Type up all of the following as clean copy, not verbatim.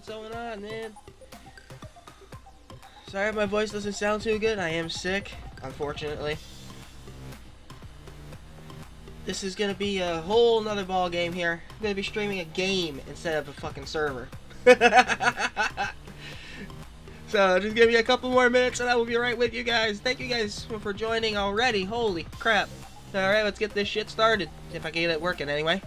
What's going on, man? Sorry if my voice doesn't sound too good. I am sick, unfortunately. This is gonna be a whole nother ball game here. I'm gonna be streaming a game instead of a fucking server. So just give me a couple more minutes and I will be right with you guys. Thank you guys for joining already. Holy crap. Alright, let's get this shit started. If I can get it working anyway.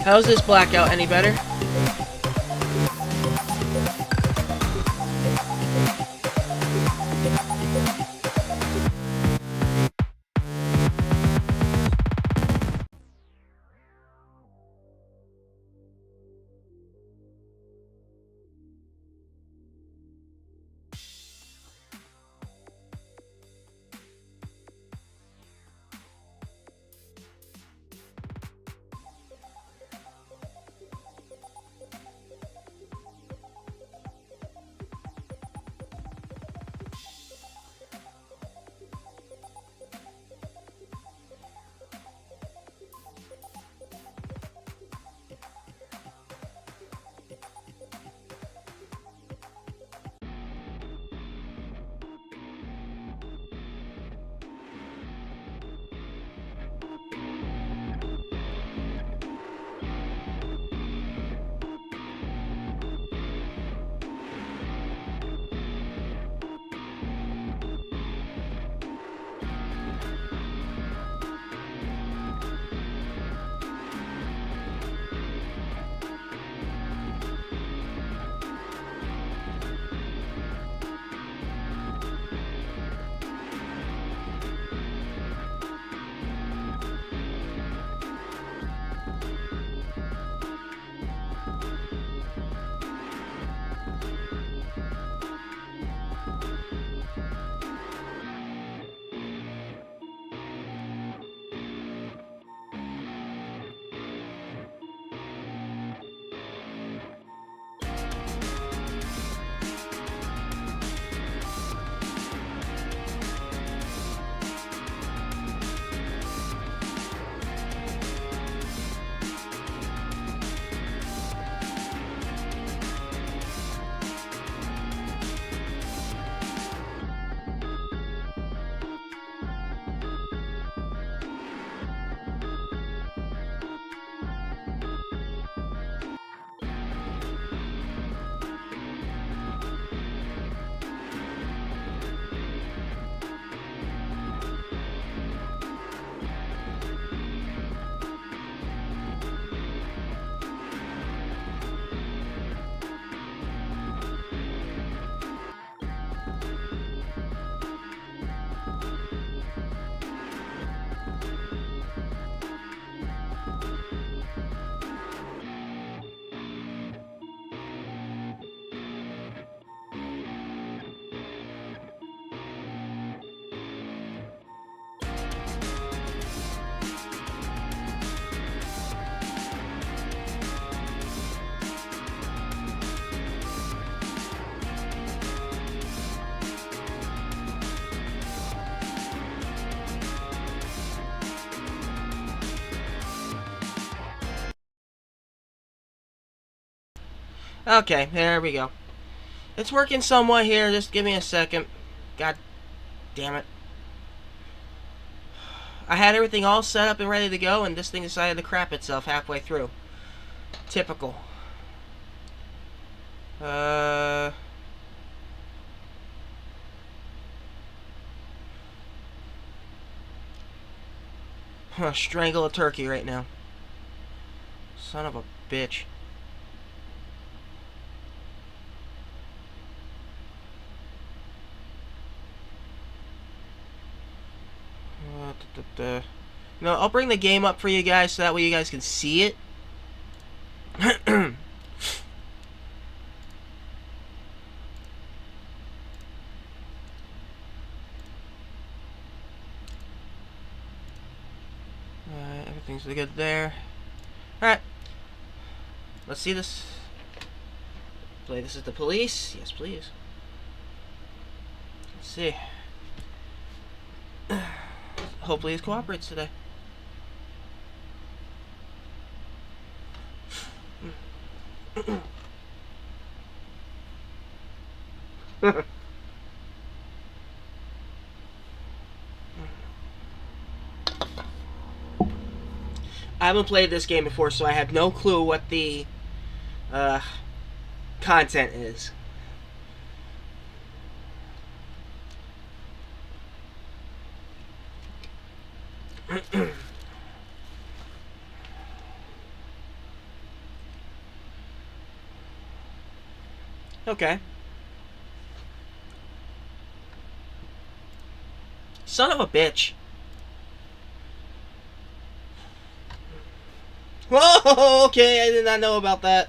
How's this blackout any better? Okay, there we go. It's working somewhat here. Just give me a second. God damn it. I had everything all set up and ready to go, and this thing decided to crap itself halfway through. Typical. Strangle a turkey right now. Son of a bitch. No, I'll bring the game up for you guys so that way you guys can see it. Things are good there. Alright. Let's see this. Play this as the police. Yes, please. Let's see. Hopefully he cooperates today. I haven't played this game before, so I have no clue what the content is. Okay. Son of a bitch. Whoa, okay, I did not know about that.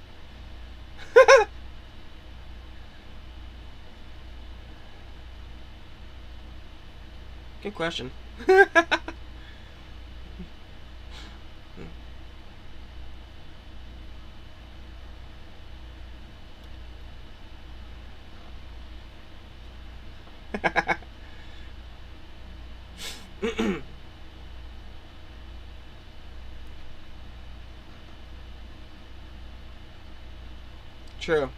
Good question. True.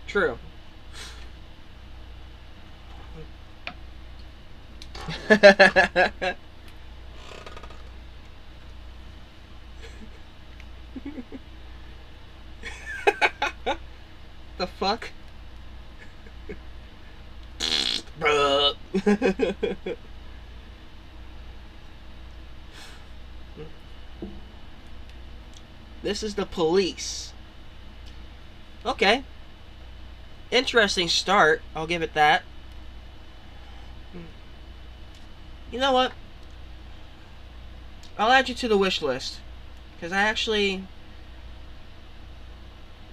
True. The fuck? Bruh. This is the police. Okay. Interesting start. I'll give it that. You know what? I'll add you to the wish list. Because I actually...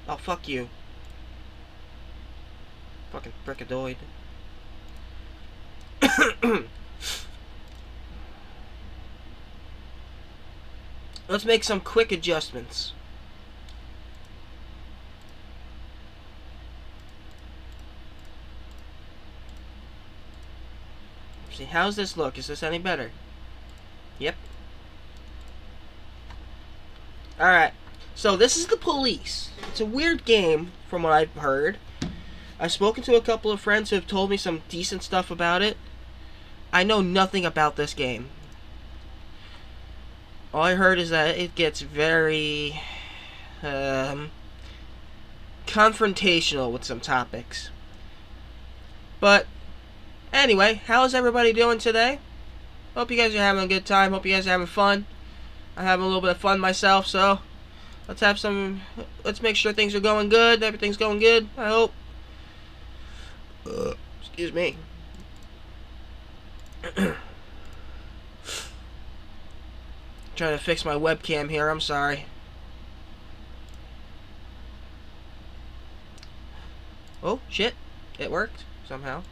Oh, fuck you. Fucking frickadoid. Let's make some quick adjustments. See, how's this look? Is this any better? Yep. Alright. So this is the police. It's a weird game from what I've heard. I've spoken to a couple of friends who have told me some decent stuff about it. I know nothing about this game. All I heard is that it gets very confrontational with some topics. But anyway, how's everybody doing today? Hope you guys are having a good time. Hope you guys are having fun. I'm having a little bit of fun myself, so let's make sure things are going good. Everything's going good, I hope. Excuse me. Trying to fix my webcam here, I'm sorry. Oh, shit. It worked, somehow.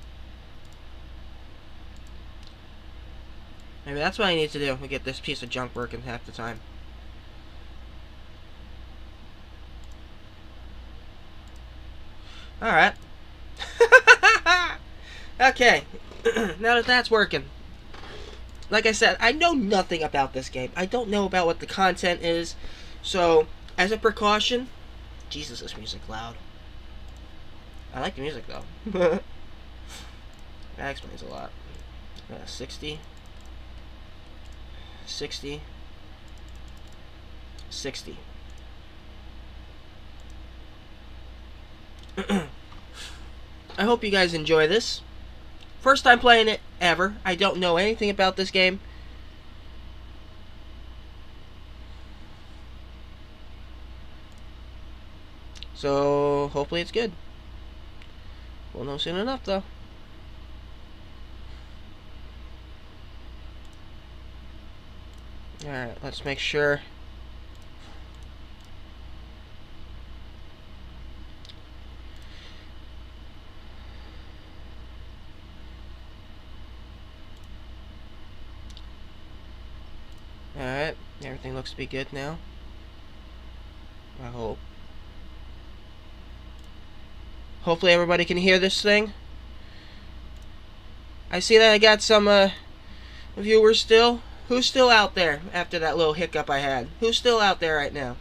Maybe that's what I need to do. We get this piece of junk working half the time. Alright. Okay. Now that that's working. Like I said, I know nothing about this game. I don't know about what the content is. So, as a precaution... Jesus, this music loud. I like the music, though. That explains a lot. 60. 60. 60. I hope you guys enjoy this. First time playing it ever. I don't know anything about this game. So hopefully it's good. We'll know soon enough, though. Alright, let's make sure. Alright, everything looks to be good now. I hope. Hopefully everybody can hear this thing. I see that I got some viewers still. Who's still out there after that little hiccup I had? Who's still out there right now?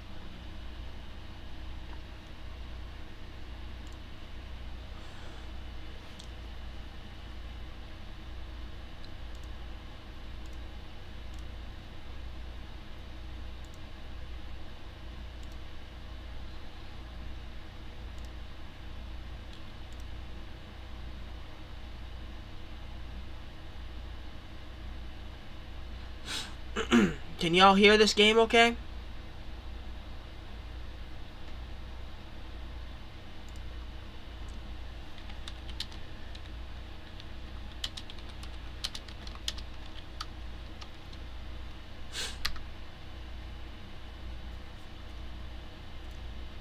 Can y'all hear this game okay?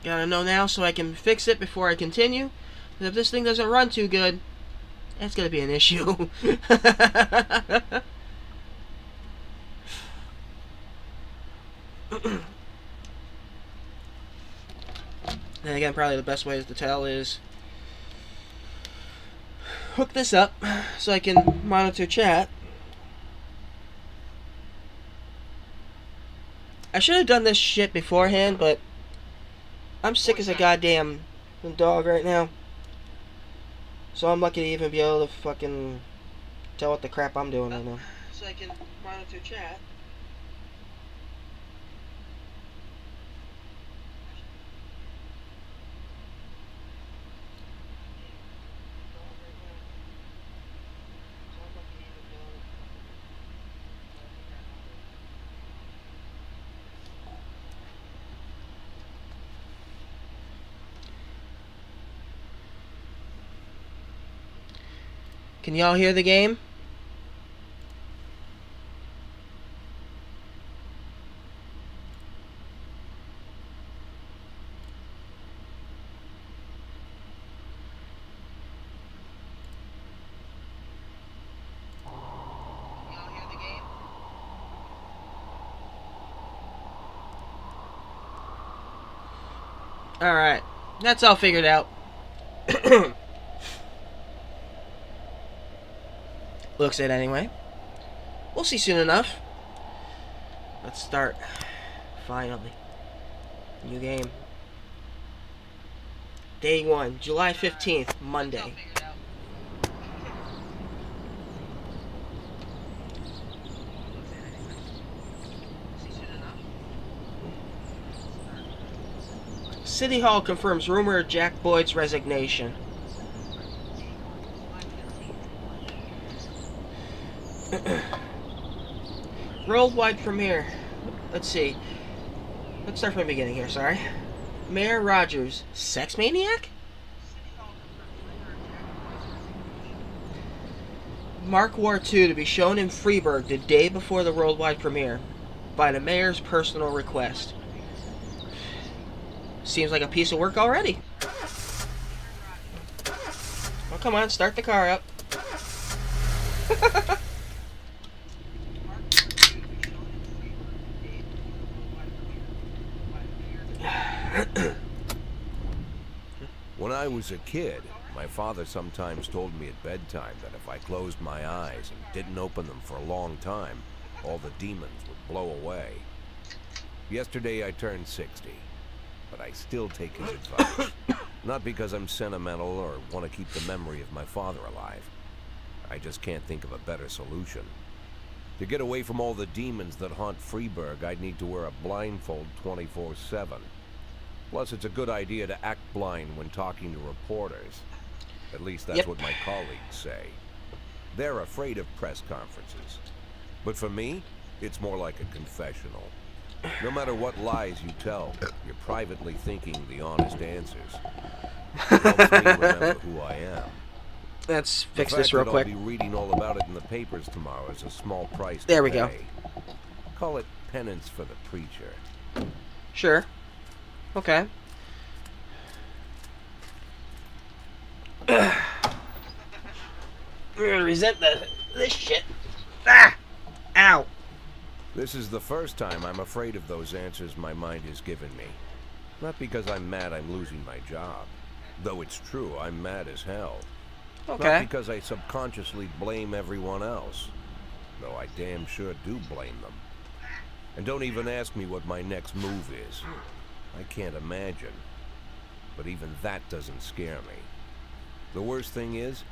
Gotta know now so I can fix it before I continue. Because if this thing doesn't run too good, that's gonna be an issue. And again, probably the best way to tell is hook this up so I can monitor chat. I should have done this shit beforehand, but I'm sick as a goddamn dog right now. So I'm lucky to even be able to fucking tell what the crap I'm doing right now. So I can monitor chat. Can y'all hear the game? Alright, that's all figured out. Looks it anyway. We'll see soon enough. Let's start. Finally. New game. Day 1, July 15th, Monday. City Hall confirms rumor of Jack Boyd's resignation. Worldwide premiere. Let's see. Let's start from the beginning here, sorry. Mayor Rogers, sex maniac? Mark War 2 to be shown in Freeburg the day before the worldwide premiere, by the mayor's personal request. Seems like a piece of work already. Well, come on, start the car up. When I was a kid, my father sometimes told me at bedtime that if I closed my eyes and didn't open them for a long time, all the demons would blow away. Yesterday I turned 60, but I still take his advice. Not because I'm sentimental or want to keep the memory of my father alive. I just can't think of a better solution. To get away from all the demons that haunt Freeburg, I'd need to wear a blindfold 24/7. Plus, it's a good idea to act blind when talking to reporters. At least that's what my colleagues say. They're afraid of press conferences. But for me, it's more like a confessional. No matter what lies you tell, you're privately thinking the honest answers. It helps me remember who I am. Let's The fix fact this real that quick. I'll be reading all about it in the papers tomorrow is a small price to There we go. pay. Call it penance for the preacher. Sure. Okay. I'm gonna resent this shit. Ah! Ow! This is the first time I'm afraid of those answers my mind has given me. Not because I'm mad I'm losing my job. Though it's true, I'm mad as hell. Not Okay. because I subconsciously blame everyone else. Though I damn sure do blame them. And don't even ask me what my next move is. I can't imagine. But even that doesn't scare me. The worst thing is,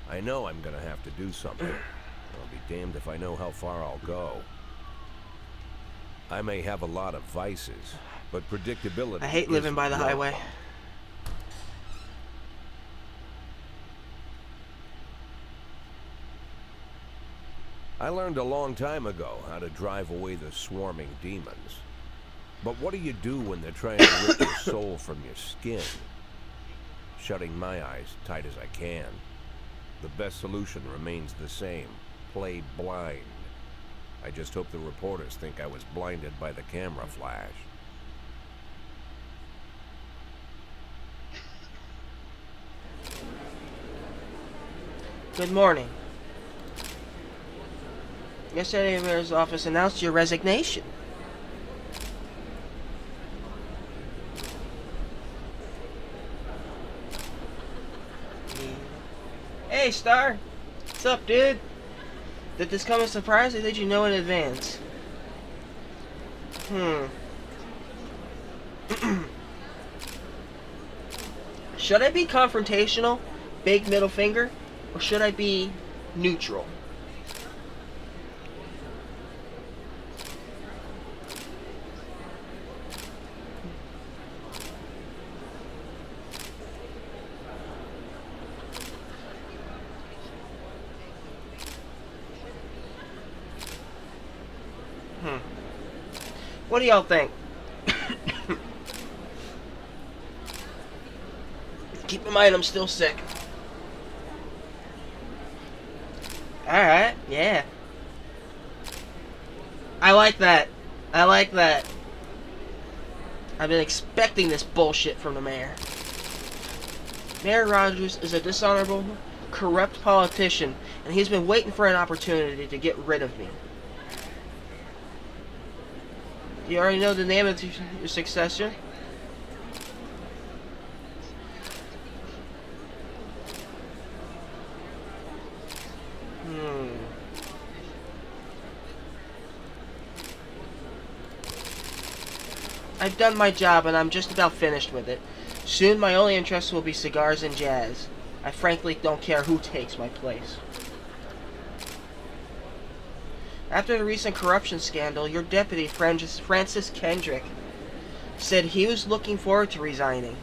I know I'm gonna have to do something. I'll be damned if I know how far I'll go. I may have a lot of vices, but predictability. I hate living isn't by the one of highway. them. I learned a long time ago how to drive away the swarming demons. But what do you do when they're trying to rip your soul from your skin? Shutting my eyes tight as I can. The best solution remains the same. Play blind. I just hope the reporters think I was blinded by the camera flash. Good morning. Yesterday, the mayor's office announced your resignation. Hey, Star. What's up, dude? Did this come as a surprise, or did you know in advance? Should I be confrontational, big middle finger, or should I be neutral? What do y'all think? Keep in mind I'm still sick. Alright, yeah. I like that. I like that. I've been expecting this bullshit from the mayor. Mayor Rogers is a dishonorable, corrupt politician, and he's been waiting for an opportunity to get rid of me. You already know the name of your successor? I've done my job and I'm just about finished with it. Soon my only interest will be cigars and jazz. I frankly don't care who takes my place. After the recent corruption scandal, your deputy, Francis Kendrick, said he was looking forward to resigning.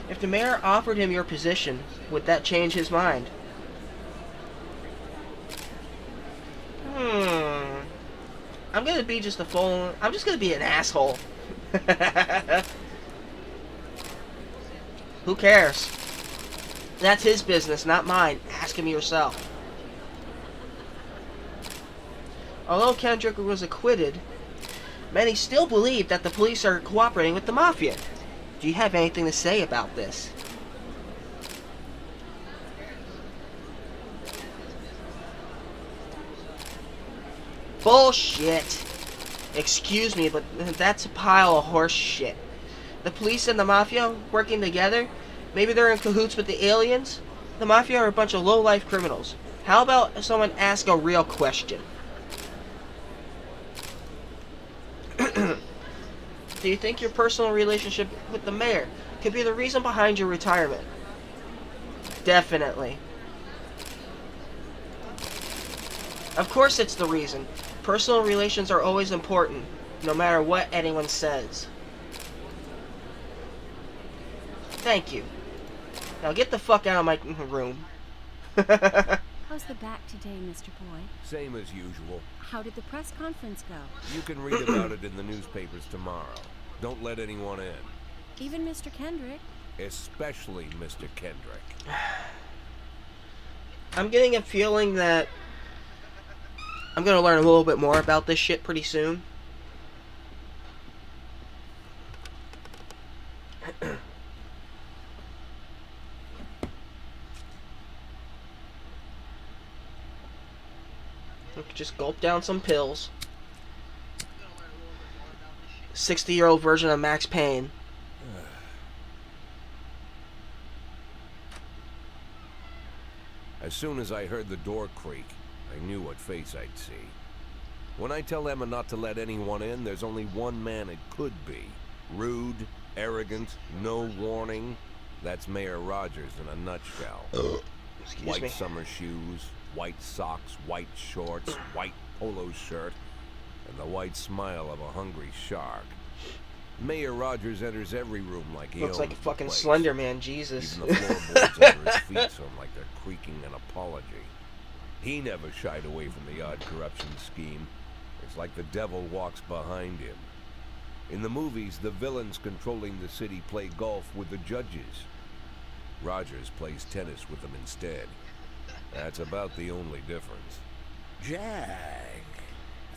If the mayor offered him your position, would that change his mind? I'm gonna be just I'm just gonna be an asshole. Who cares? That's his business, not mine. Ask him yourself. Although Kendrick was acquitted, many still believe that the police are cooperating with the mafia. Do you have anything to say about this? Bullshit. Excuse me, but that's a pile of horse shit. The police and the mafia working together? Maybe they're in cahoots with the aliens? The mafia are a bunch of low-life criminals. How about someone ask a real question? Do you think your personal relationship with the mayor could be the reason behind your retirement? Definitely. Of course it's the reason. Personal relations are always important, no matter what anyone says. Thank you. Now get the fuck out of my room. How How's the back today, Mr. Boyd? Same as usual. How did the press conference go? You can read about it in the newspapers tomorrow. Don't let anyone in. Even Mr. Kendrick? Especially Mr. Kendrick. I'm getting a feeling that I'm gonna learn a little bit more about this shit pretty soon. Just gulp down some pills. 60-year-old version of Max Payne. As soon as I heard the door creak, I knew what face I'd see. When I tell Emma not to let anyone in, there's only one man it could be. Rude, arrogant, no warning. That's Mayor Rogers in a nutshell. Excuse me. White summer shoes, white socks, white shorts, white polo shirt, and the white smile of a hungry shark. Mayor Rogers enters every room like he Looks owns like a the fucking place. Slender Man, Jesus. Even the floorboards under his feet sound like they're creaking an apology. He never shied away from the odd corruption scheme. It's like the devil walks behind him. In the movies, the villains controlling the city play golf with the judges. Rogers plays tennis with them instead. That's about the only difference. Jack,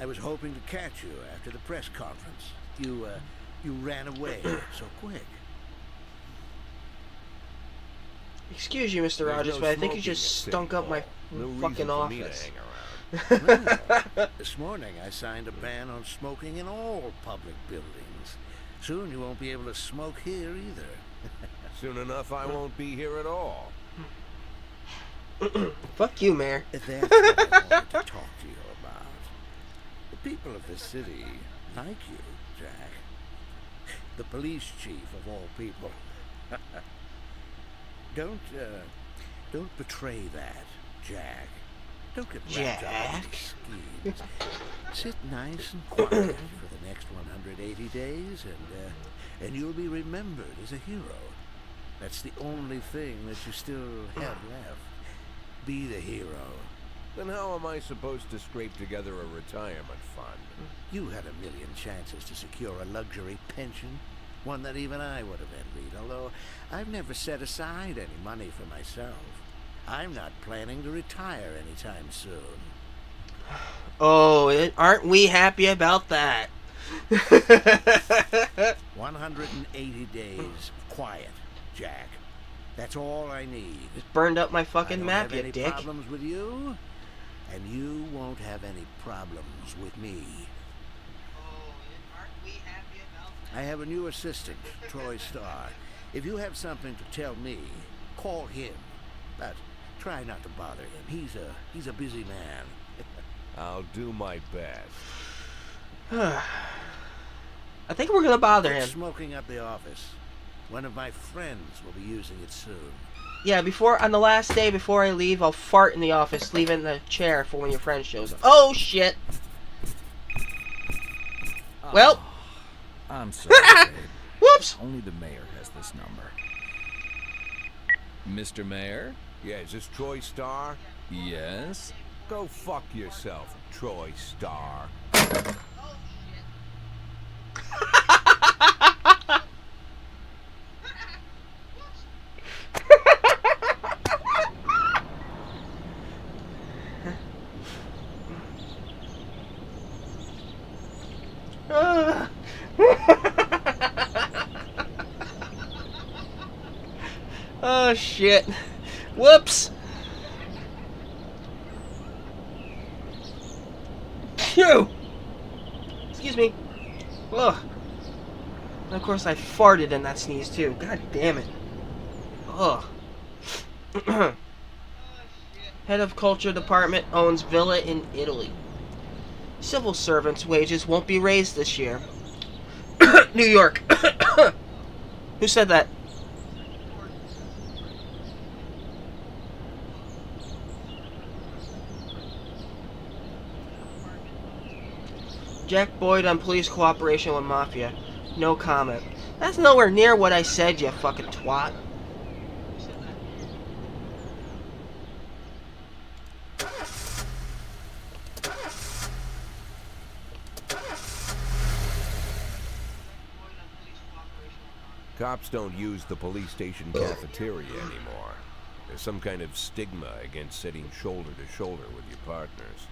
I was hoping to catch you after the press conference. You ran away so quick. Excuse you, Mr. There's Rogers, no but I think you smoking just at stunk City up my Hall. No fucking reason for me to office. hang around. Well, this morning I signed a ban on smoking in all public buildings. Soon you won't be able to smoke here either. Soon enough, I won't be here at all. Fuck you, Mayor. That's what I wanted to talk to you about. The people of the city like you, Jack. The police chief of all people. Don't betray that, Jack. Don't get wrapped up in these schemes. Sit nice and quiet for the next 180 days, and you'll be remembered as a hero. That's the only thing that you still have left. Be the hero. Then how am I supposed to scrape together a retirement fund? You had a million chances to secure a luxury pension, one that even I would have envied, although I've never set aside any money for myself. I'm not planning to retire anytime soon. Oh, aren't we happy about that? 180 days of quiet, Jack. That's all I need. Just burned up my fucking I don't map, have you any dick. problems with you, and you won't have any problems with me. I have a new assistant, Troy Starr. If you have something to tell me, call him. But try not to bother him. He's a busy man. I'll do my best. I think we're gonna bother Quit him. smoking up the office. One of my friends will be using it soon. Yeah, on the last day before I leave, I'll fart in the office, leave it in the chair for when your friend shows up. Oh shit! Well, I'm sorry, babe. whoops! Only the mayor has this number. Mr. Mayor? Yeah, is this Troy Starr? Yes? Go fuck yourself, Troy Starr. Oh shit. Whoops. Phew. Excuse me. Ugh. And of course I farted in that sneeze too. God damn it. Ugh. Head of Culture Department owns villa in Italy. Civil servants' wages won't be raised this year. New York. Who said that? Jack Boyd on police cooperation with Mafia. No comment. That's nowhere near what I said, you fucking twat. Cops don't use the police station cafeteria anymore. There's some kind of stigma against sitting shoulder to shoulder with your partners.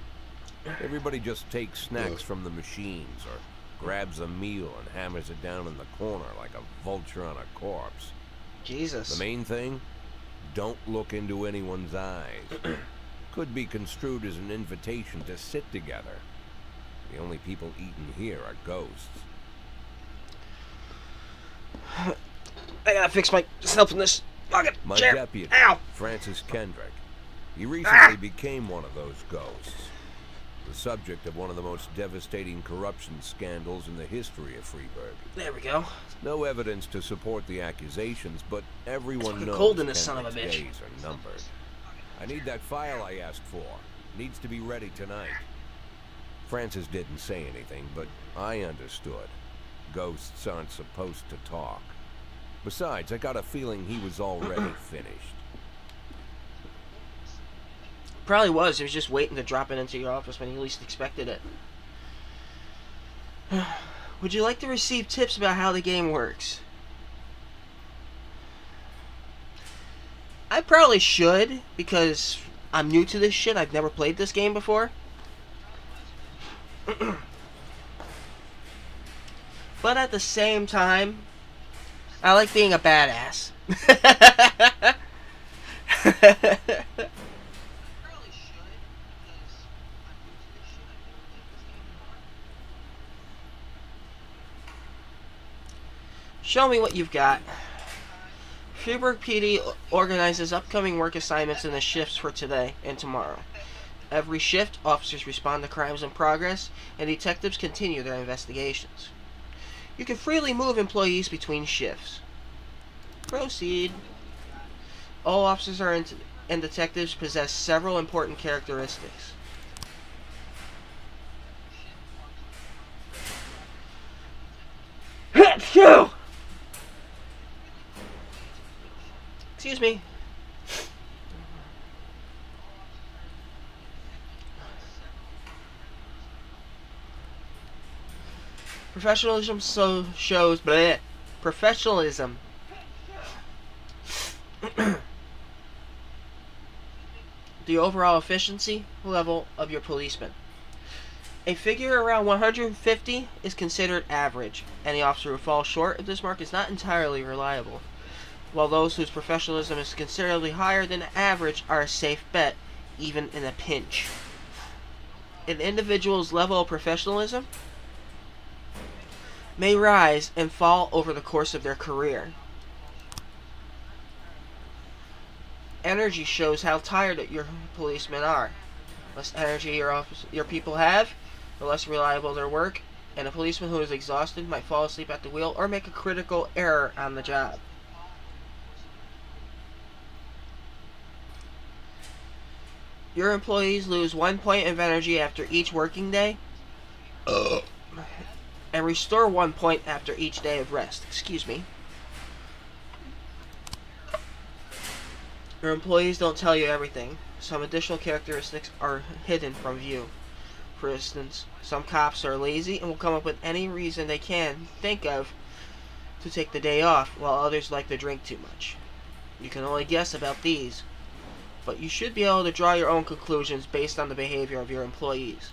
Everybody just takes snacks from the machines or grabs a meal and hammers it down in the corner like a vulture on a corpse. Jesus. The main thing? Don't look into anyone's eyes. Could be construed as an invitation to sit together. The only people eating here are ghosts. I gotta fix myself in this fucking My chair. deputy, Ow! Francis Kendrick. He recently became one of those ghosts. The subject of one of the most devastating corruption scandals in the history of Freeburg. There we go. No evidence to support the accusations, but everyone fucking knows cold in this son of a Kendrick's bitch. days are numbered. I need that file I asked for. Needs to be ready tonight. Francis didn't say anything, but I understood. Ghosts aren't supposed to talk. Besides, I got a feeling he was already finished. Probably was. He was just waiting to drop it into your office when you least expected it. Would you like to receive tips about how the game works? I probably should, because I'm new to this shit. I've never played this game before. But at the same time, I like being a badass. Show me what you've got. Freeburg PD organizes upcoming work assignments in the shifts for today and tomorrow. Every shift, officers respond to crimes in progress, and detectives continue their investigations. You can freely move employees between shifts. Proceed. All officers and detectives possess several important characteristics. Phew! Excuse me. Professionalism shows bleh. Professionalism. The overall efficiency level of your policeman. A figure around 150 is considered average. Any officer who falls short of this mark is not entirely reliable, while those whose professionalism is considerably higher than average are a safe bet, even in a pinch. An individual's level of professionalism may rise and fall over the course of their career. Energy shows how tired your policemen are. The less energy your people have, the less reliable their work, and a policeman who is exhausted might fall asleep at the wheel or make a critical error on the job. Your employees lose 1 point of energy after each working day, and restore 1 point after each day of rest. Excuse me. Your employees don't tell you everything. Some additional characteristics are hidden from view. For instance, some cops are lazy and will come up with any reason they can think of to take the day off, while others like to drink too much. You can only guess about these, but you should be able to draw your own conclusions based on the behavior of your employees.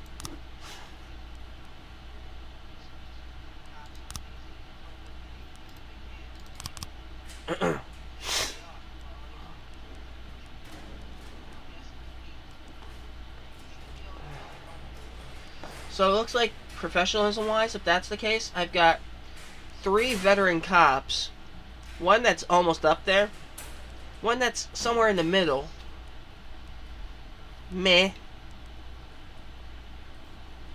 So it looks like professionalism-wise, if that's the case, I've got 3 veteran cops, 1 that's almost up there, 1 that's somewhere in the middle, meh,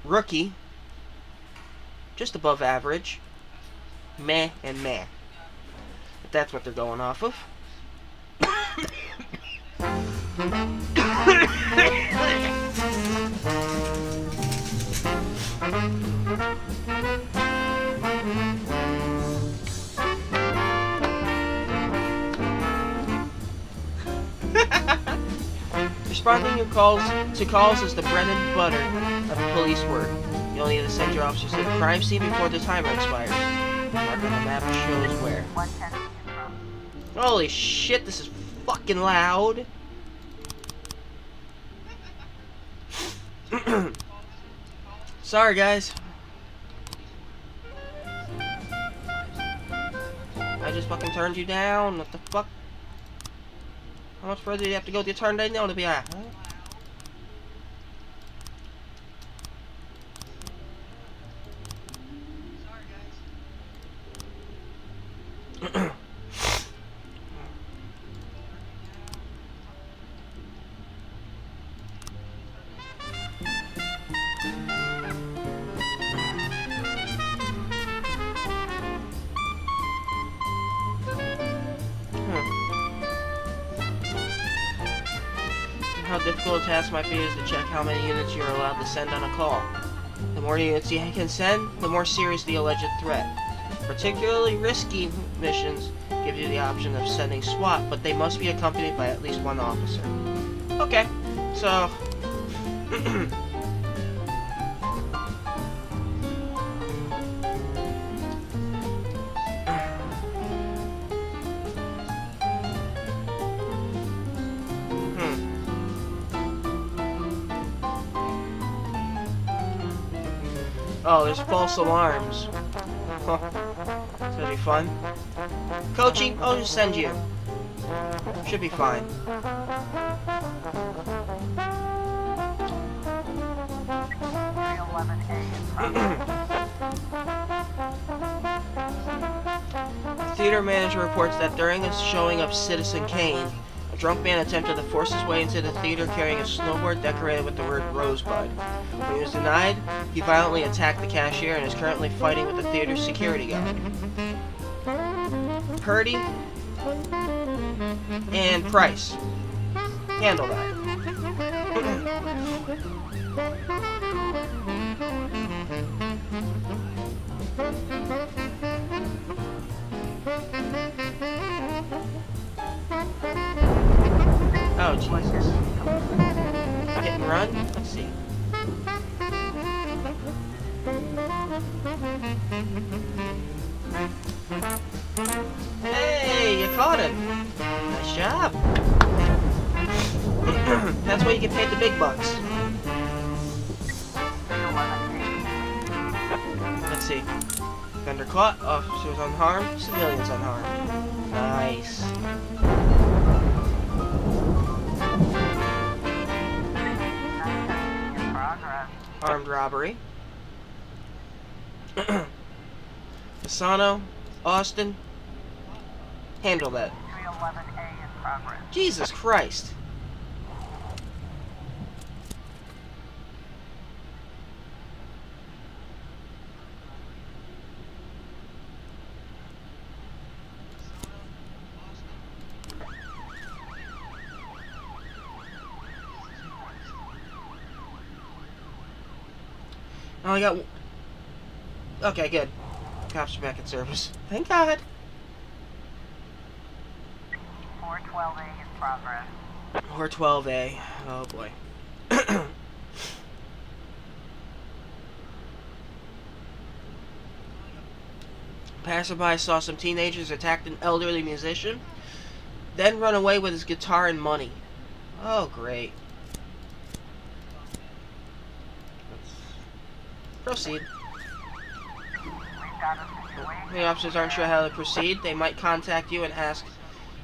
rookie, just above average, meh, and meh. If that's what they're going off of. Responding to calls is the bread and butter of police work. You only need to send your officers to the crime scene before the timer expires. Mark on the map shows where. Holy shit, this is fucking loud. Sorry, guys. I just fucking turned you down. What the fuck? How much further do you have to go to turn down to be at? Huh? How difficult a task might be is to check how many units you're allowed to send on a call. The more units you can send, the more serious the alleged threat. Particularly risky missions give you the option of sending SWAT, but they must be accompanied by at least one officer. Okay, so... Oh, there's false alarms. Huh. It's gonna be fun. Coaching, I'll just send you. Should be fine. The theater manager reports that during a showing of Citizen Kane, a drunk man attempted to force his way into the theater carrying a snowboard decorated with the word Rosebud. When he was denied, he violently attacked the cashier and is currently fighting with the theater's security guard. Purdy and Price. Handle that. Oh, Jesus. Hit and run? Let's see. Hey, you caught him. Nice job. That's why you get paid the big bucks. Let's see. Offender caught, officers unharmed, civilians unharmed. Nice. Armed robbery. Asano, Austin, handle that. Jesus Christ. Oh, I got... Okay, good. Cops are back in service. Thank God. 412A in progress. 412A. Oh, boy. Passerby saw some teenagers attack an elderly musician, then run away with his guitar and money. Oh, great. Proceed. When the officers aren't sure how to proceed, they might contact you and ask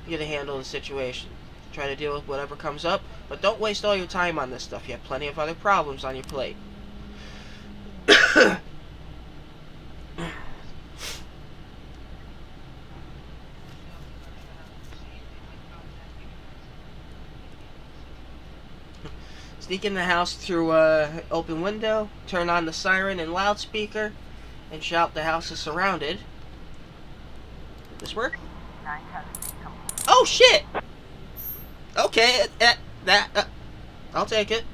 you to handle the situation. Try to deal with whatever comes up, but don't waste all your time on this stuff. You have plenty of other problems on your plate. Sneak in the house through an open window, turn on the siren and loudspeaker, and shout the house is surrounded. Did this work? Oh shit! Okay, I'll take it.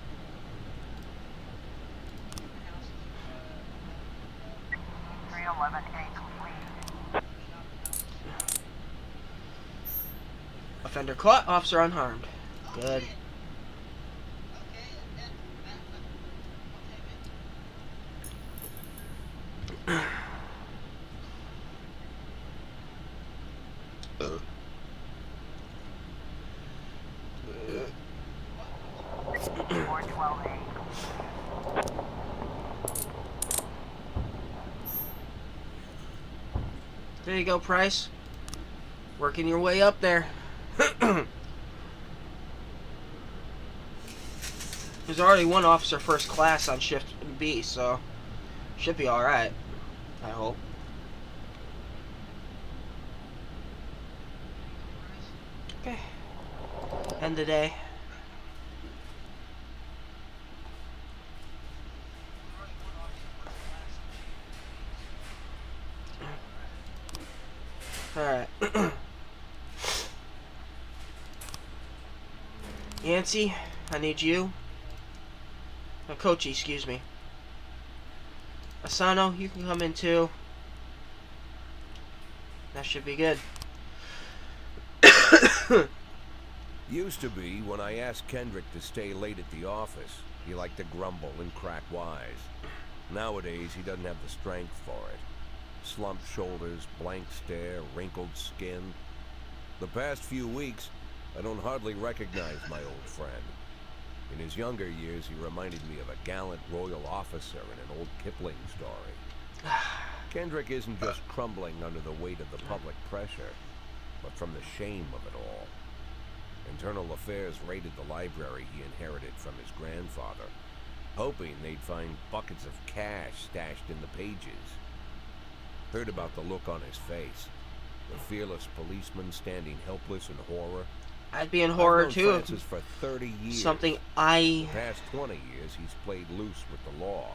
Offender caught, officer unharmed. Good. 412A. There you go, Price. Working your way up there. There's already one officer first class on shift B, so should be alright. I hope. Okay. End the day. Alright. Yancy, I need you. No, Kochi, excuse me. Asano, you can come in too. That should be good. Used to be, when I asked Kendrick to stay late at the office, he liked to grumble and crack wise. Nowadays, he doesn't have the strength for it. Slumped shoulders, blank stare, wrinkled skin. The past few weeks, I don't hardly recognize my old friend. In his younger years, he reminded me of a gallant royal officer in an old Kipling story. Kendrick isn't just crumbling under the weight of the public pressure, but from the shame of it all. Internal Affairs raided the library he inherited from his grandfather, hoping they'd find buckets of cash stashed in the pages. Heard about the look on his face, the fearless policeman standing helpless in horror. I'd be in horror I've known too. Francis for 30 years. Something I. The past 20 years, he's played loose with the law.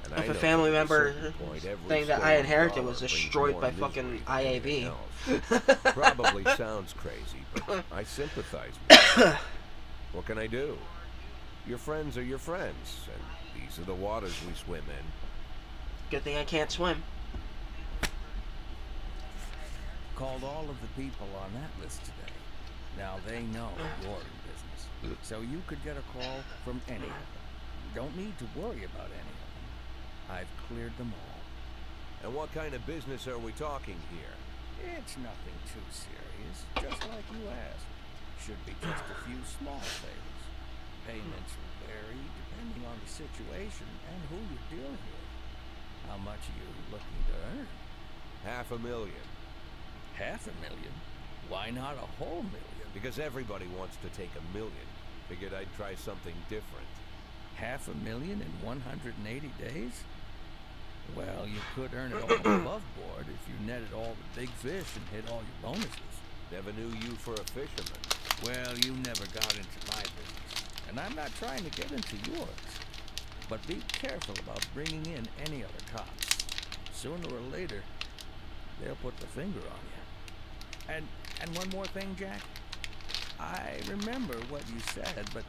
And I If know a family that at a member certain point, every thing that I stolen inherited dollar was brings destroyed more by misery fucking than IAB. anything else. Probably sounds crazy, but I sympathize with you. What can I do? Your friends are your friends, and these are the waters we swim in. Good thing I can't swim. Called all of the people on that list today. Now they know you're in business. So you could get a call from any of them. You don't need to worry about any of them. I've cleared them all. And what kind of business are we talking here? It's nothing too serious, just like you asked. Should be just a few small favors. Payments will vary depending on the situation and who you're dealing with. How much are you looking to earn? $500,000. $500,000? Why not a whole million? Because everybody wants to take $1 million. Figured I'd try something different. $500,000 in 180 days? Well, you could earn it all above board if you netted all the big fish and hit all your bonuses. Never knew you for a fisherman. Well, you never got into my business, and I'm not trying to get into yours. But be careful about bringing in any other cops. Sooner or later, they'll put the finger on you. And one more thing, Jack. I remember what you said, but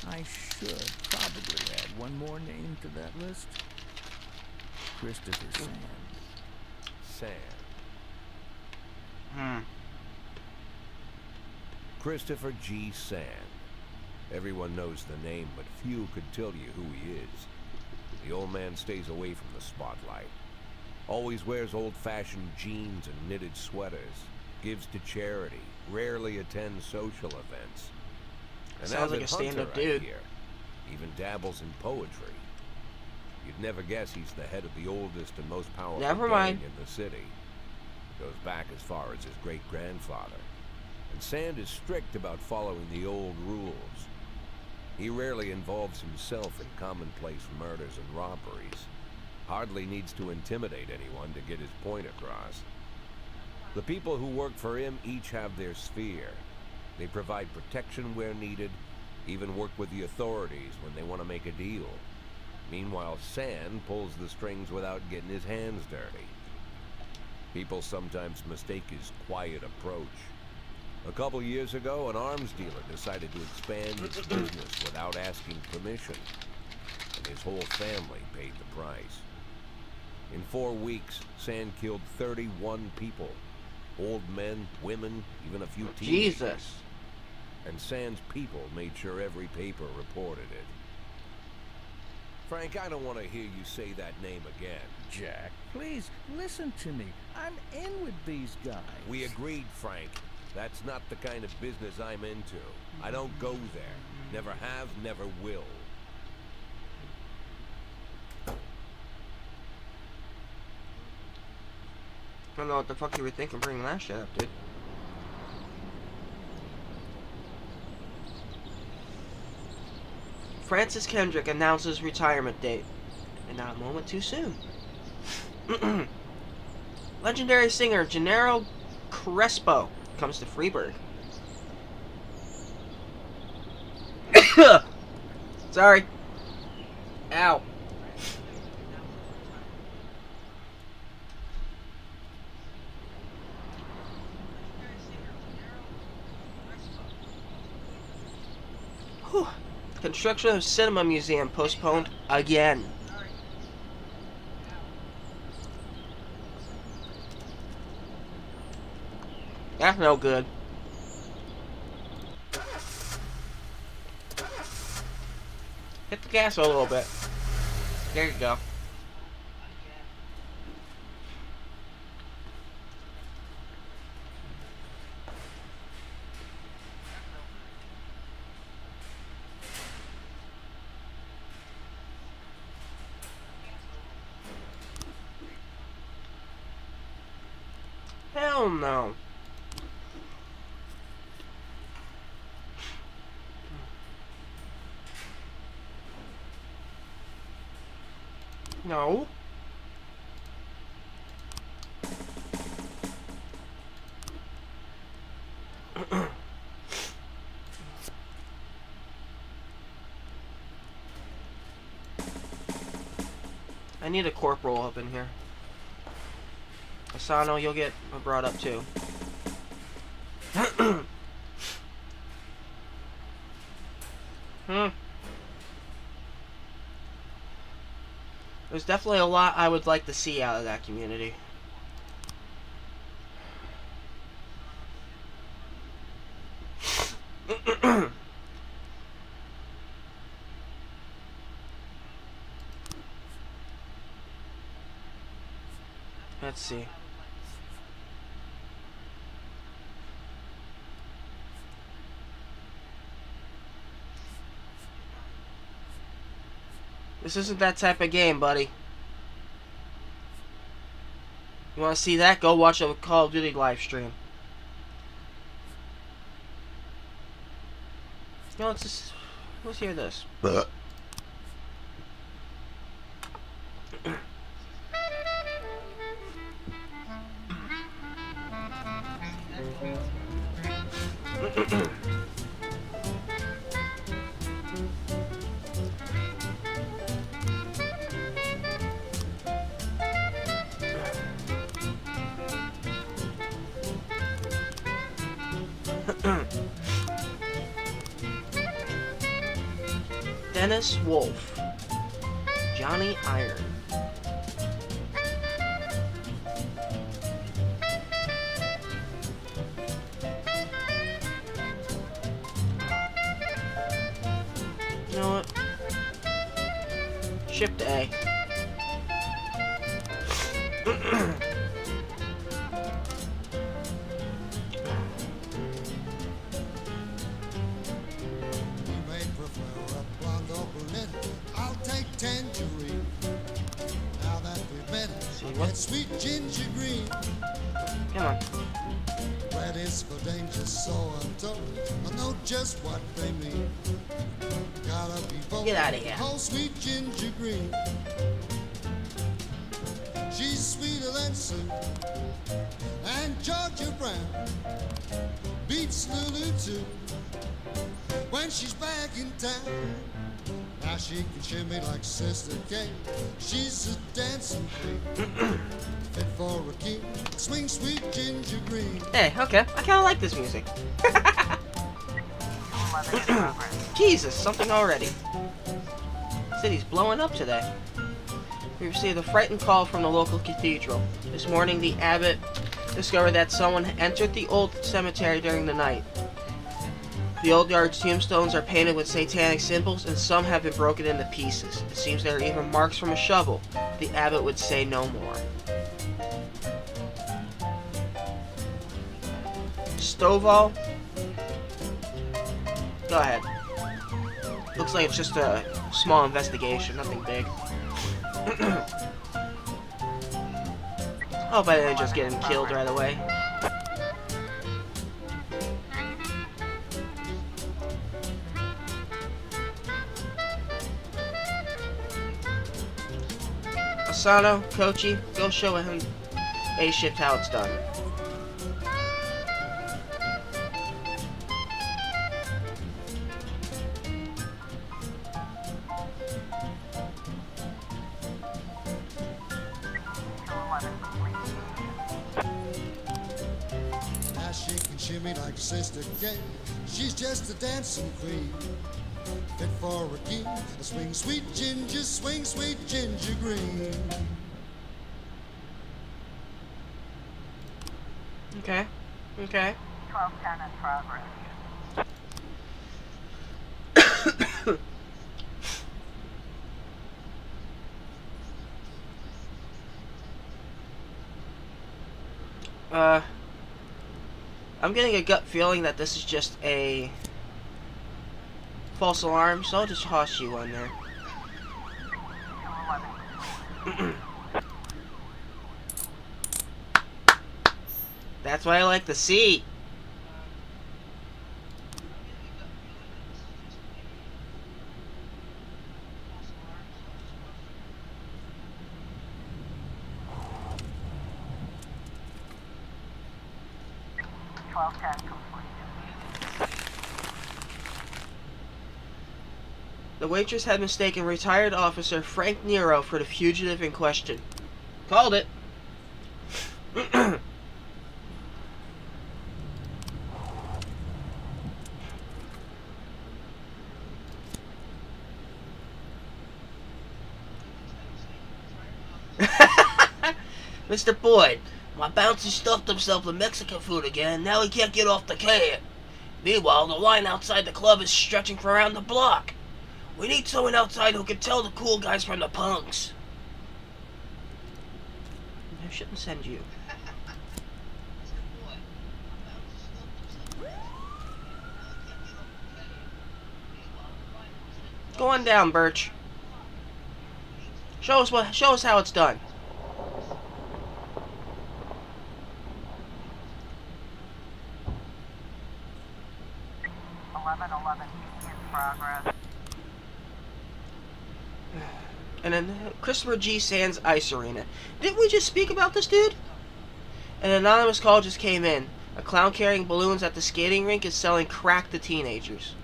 I should probably add one more name to that list. Christopher Sand. Sand. Christopher G. Sand. Everyone knows the name, but few could tell you who he is. The old man stays away from the spotlight. Always wears old-fashioned jeans and knitted sweaters. Gives to charity. Rarely attends social events. An Sounds like avid a stand-up hunter, I dude. hear. Even dabbles in poetry. You'd never guess he's the head of the oldest and most powerful Never gang mind. in the city. Goes back as far as his great-grandfather. And Sand is strict about following the old rules. He rarely involves himself in commonplace murders and robberies. Hardly needs to intimidate anyone to get his point across. The people who work for him each have their sphere. They provide protection where needed, even work with the authorities when they want to make a deal. Meanwhile, Sand pulls the strings without getting his hands dirty. People sometimes mistake his quiet approach. A couple years ago, an arms dealer decided to expand its business without asking permission, and his whole family paid the price. In 4 weeks, Sand killed 31 people. Old men, women, even a few teenagers. Jesus. And Sand's people made sure every paper reported it. Frank, I don't want to hear you say that name again. Jack, please listen to me. I'm in with these guys. We agreed, Frank. That's not the kind of business I'm into. I don't go there. Never have, never will. I don't know what the fuck you were thinking bringing that shit up, dude. Francis Kendrick announces retirement date. And not a moment too soon. Legendary singer Gennaro Crespo comes to Freeburg. Sorry. Ow. Whew. Construction of Cinema Museum postponed again. That's no good. Hit the gas a little bit. There you go. Hell no. No. I need a corporal up in here. Asano, you'll get brought up too. There's definitely a lot I would like to see out of that community. Let's see. This isn't that type of game, buddy. You want to see that? Go watch a Call of Duty live stream. No, let's hear this. Dennis Wolf, Johnny Iron. You know what? Ship to A. Sweet ginger green. Come on. Red is for danger, so I'm told. I know just what they mean. Gotta be bold. Get out of here. Oh, sweet ginger green. She's sweeter than Sue and Georgia Brown. Beats Lulu too. When she's back in town. Now she can shimmy like Sister Kate. She's a dancing queen. Fit for a king. Swing sweet ginger green. Hey, okay. I kind of like this music. Jesus, something already. City's blowing up today. We received a frightened call from the local cathedral. This morning, the abbot discovered that someone entered the old cemetery during the night. The old yard's tombstones are painted with satanic symbols, and some have been broken into pieces. It seems there are even marks from a shovel. The abbot would say no more. Stovall? Go ahead. Looks like it's just a small investigation, nothing big. Hope I didn't just get him killed right away. Asano, Kochi, go show him A-Shift how it's done. Now she can shimmy like Sister Kate. She's just a dancing queen. Fit for a king. Swing sweet ginger, swing sweet ginger green. Okay. Okay. 1210 in progress. I'm getting a gut feeling that this is just a false alarm, so I'll just toss you on there. 211. That's what I like to see. The waitress had mistaken retired officer Frank Nero for the fugitive in question. Called it. Mr. Boyd, my bouncer stuffed himself with Mexican food again, and now he can't get off the can. Meanwhile, the line outside the club is stretching for around the block. We need someone outside who can tell the cool guys from the punks. I shouldn't send you. Go on down, Birch. Show us how it's done. In progress. And then Christopher G. Sands Ice Arena. Didn't we just speak about this dude? An anonymous call just came in. A clown carrying balloons at the skating rink is selling crack to teenagers.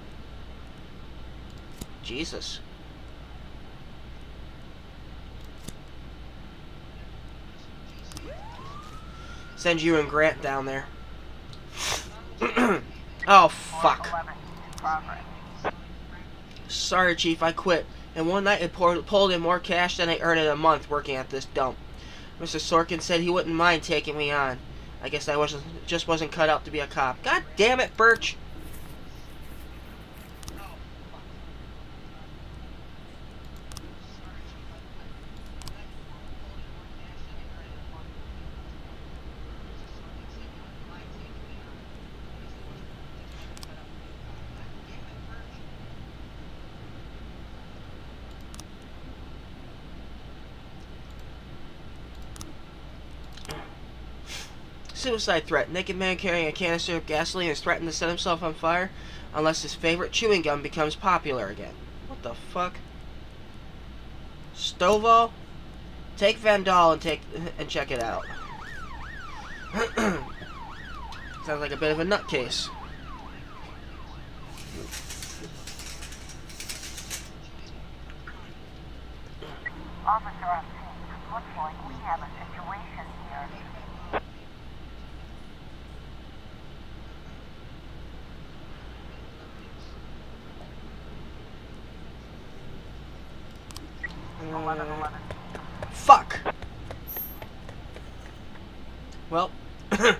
Jesus. Send you and Grant down there. Oh, fuck. 11 in progress. Sorry, Chief, I quit. And one night I pulled in more cash than I earned in a month working at this dump. Mr. Sorkin said he wouldn't mind taking me on. I guess I just wasn't cut out to be a cop. God damn it, Birch! Suicide threat. Naked man carrying a canister of gasoline is threatened to set himself on fire unless his favorite chewing gum becomes popular again. What the fuck? Stovall? Take Vandal and check it out. Sounds like a bit of a nutcase. Officer on scene. Looks like we have a situation here. Fuck! Well, I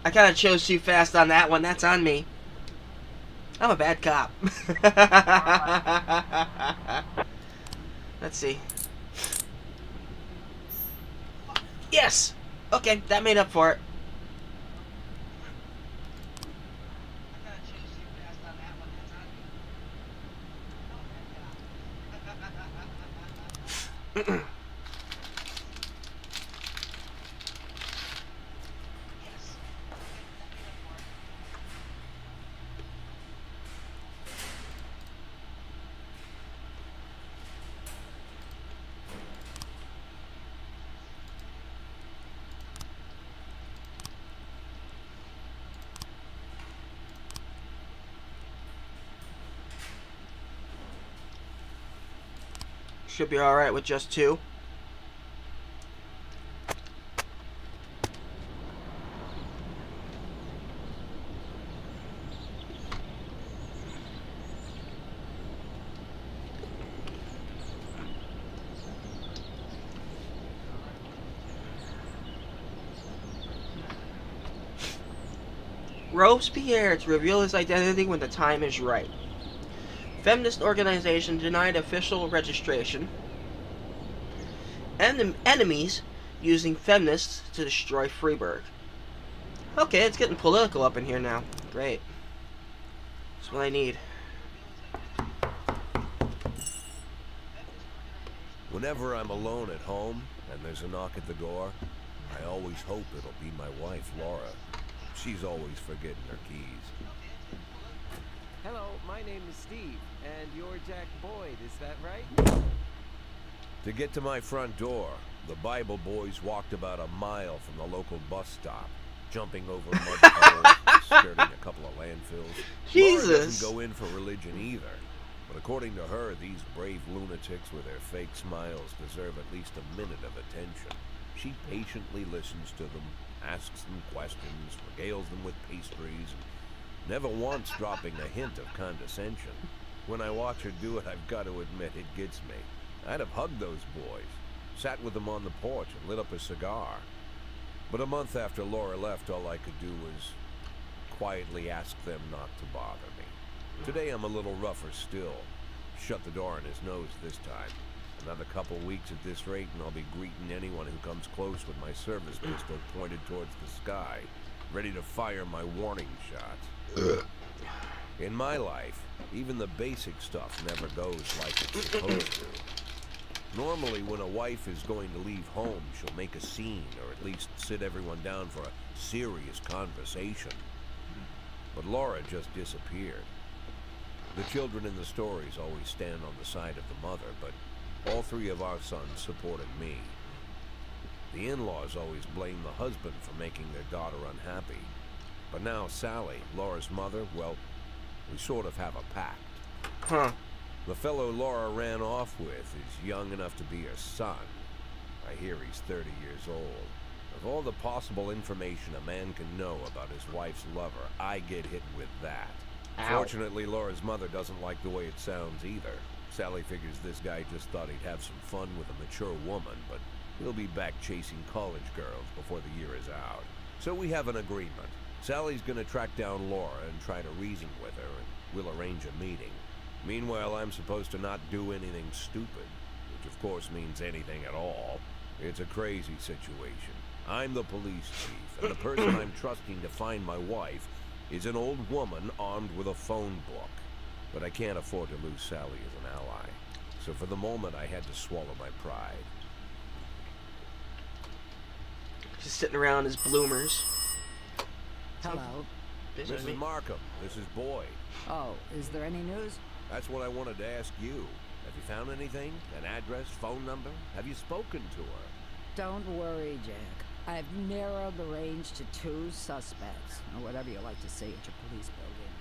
kind of chose too fast on that one. That's on me. I'm a bad cop. Let's see. Yes! Okay, that made up for it. Should be alright with just 2. Robespierre to reveal his identity when the time is right. Feminist organization denied official registration. Enemies using feminists to destroy Freiburg. Okay, it's getting political up in here now. Great. That's what I need. Whenever I'm alone at home and there's a knock at the door, I always hope it'll be my wife, Laura. She's always forgetting her keys. Hello, my name is Steve, and you're Jack Boyd, is that right? To get to my front door, the Bible boys walked about a mile from the local bus stop, jumping over mud puddles, skirting a couple of landfills. Jesus! Laura doesn't go in for religion either, but according to her, these brave lunatics with their fake smiles deserve at least a minute of attention. She patiently listens to them, asks them questions, regales them with pastries, and never once dropping a hint of condescension. When I watch her do it, I've got to admit, it gets me. I'd have hugged those boys, sat with them on the porch, and lit up a cigar. But a month after Laura left, all I could do was quietly ask them not to bother me. Today I'm a little rougher still. Shut the door on his nose this time. Another couple weeks at this rate, and I'll be greeting anyone who comes close with my service pistol pointed towards the sky, ready to fire my warning shots. In my life, even the basic stuff never goes like it's supposed to. Normally, when a wife is going to leave home, she'll make a scene, or at least sit everyone down for a serious conversation. But Laura just disappeared. The children in the stories always stand on the side of the mother, but all 3 of our sons supported me. The in-laws always blame the husband for making their daughter unhappy. But now Sally, Laura's mother, well, we sort of have a pact. Huh. The fellow Laura ran off with is young enough to be her son. I hear he's 30 years old. Of all the possible information a man can know about his wife's lover, I get hit with that. Ow. Fortunately, Laura's mother doesn't like the way it sounds either. Sally figures this guy just thought he'd have some fun with a mature woman, but he'll be back chasing college girls before the year is out. So we have an agreement. Sally's gonna track down Laura and try to reason with her, and we'll arrange a meeting. Meanwhile, I'm supposed to not do anything stupid, which of course means anything at all. It's a crazy situation. I'm the police chief, and the person I'm trusting to find my wife is an old woman armed with a phone book. But I can't afford to lose Sally as an ally. So for the moment, I had to swallow my pride. Just sitting around as bloomers. Hello. Busy with Mrs. me. Markham, this is Boyd. Oh, is there any news? That's what I wanted to ask you. Have you found anything? An address, phone number? Have you spoken to her? Don't worry, Jack. I've narrowed the range to 2 suspects, or whatever you like to say at your police building.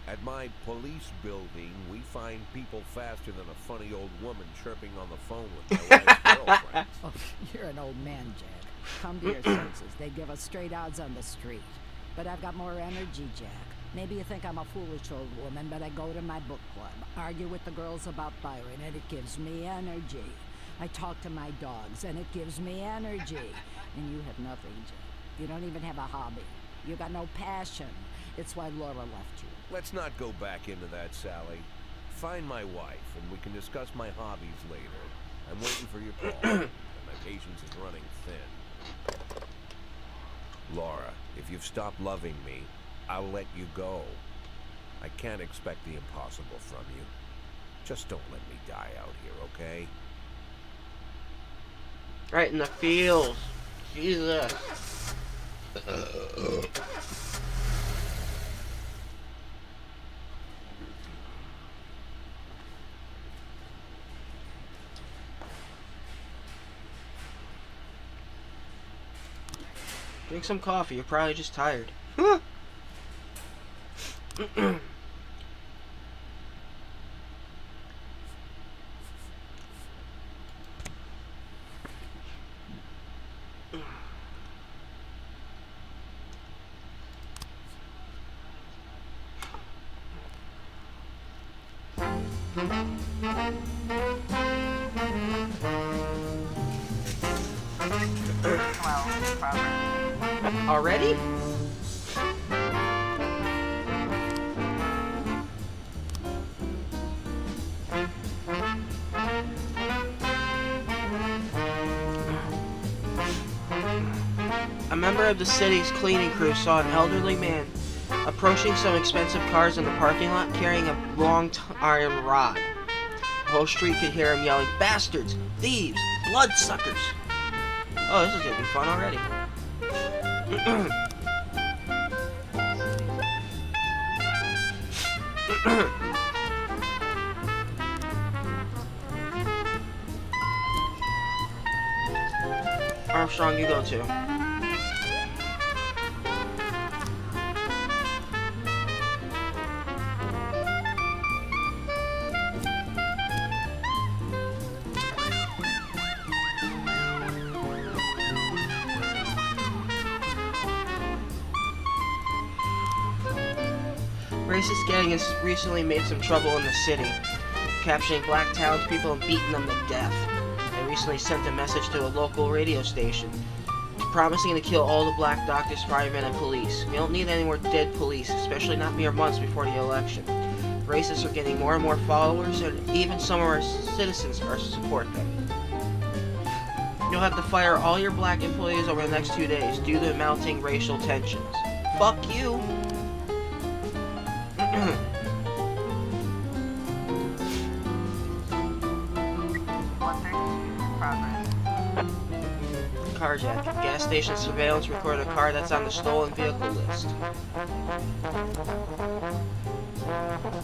At my police building, we find people faster than a funny old woman chirping on the phone with my wife's girlfriend. Oh, you're an old man, Jack. Come to your senses. They give us straight odds on the street. But I've got more energy, Jack. Maybe you think I'm a foolish old woman, but I go to my book club, argue with the girls about Byron, and it gives me energy. I talk to my dogs, and it gives me energy. And you have nothing, Jack. You don't even have a hobby. You got no passion. It's why Laura left you. Let's not go back into that, Sally. Find my wife, and we can discuss my hobbies later. I'm waiting for your call, and my patience is running thin. Laura, if you've stopped loving me, I'll let you go. I can't expect the impossible from you. Just don't let me die out here, okay? Right in the feels. Jesus. Drink some coffee. You're probably just tired. Already? A member of the city's cleaning crew saw an elderly man approaching some expensive cars in the parking lot carrying a long iron rod. The whole street could hear him yelling, "Bastards! Thieves! Bloodsuckers!" Oh, this is gonna be fun already. Armstrong, you go too. Racist gang has recently made some trouble in the city, capturing black townspeople and beating them to death. They recently sent a message to a local radio station, promising to kill all the black doctors, firemen, and police. We don't need any more dead police, especially not mere months before the election. Racists are getting more and more followers, and even some of our citizens are to support them. You'll have to fire all your black employees over the next 2 days due to mounting racial tensions. Fuck you! Carjack. Gas station surveillance recorded a car that's on the stolen vehicle list.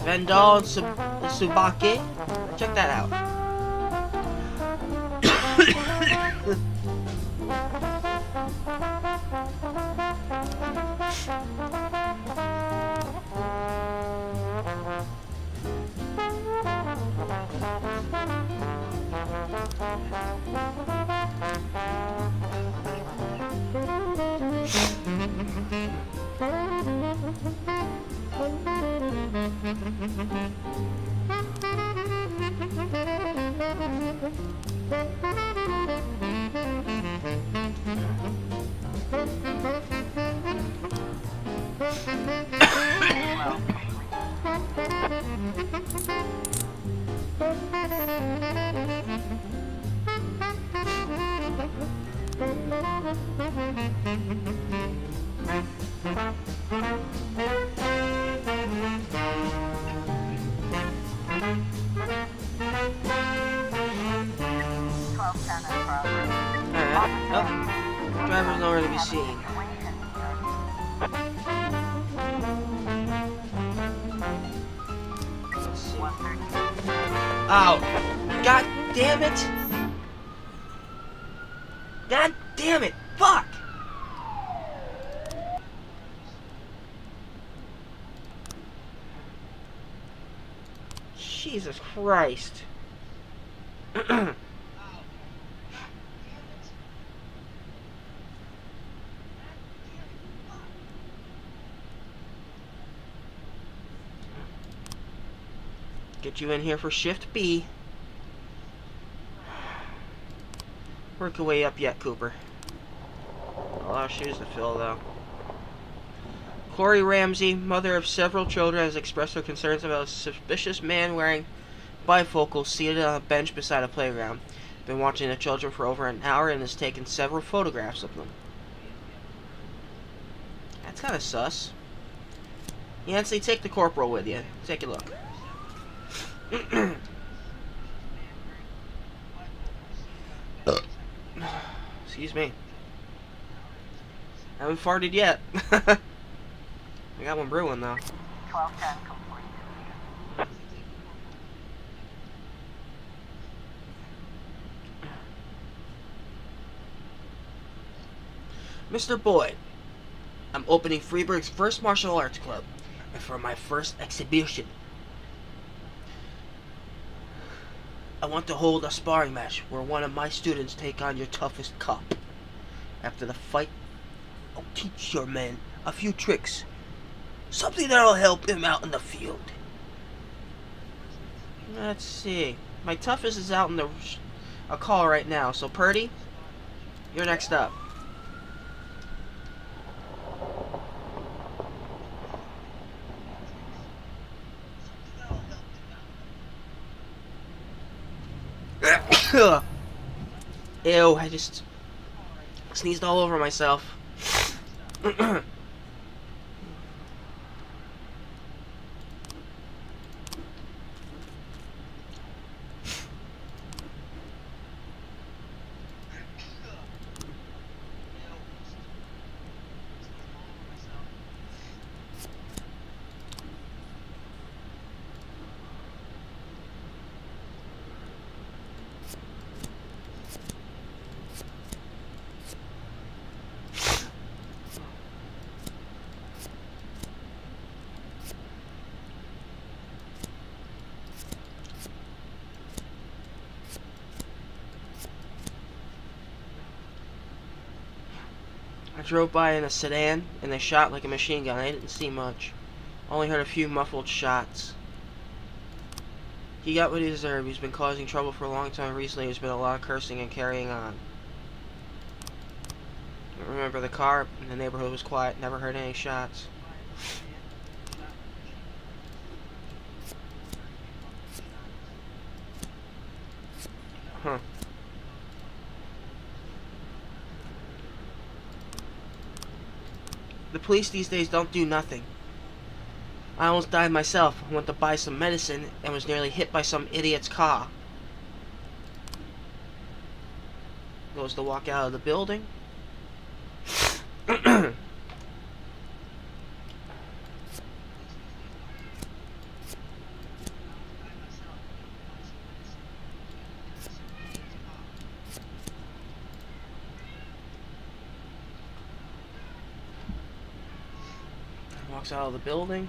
Vendal and Subake. Check that out. Driver's nowhere to be seen. Let's see. Oh, god damn it! God damn it! Fuck! Jesus Christ. Get you in here for shift B. Work your way up yet, Cooper. A lot of shoes to fill, though. Corey Ramsey, mother of several children, has expressed her concerns about a suspicious man wearing bifocals seated on a bench beside a playground. Been watching the children for over an hour and has taken several photographs of them. That's kind of sus. Yancey, take the corporal with you. Take a look. Excuse me. I haven't farted yet. I got one brewing though. 1210 complete. Mr. Boyd, I'm opening Freeburg's first martial arts club, and for my first exhibition, I want to hold a sparring match where one of my students take on your toughest cop. After the fight, I'll teach your men a few tricks, something that'll help him out in the field. Let's see. My toughest is out in a call right now, so Purdy, you're next up. Ew, I just sneezed all over myself. I drove by in a sedan, and they shot like a machine gun. I didn't see much. Only heard a few muffled shots. He got what he deserved. He's been causing trouble for a long time. Recently, there's been a lot of cursing and carrying on. I remember the car in the neighborhood was quiet. Never heard any shots. Huh. The police these days don't do nothing. I almost died myself. I went to buy some medicine and was nearly hit by some idiot's car. Goes to walk out of the building. Walks out of the building.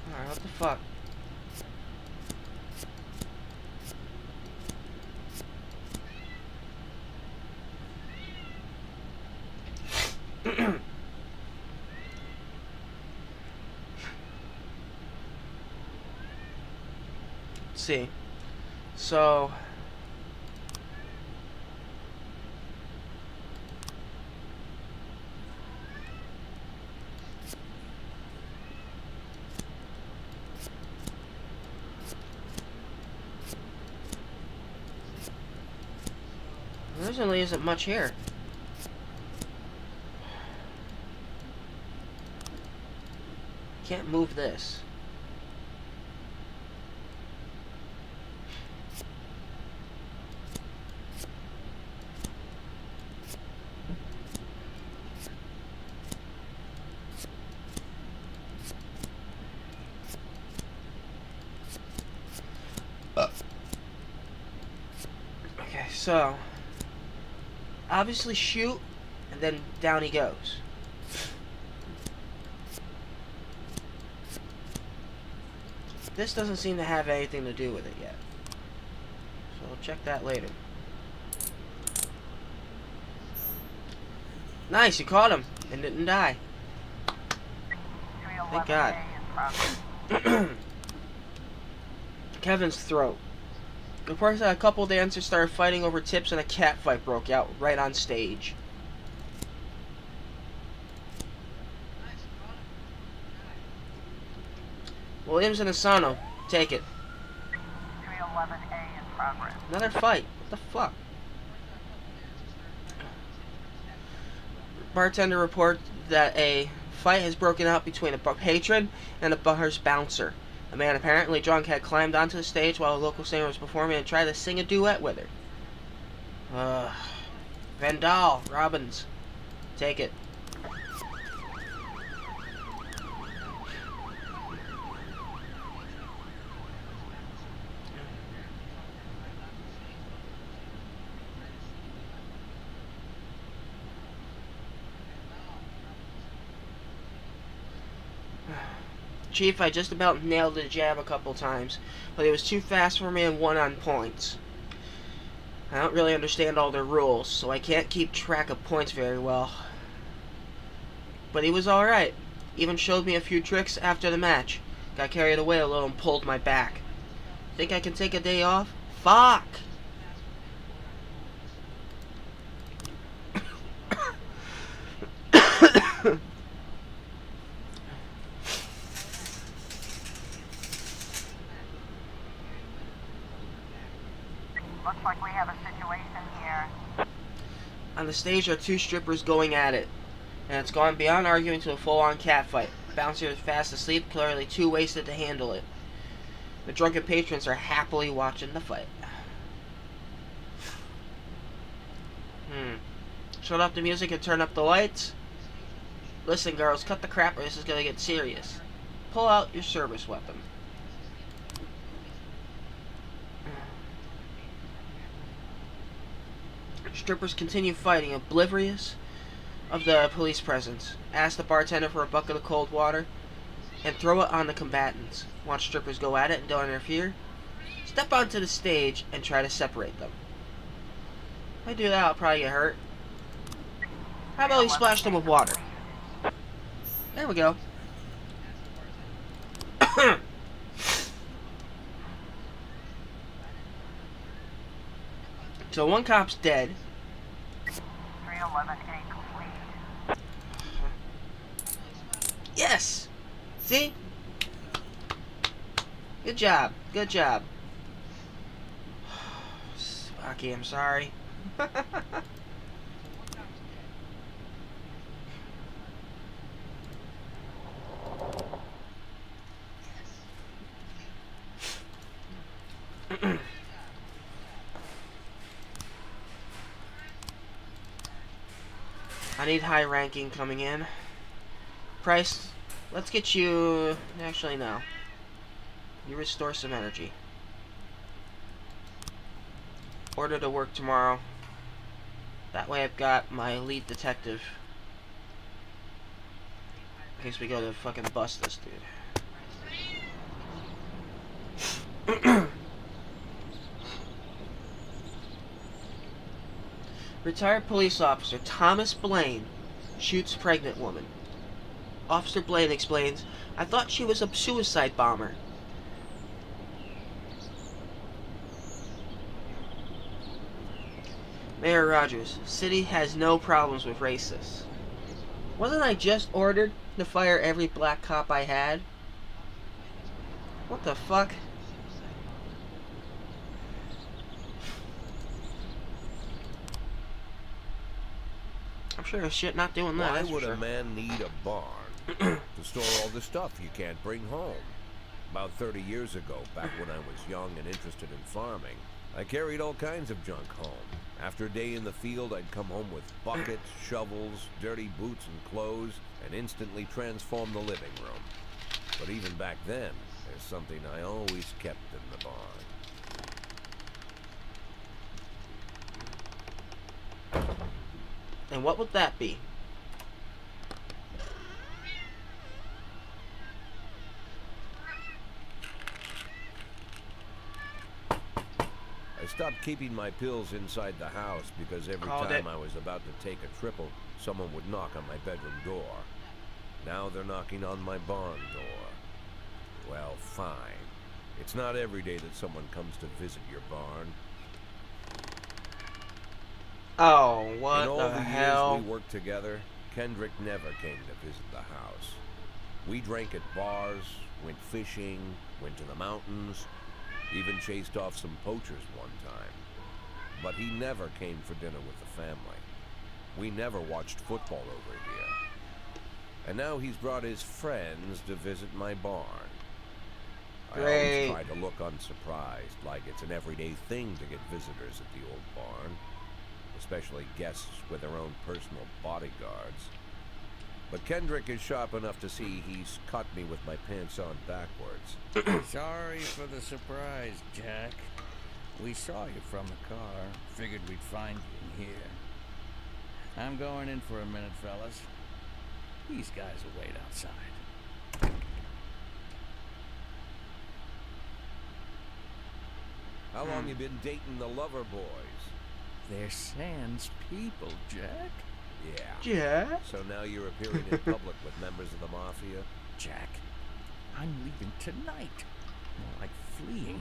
Alright, what the fuck? Let's see. So there really isn't much here. Can't move this. Okay, so obviously shoot, and then down he goes. This doesn't seem to have anything to do with it yet. So we'll check that later. Nice, you caught him and didn't die. Thank God. Kevin's throat. Reports that a couple dancers started fighting over tips and a cat fight broke out right on stage. Williams and Asano, take it. 311A in progress. Another fight. What the fuck? Bartender reports that a fight has broken out between a patron and a bar's bouncer. A man apparently drunk had climbed onto the stage while a local singer was performing and tried to sing a duet with her. Vandal, Robbins, take it. Chief, I just about nailed the jab a couple times, but it was too fast for me and won on points. I don't really understand all their rules, so I can't keep track of points very well. But he was alright. Even showed me a few tricks after the match. Got carried away a little and pulled my back. Think I can take a day off? Fuck! Looks like we have a situation here. On the stage are two strippers going at it, and it's gone beyond arguing to a full-on catfight. Bouncer is fast asleep, clearly too wasted to handle it. The drunken patrons are happily watching the fight. Shut off the music and turn up the lights. Listen, girls, cut the crap or this is gonna get serious. Pull out your service weapon. Strippers continue fighting, oblivious of the police presence. Ask the bartender for a bucket of cold water and throw it on the combatants. Watch strippers go at it and don't interfere. Step onto the stage and try to separate them. If I do that, I'll probably get hurt. How about we splash them with water? There we go. So one cop's dead. 311A complete. Yes! See? Good job. Good job. Sparky, I'm sorry. I need high ranking coming in. Price, let's get you... Actually, no. You restore some energy. Order to work tomorrow. That way I've got my lead detective. In case we go to fucking bust this dude. Retired police officer Thomas Blaine shoots pregnant woman. Officer Blaine explains, I thought she was a suicide bomber. Mayor Rogers, city has no problems with racists. Wasn't I just ordered to fire every black cop I had? What the fuck? I'm sure as shit not doing that. Why that's for would sure. a man need a barn to store all the stuff you can't bring home? About 30 years ago, back when I was young and interested in farming, I carried all kinds of junk home. After a day in the field, I'd come home with buckets, shovels, dirty boots and clothes, and instantly transform the living room. But even back then, there's something I always kept in the barn. And what would that be? I stopped keeping my pills inside the house because every Called time it. I was about to take a triple, someone would knock on my bedroom door. Now they're knocking on my barn door. Well, fine. It's not every day that someone comes to visit your barn. Oh, what In all the the hell? years we worked together, Kendrick never came to visit the house. We drank at bars, went fishing, went to the mountains, even chased off some poachers one time. But he never came for dinner with the family. We never watched football over here. And now he's brought his friends to visit my barn. I Great. always try to look unsurprised, like it's an everyday thing to get visitors at the old barn, especially guests with their own personal bodyguards. But Kendrick is sharp enough to see he's caught me with my pants on backwards. Sorry for the surprise, Jack. We saw you from the car. Figured we'd find you in here. I'm going in for a minute, fellas. These guys will wait outside. How long you been dating the lover boys? They're Sans people, Jack. Yeah. Yeah. So now you're appearing in public with members of the mafia? Jack, I'm leaving tonight. More like fleeing.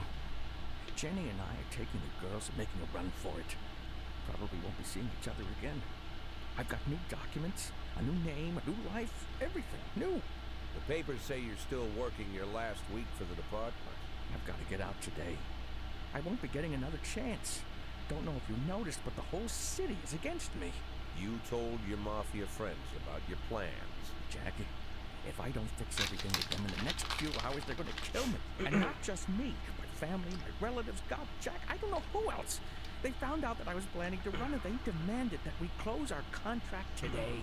Jenny and I are taking the girls and making a run for it. Probably won't be seeing each other again. I've got new documents, a new name, a new life, everything new. The papers say you're still working your last week for the department. I've got to get out today. I won't be getting another chance. Don't know if you noticed, but the whole city is against me. You told your mafia friends about your plans. Jackie, if I don't fix everything with them in the next few hours, they're going to kill me. And not just me, my family, my relatives, God, Jack, I don't know who else. They found out that I was planning to run and they demanded that we close our contract today.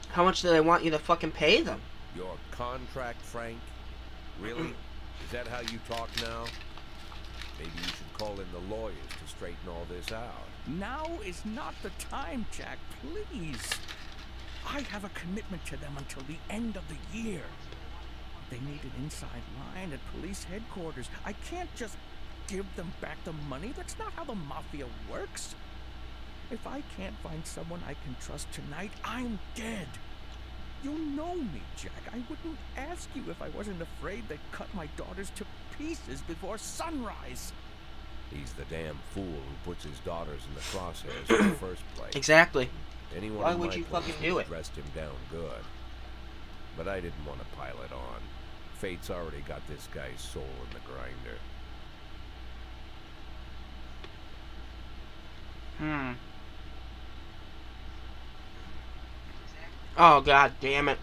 How much do they want you to fucking pay them? Your contract, Frank? Really? Is that how you talk now? Maybe you should call in the lawyers to straighten all this out. Now is not the time, Jack, please. I have a commitment to them until the end of the year. They need an inside line at police headquarters. I can't just give them back the money. That's not how the mafia works. If I can't find someone I can trust tonight, I'm dead. You know me, Jack. I wouldn't ask you if I wasn't afraid they'd cut my daughters to pieces before sunrise. He's the damn fool who puts his daughters in the crosshairs in the first place. Exactly. Anyone Why in would my you place fucking would do have it? dressed him down good. But I didn't want to pile it on. Fate's already got this guy's soul in the grinder. Oh, god damn it.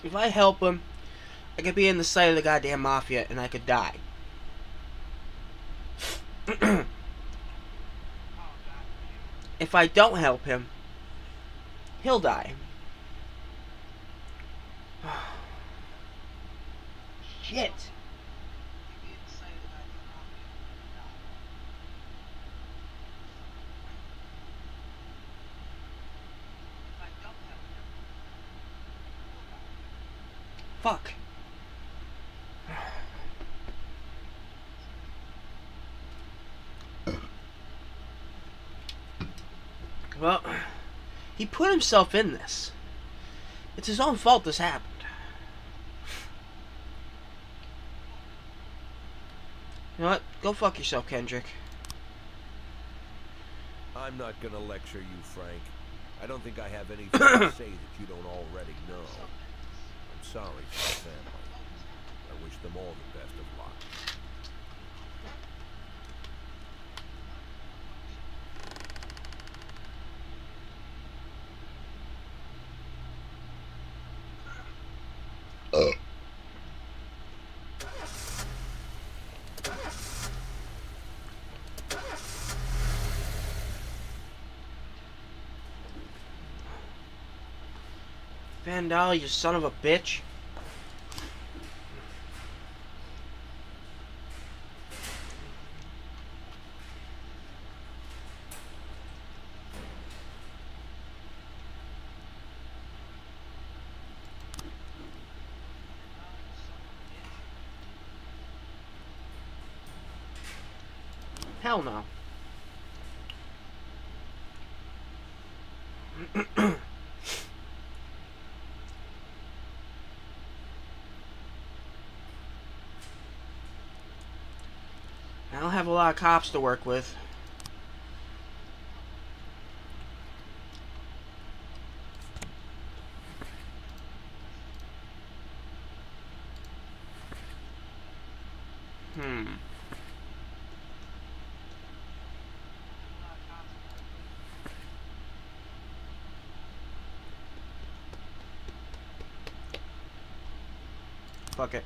If I help him, I could be in the sight of the goddamn mafia and I could die. If I don't help him, he'll die. Shit. Fuck. Well, he put himself in this. It's his own fault this happened. You know what? Go fuck yourself, Kendrick. I'm not gonna lecture you, Frank. I don't think I have anything to say that you don't already know. I'm sorry for the family. I wish them all the best of luck. Vandal, you son of a bitch. Hell no. I don't have a lot of cops to work with. Fuck it.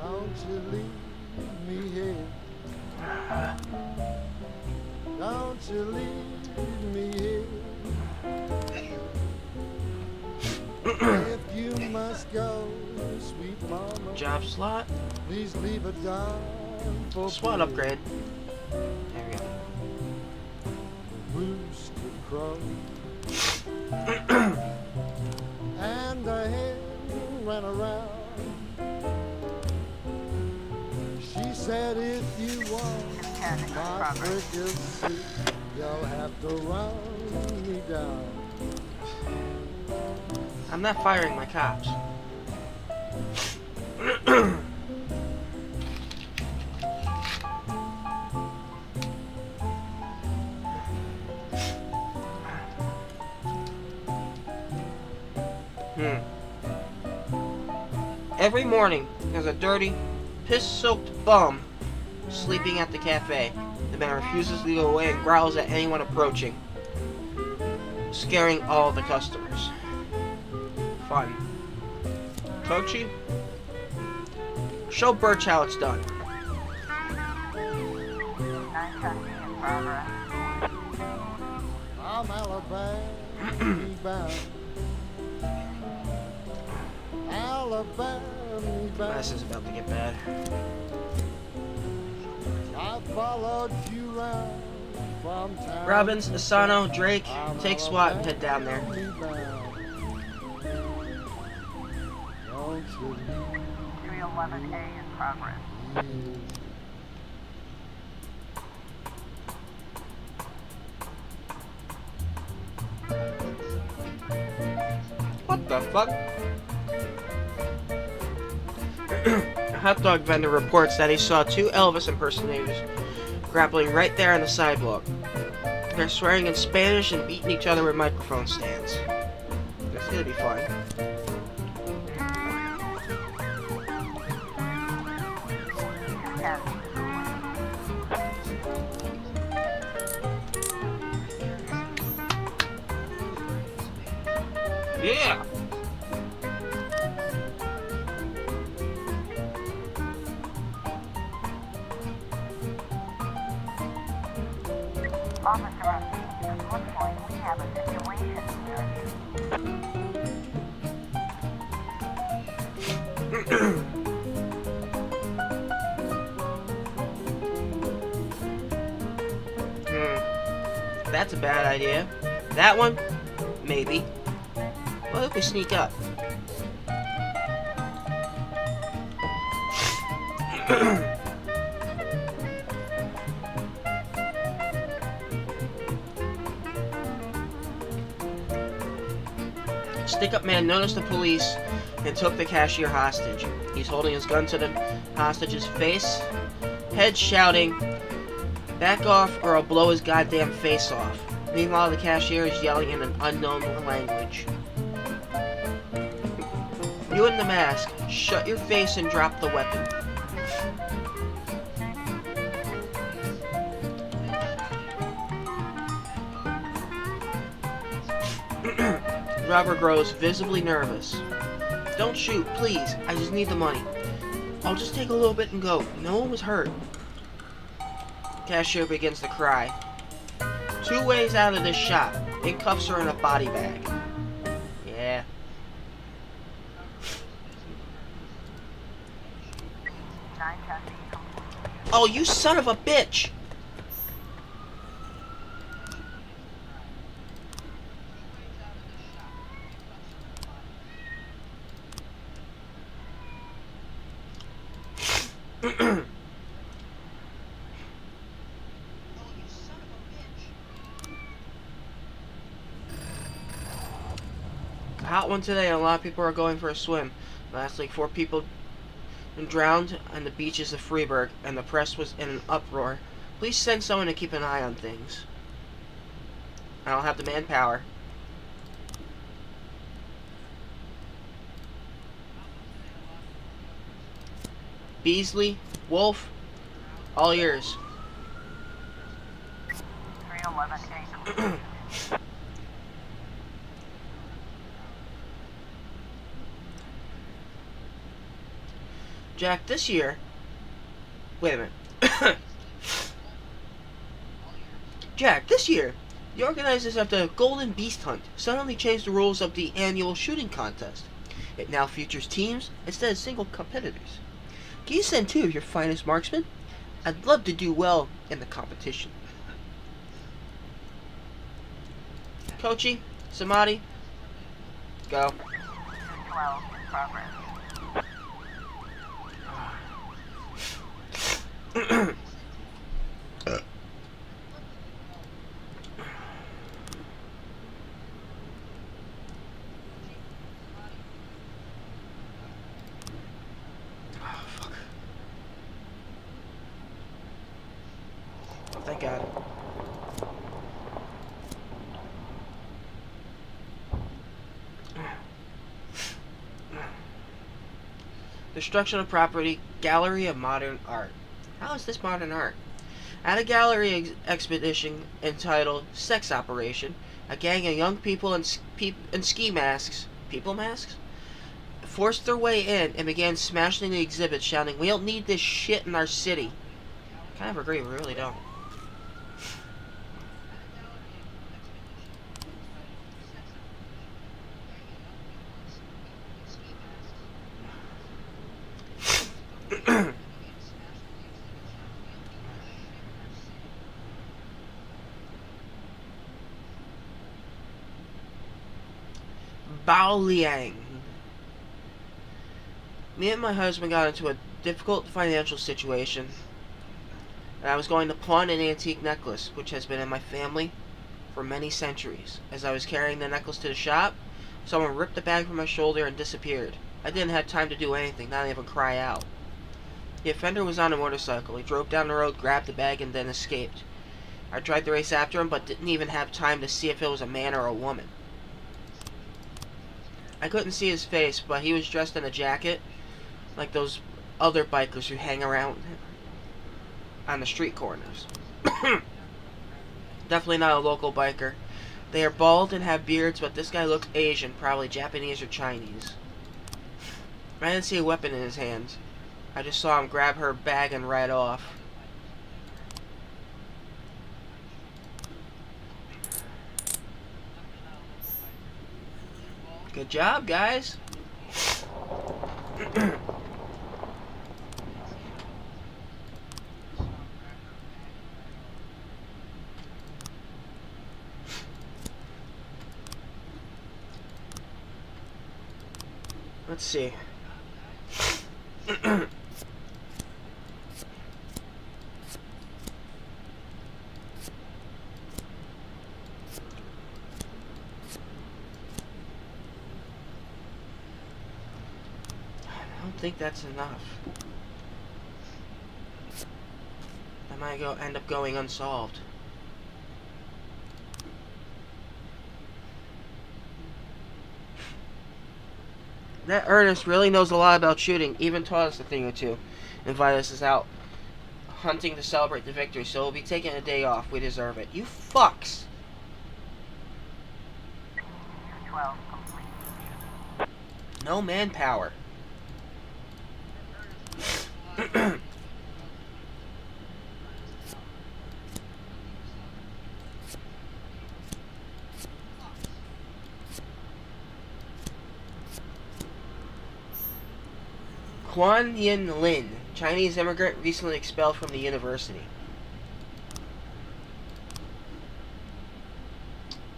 Don't you leave me here. Don't you leave me here. If you must go, sweet mama, Job slot. please leave a dime for SWAT upgrade. There we go. Rooster crow and the hen ran around. She said, if you want my fricassee, you'll have to run me down. I'm not firing my cops. Every morning, there's a dirty, piss-soaked bum sleeping at the cafe. The man refuses to go away and growls at anyone approaching, scaring all the customers. Fun. Kochi, show Birch how it's done. 910 in progress. I'm Alabama bound. Alabama bound. This is about to get bad. I followed you round from town. Robbins, Asano, Drake, take SWAT and head down there. Don't you 311A in progress. leave. What the fuck? A hot dog vendor reports that he saw two Elvis impersonators grappling right there on the sidewalk. They're swearing in Spanish and beating each other with microphone stands. That's gonna be fun. Yeah! Officer on scene, it looks like we have a situation here. That's a bad idea. That one? Maybe. What if we sneak up? Stick-up man noticed the police and took the cashier hostage. He's holding his gun to the hostage's face, head shouting, "Back off or I'll blow his goddamn face off." Meanwhile, the cashier is yelling in an unknown language. You in the mask, shut your face and drop the weapon. Robber grows visibly nervous. Don't shoot, please. I just need the money. I'll just take a little bit and go. No one was hurt. Cashier begins to cry. 2 ways out of this shop. In cuffs or in a body bag. Yeah. Oh, you son of a bitch! a hot one today, and a lot of people are going for a swim. Last week, 4 people drowned on the beaches of Freiburg, and the press was in an uproar. Please send someone to keep an eye on things. I don't have the manpower. Beasley, Wolf, all yours. 311 case. Jack, this year... Wait a minute. Jack, this year, the organizers of the Golden Beast Hunt suddenly changed the rules of the annual shooting contest. It now features teams instead of single competitors. Can you send 2 of your finest marksmen? I'd love to do well in the competition. Kochi, Samadhi, go. 212 in progress. Thank God. Destruction of property, Gallery of Modern Art. How is this modern art? At a gallery expedition entitled Sex Operation, a gang of young people in ski masks, people masks, forced their way in and began smashing the exhibit, shouting, "We don't need this shit in our city." Kind of agree, we really don't. Bao Liang. Me and my husband got into a difficult financial situation, and I was going to pawn an antique necklace, which has been in my family for many centuries. As I was carrying the necklace to the shop, someone ripped the bag from my shoulder and disappeared. I didn't have time to do anything, not even cry out. The offender was on a motorcycle. He drove down the road, grabbed the bag, and then escaped. I tried to race after him, but didn't even have time to see if it was a man or a woman. I couldn't see his face, but he was dressed in a jacket, like those other bikers who hang around on the street corners. Definitely not a local biker. They are bald and have beards, but this guy looked Asian, probably Japanese or Chinese. I didn't see a weapon in his hands. I just saw him grab her bag and ride off. Good job, guys. Let's see. I don't think that's enough. That might end up going unsolved. That Ernest really knows a lot about shooting, even taught us a thing or two. Invited us out hunting to celebrate the victory, so we'll be taking a day off. We deserve it. You fucks! 212 complete. No manpower. Quan Yin Lin, Chinese immigrant recently expelled from the university.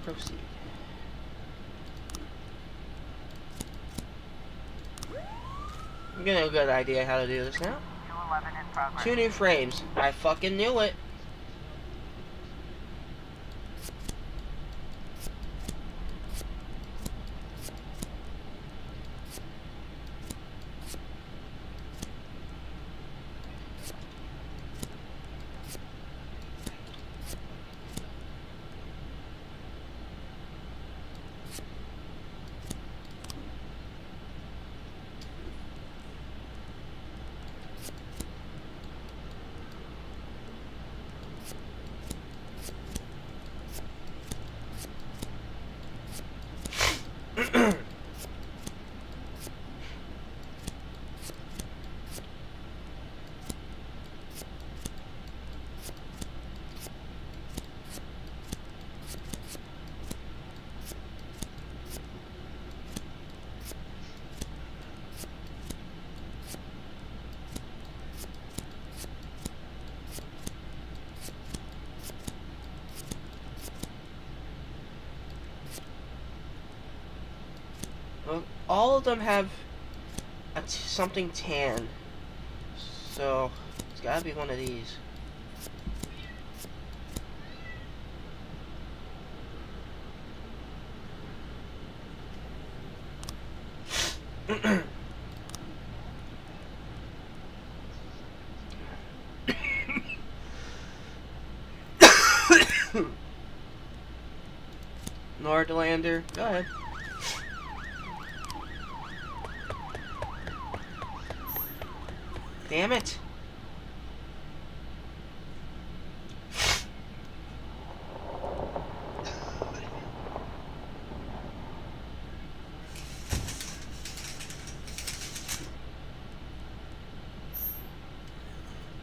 Proceed. I'm getting a good idea how to do this now. 211 in progress. 2 new frames. I fucking knew it. all of them have something tan. So, it's gotta be one of these. Nordlander, go ahead. Damn it.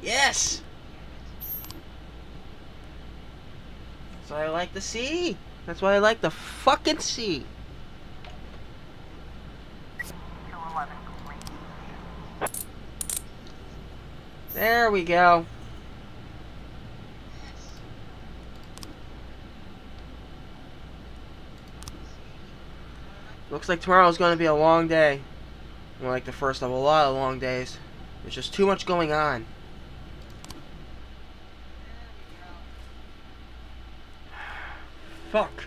Yes! That's what I like to see. That's what I like to fucking see. 211 complete. There we go. Looks like tomorrow's going to be a long day. More like the first of a lot of long days. There's just too much going on. Fuck.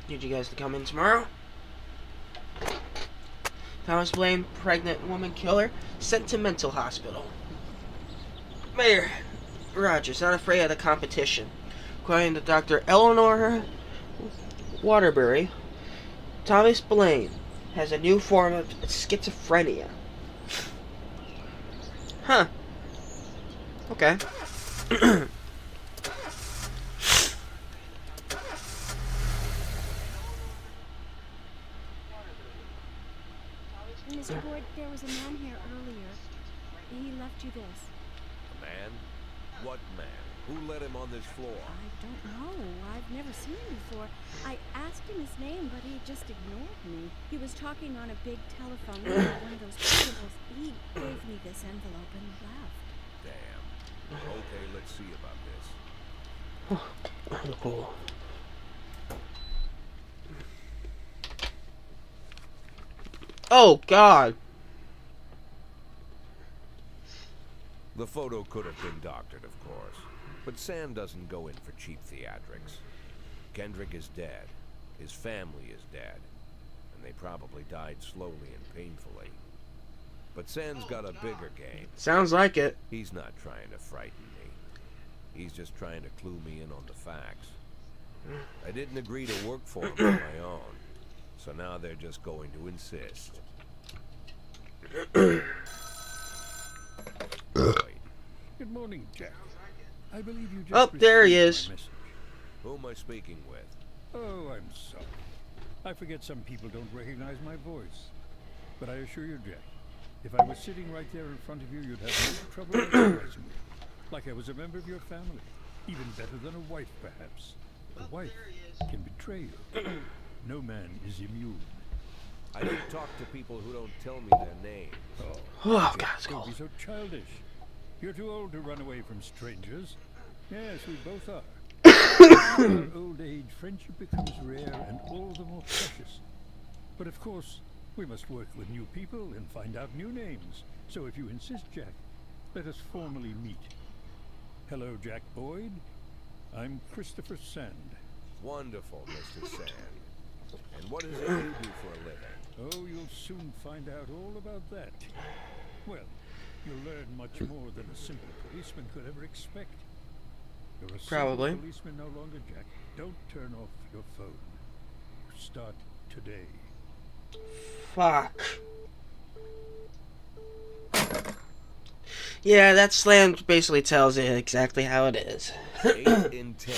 Need you guys to come in tomorrow. Thomas Blaine, pregnant woman killer, sent to mental hospital. Mayor Rogers, not afraid of the competition. According to Dr. Eleanor Waterbury, Thomas Blaine has a new form of schizophrenia. Huh. Okay. Mr. Boyd, there was a man here earlier. He left you this. A man? What man? Who let him on this floor? I don't know. I've never seen him before. I asked him his name, but he just ignored me. He was talking on a big telephone with one of those portables. He gave me this envelope and left. Damn. Okay, let's see about this. Cool. Oh, God. The photo could have been doctored, of course. But Sam doesn't go in for cheap theatrics. Kendrick is dead. His family is dead. And they probably died slowly and painfully. But Sam's got a bigger game. Sounds like it. He's not trying to frighten me. He's just trying to clue me in on the facts. I didn't agree to work for him on my own. So now they're just going to insist. Good morning, Jack. I believe you just Oh, there he received is. my message. Who am I speaking with? Oh, I'm sorry. I forget some people don't recognize my voice. But I assure you, Jack, if I was sitting right there in front of you, you'd have no trouble recognizing me. Like I was a member of your family. Even better than a wife, perhaps. A wife can betray you. No man is immune. I don't talk to people who don't tell me their name. Oh, God, it's Don't cold. be so childish. You're too old to run away from strangers. Yes, we both are. In our old age, friendship becomes rare and all the more precious. But of course, we must work with new people and find out new names. So if you insist, Jack, let us formally meet. Hello, Jack Boyd. I'm Christopher Sand. Wonderful, Mr. Sand. And what is it you do for a living? Oh, you'll soon find out all about that. Well, you'll learn much more than a simple policeman could ever expect. You're a Probably. simple policeman no longer, Jack. Don't turn off your phone. Start today. Fuck. Yeah, that slam basically tells it exactly how it is. 8 in 10.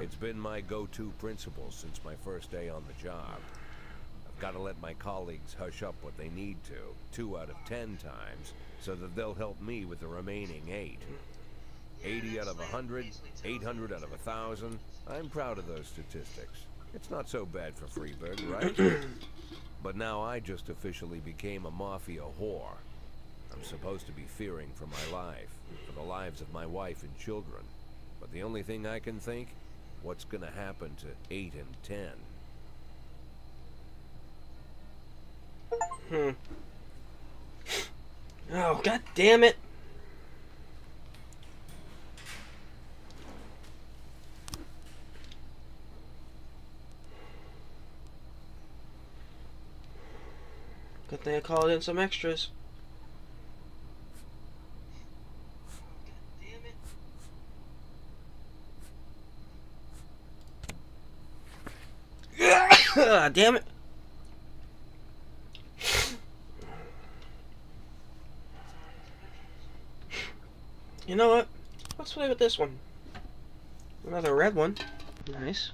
It's been my go-to principle since my first day on the job. I've Gotta let my colleagues hush up what they need to, 2 out of 10 times, so that they'll help me with the remaining 8. 80 out of 100, 800 out of 1,000. I'm proud of those statistics. It's not so bad for Freeburg, right? But now I just officially became a mafia whore. I'm supposed to be fearing for my life, for the lives of my wife and children. But the only thing I can think, what's gonna happen to 8 and 10? Oh, god damn it. Good thing I called in some extras. Damn it. You know what? Let's play with this one. Another red one. Nice.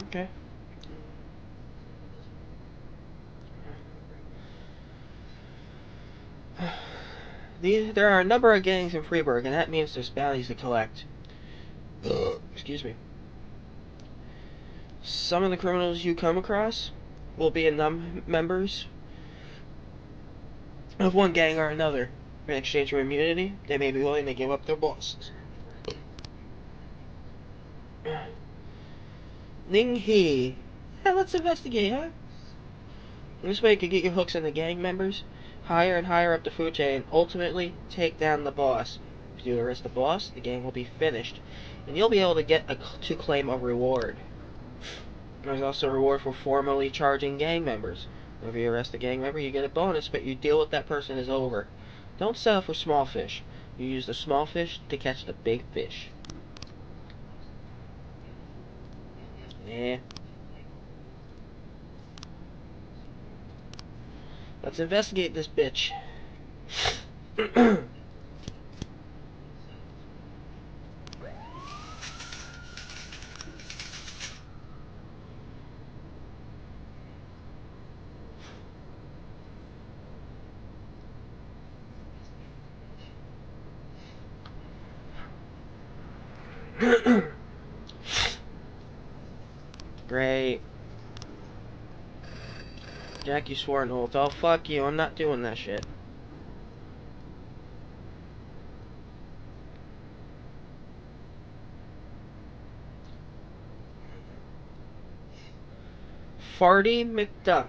Okay. There are a number of gangs in Freeburg, and that means there's bounties to collect. Excuse me. Some of the criminals you come across will be members of one gang or another. In exchange for immunity, they may be willing to give up their bosses. Ning He. Yeah, let's investigate, huh? This way you can get your hooks into gang members, higher and higher up the food chain, and ultimately take down the boss. If you arrest the boss, the gang will be finished, and you'll be able to get to claim a reward. There's also a reward for formally charging gang members. If you arrest a gang member, you get a bonus, but your deal with that person is over. Don't settle for small fish. You use the small fish to catch the big fish. Yeah. Let's investigate this bitch. Great. Jack, you swore an oath. Oh, fuck you. I'm not doing that shit. Farty McDuck.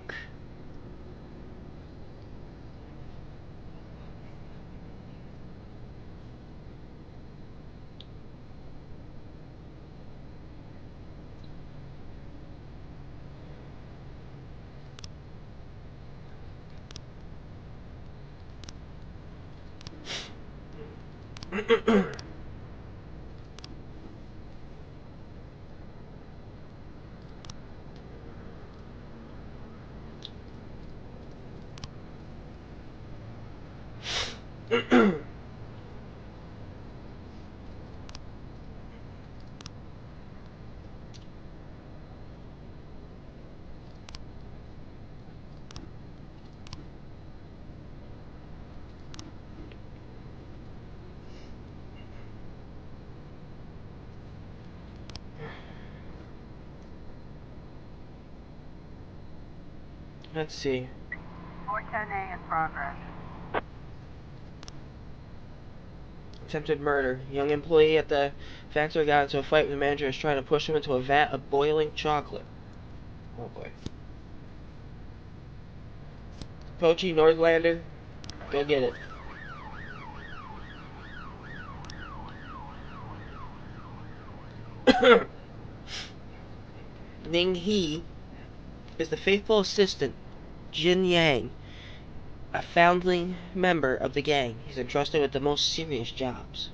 Let's see. 410A in progress. Attempted murder. Young employee at the factory got into a fight with the manager who was trying to push him into a vat of boiling chocolate. Oh boy. Pochi, Northlander, go get it. Ning He is the faithful assistant, Jin Yang, a founding member of the gang. He's entrusted with the most serious jobs.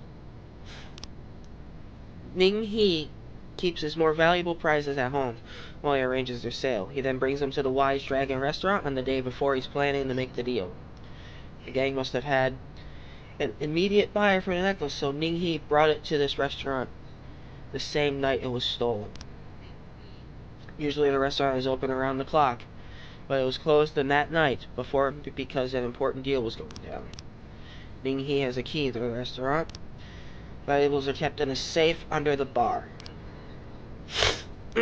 Ning He keeps his more valuable prizes at home while he arranges their sale. He then brings them to the Wise Dragon restaurant on the day before he's planning to make the deal. The gang must have had an immediate buyer for the necklace, so Ning-hee brought it to this restaurant the same night it was stolen. Usually the restaurant is open around the clock, but it was closed on that night because an important deal was going down. Ning-hee has a key to the restaurant. Valuables are kept in a safe under the bar. I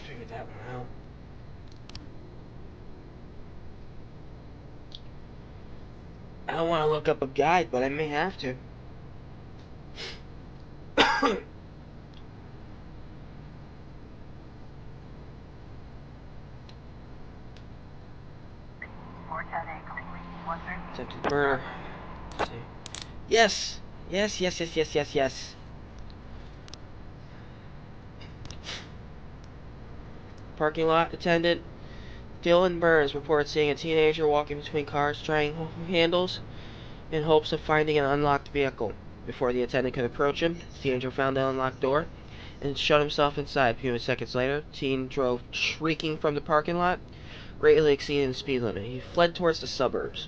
figured that one out. I don't want to look up a guide, but I may have to. Attempted murder. Let's see. Yes! Yes. Parking lot attendant Dylan Burns reports seeing a teenager walking between cars trying handles in hopes of finding an unlocked vehicle. Before the attendant could approach him, the teenager found the unlocked door and shut himself inside. A few seconds later, the teen drove shrieking from the parking lot, greatly exceeding the speed limit. He fled towards the suburbs.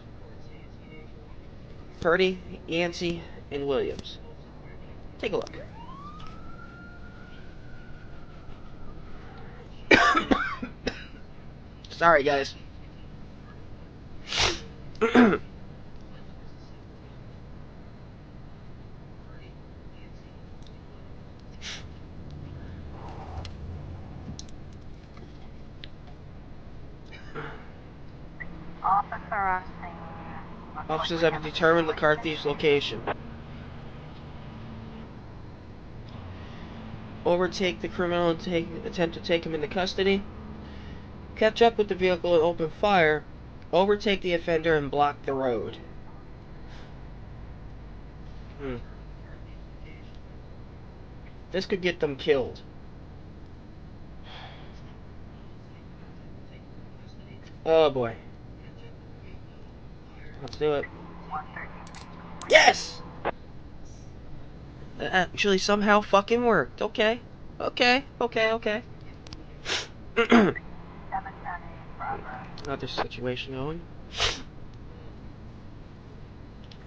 Purdy, Yancey, and Williams. Take a look. Sorry, guys. Officers have determined the car thief's location. Overtake the criminal and attempt to take him into custody. Catch up with the vehicle and open fire. Overtake the offender and block the road. This could get them killed. Oh boy. Let's do it. Yes! That actually somehow fucking worked. Okay. Another situation going.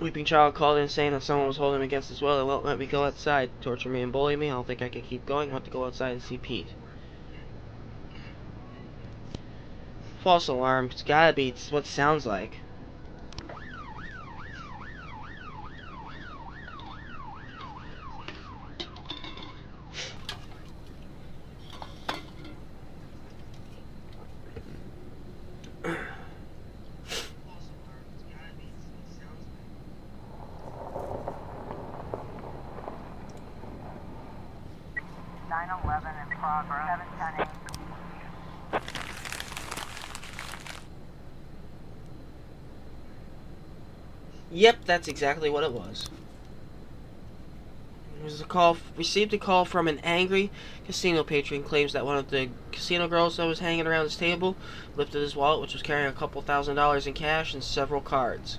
Weeping child called in saying that someone was holding him against his will and won't let me go outside. Torture me and bully me. I don't think I can keep going. I want to go outside and see Pete. False alarm. It's gotta be. It's what it sounds like. Yep, that's exactly what it was. It was received a call from an angry casino patron. Claims that one of the casino girls that was hanging around his table lifted his wallet, which was carrying a couple $1,000s in cash and several cards.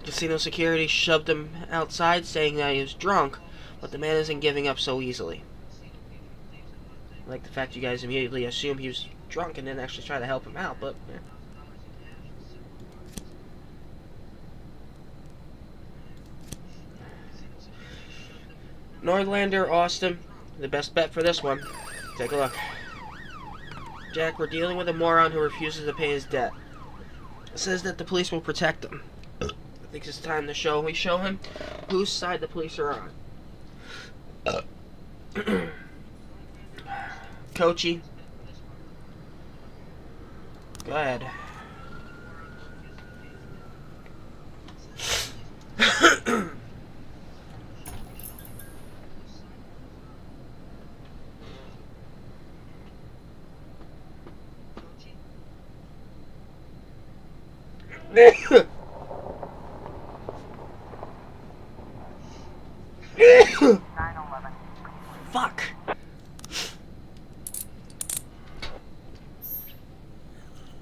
Casino security shoved him outside, saying that he was drunk, but the man isn't giving up so easily. I like the fact you guys immediately assume he was drunk and then actually try to help him out, but... Yeah. Nordlander, Austin, the best bet for this one. Take a look. Jack, we're dealing with a moron who refuses to pay his debt. It says that the police will protect him. I think it's time to show him whose side the police are on. Coachy. Go ahead. Fuck.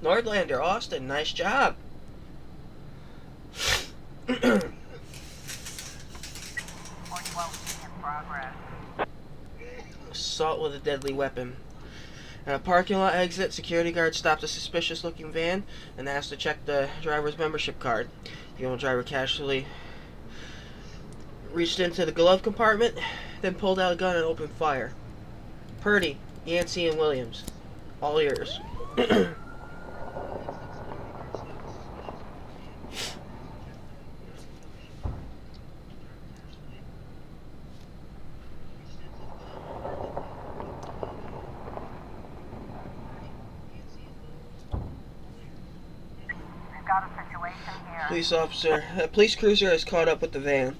Nordlander, Austin, nice job. 412 in progress. Assault with a deadly weapon. At a parking lot exit, security guard stopped a suspicious-looking van and asked to check the driver's membership card. The old driver casually reached into the glove compartment, then pulled out a gun and opened fire. Purdy, Yancey, and Williams, all ears. We've got a situation here. Police officer, a police cruiser has caught up with the van.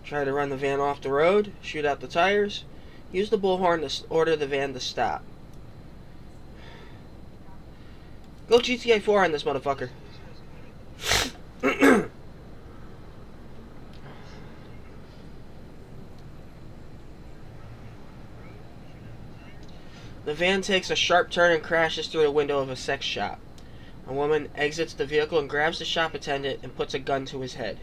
Try to run the van off the road, shoot out the tires, use the bullhorn to order the van to stop. Go GTA 4 on this motherfucker. The van takes a sharp turn and crashes through the window of a sex shop. A woman exits the vehicle and grabs the shop attendant and puts a gun to his head.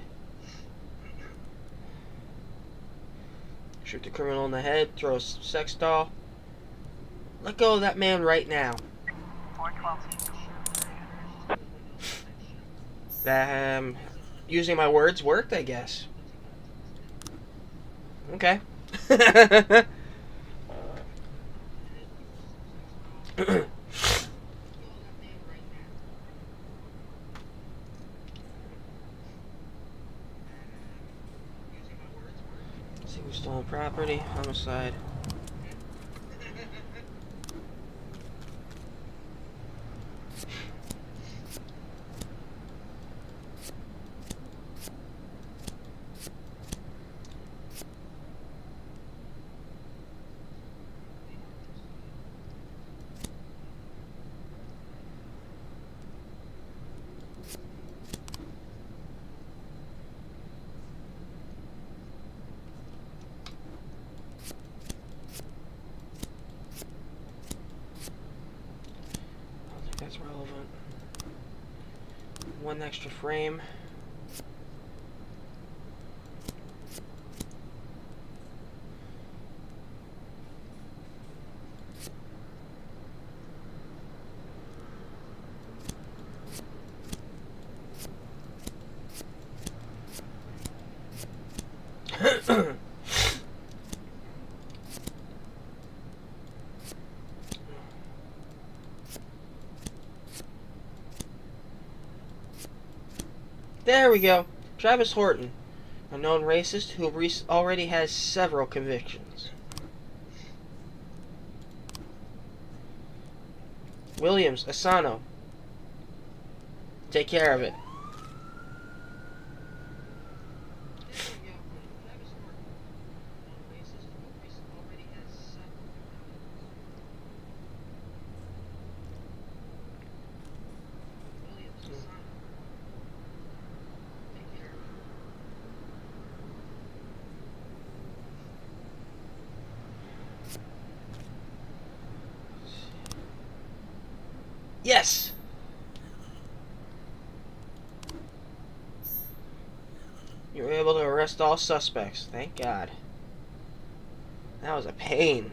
Shoot the criminal in the head, throw a sex doll. Let go of that man right now. 412. Using my words worked, I guess. Okay. See who's stolen property, homicide. That's relevant. One extra frame. There we go. Travis Horton, a known racist who already has several convictions. Williams, Asano. Take care of it. Yes! You were able to arrest all suspects. Thank God. That was a pain.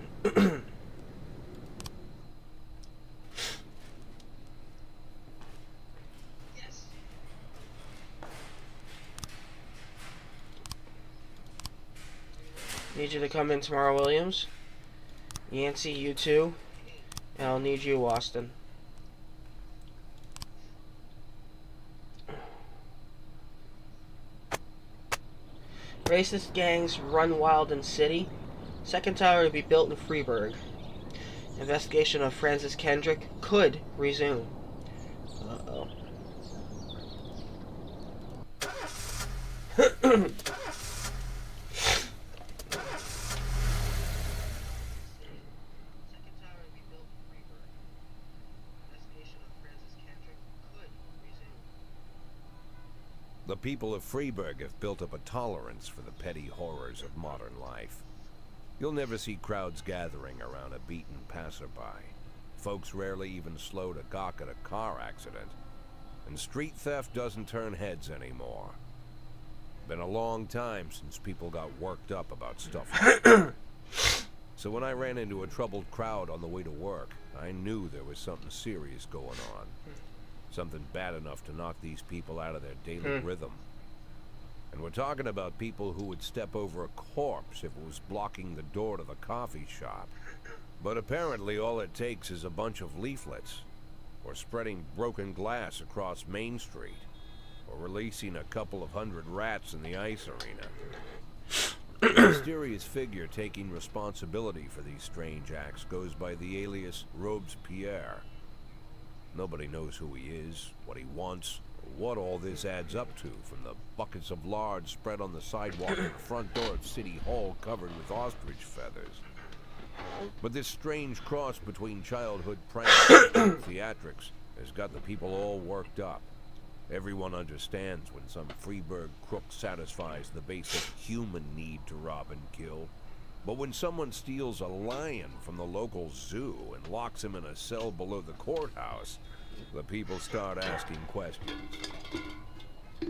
Need you to come in tomorrow, Williams. Yancey, you too. And I'll need you, Austin. Racist gangs run wild in city. Second tower to be built in Freeburg. Investigation of Francis Kendrick could resume. Uh-oh. The people of Freeburg have built up a tolerance for the petty horrors of modern life. You'll never see crowds gathering around a beaten passerby. Folks rarely even slow to gawk at a car accident. And street theft doesn't turn heads anymore. Been a long time since people got worked up about stuff like that. So when I ran into a troubled crowd on the way to work, I knew there was something serious going on. Something bad enough to knock these people out of their daily rhythm. And we're talking about people who would step over a corpse if it was blocking the door to the coffee shop. But apparently all it takes is a bunch of leaflets, or spreading broken glass across Main Street, or releasing a couple of hundred rats in the ice arena. The mysterious figure taking responsibility for these strange acts goes by the alias Robespierre. Nobody knows who he is, what he wants, or what all this adds up to, from the buckets of lard spread on the sidewalk to the front door of City Hall covered with ostrich feathers. But this strange cross between childhood pranks and theatrics has got the people all worked up. Everyone understands when some Freeburg crook satisfies the basic human need to rob and kill. But when someone steals a lion from the local zoo and locks him in a cell below the courthouse, the people start asking questions.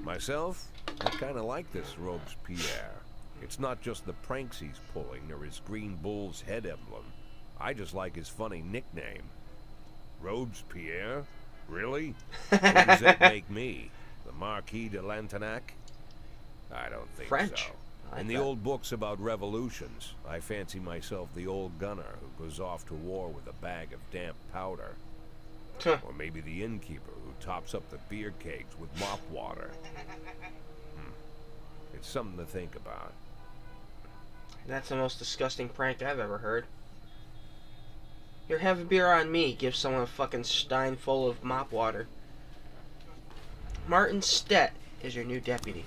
Myself, I kind of like this Robespierre. It's not just the pranks he's pulling or his green bull's head emblem. I just like his funny nickname. Robespierre? Really? What does that make me? The Marquis de Lantenac? I don't think French. so. Like In the that. old books about revolutions, I fancy myself the old gunner who goes off to war with a bag of damp powder. Huh. Or maybe the innkeeper who tops up the beer kegs with mop water. It's something to think about. That's the most disgusting prank I've ever heard. Here, have a beer on me. Give someone a fucking stein full of mop water. Martin Stett is your new deputy.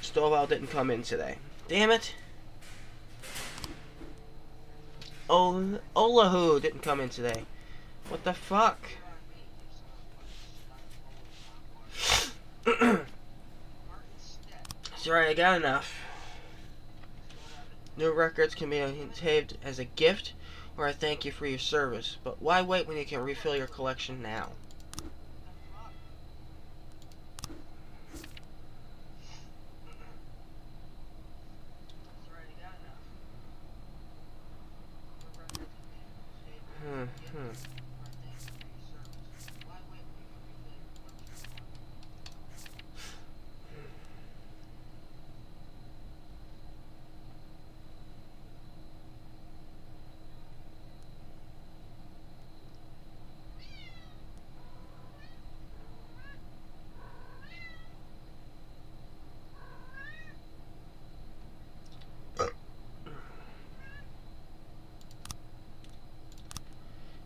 Stovall didn't come in today. Damn it. Olahu didn't come in today. What the fuck? Sorry, I got enough. New records can be saved as a gift or a thank you for your service, but why wait when you can refill your collection now?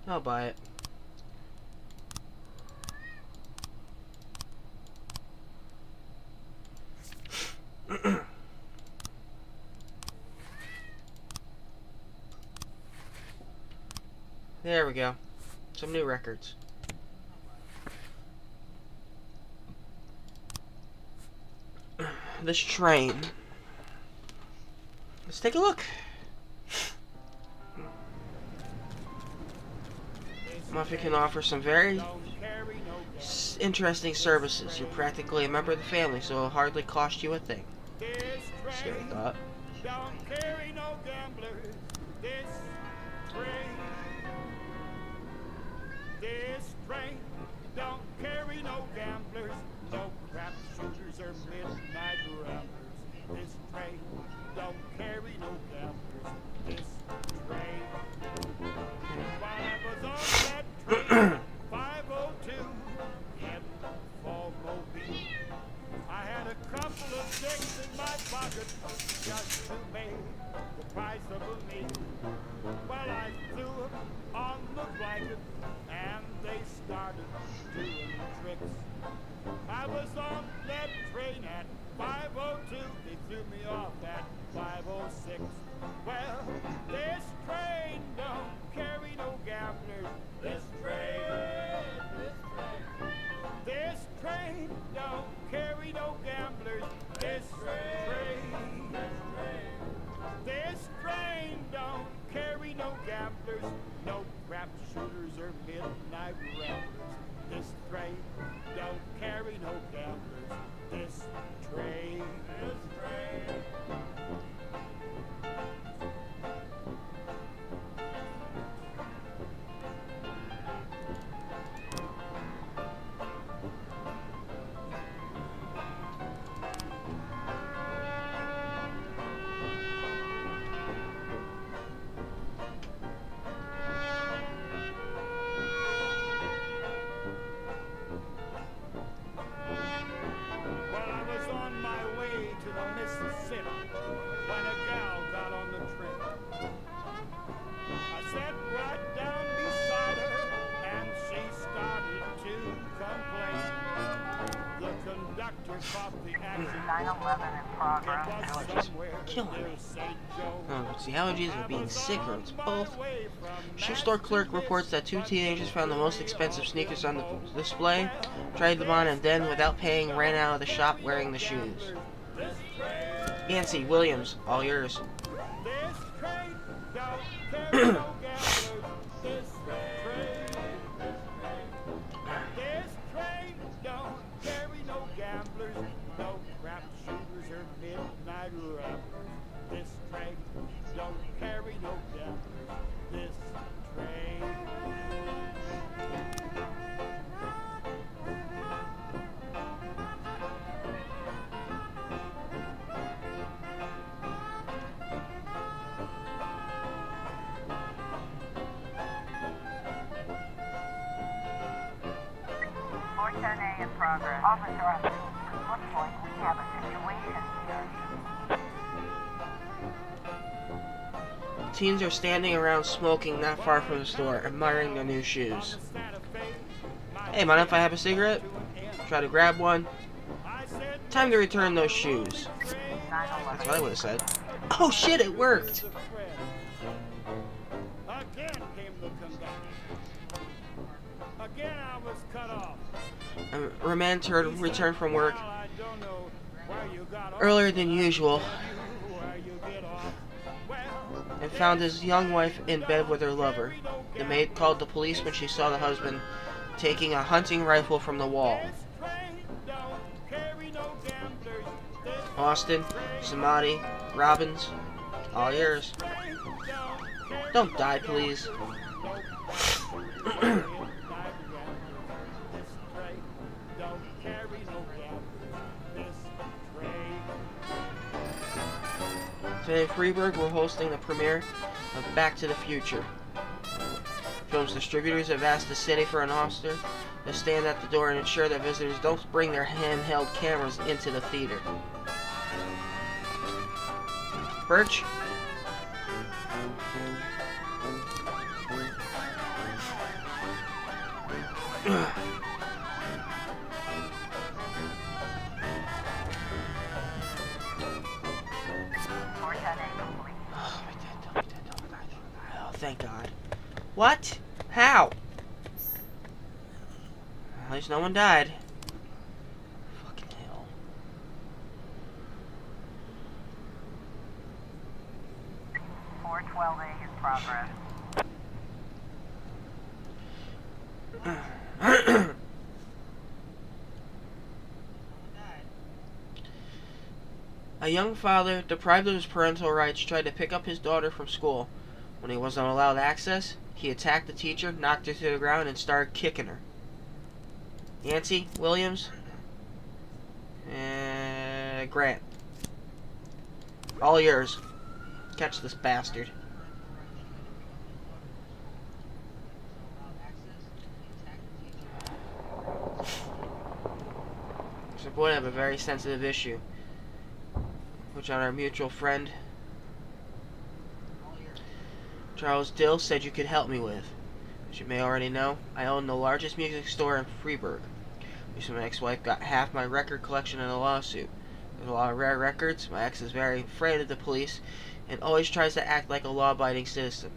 I'll buy it. There we go. Some new records. This train. Let's take a look. Muffy can offer some very interesting services. You're practically a member of the family, so it'll hardly cost you a thing. Scary thought. Don't carry no gamblers. This train don't carry no gamblers, no crap shooters or midnight ramblers. This train don't carry no gamblers. This train. While I was on that train, 502 in Fall-Mobile, I had a couple of dicks in my pocket just to make 9/11 in progress. Allergies are killing me. Oh, it's the allergies or being sick, or it's both. Shoe store clerk reports that 2 teenagers found the most expensive sneakers on the display, tried them on, and then, without paying, ran out of the shop wearing the shoes. Nancy Williams, all yours. In progress. Officer on scene. Looks like we have a situation here. Teens are standing around smoking not far from the store, admiring their new shoes. Hey, mind if I have a cigarette? Try to grab one. Time to return those shoes. That's what I would have said. Oh shit, it worked! Again I was cut off. A man returned from work earlier than usual and found his young wife in bed with her lover. The maid called the police when she saw the husband taking a hunting rifle from the wall. Austin, Samadi, Robbins, all yours. Don't die, please. Today in Freeburg, we're hosting the premiere of Back to the Future. Film's distributors have asked the city for an officer to stand at the door and ensure that visitors don't bring their handheld cameras into the theater. Birch? Thank God. What? How? At least no one died. Fucking hell. .412A in progress. A young father, deprived of his parental rights, tried to pick up his daughter from school. When he wasn't allowed access, he attacked the teacher, knocked her to the ground, and started kicking her. Nancy Williams, Grant, all yours. Catch this bastard. So, boy, I have a very sensitive issue, which on our mutual friend Charles Dill said you could help me with. As you may already know, I own the largest music store in Freeburg. Recently, my ex-wife got half my record collection in a lawsuit. There's a lot of rare records. My ex is very afraid of the police and always tries to act like a law-abiding citizen.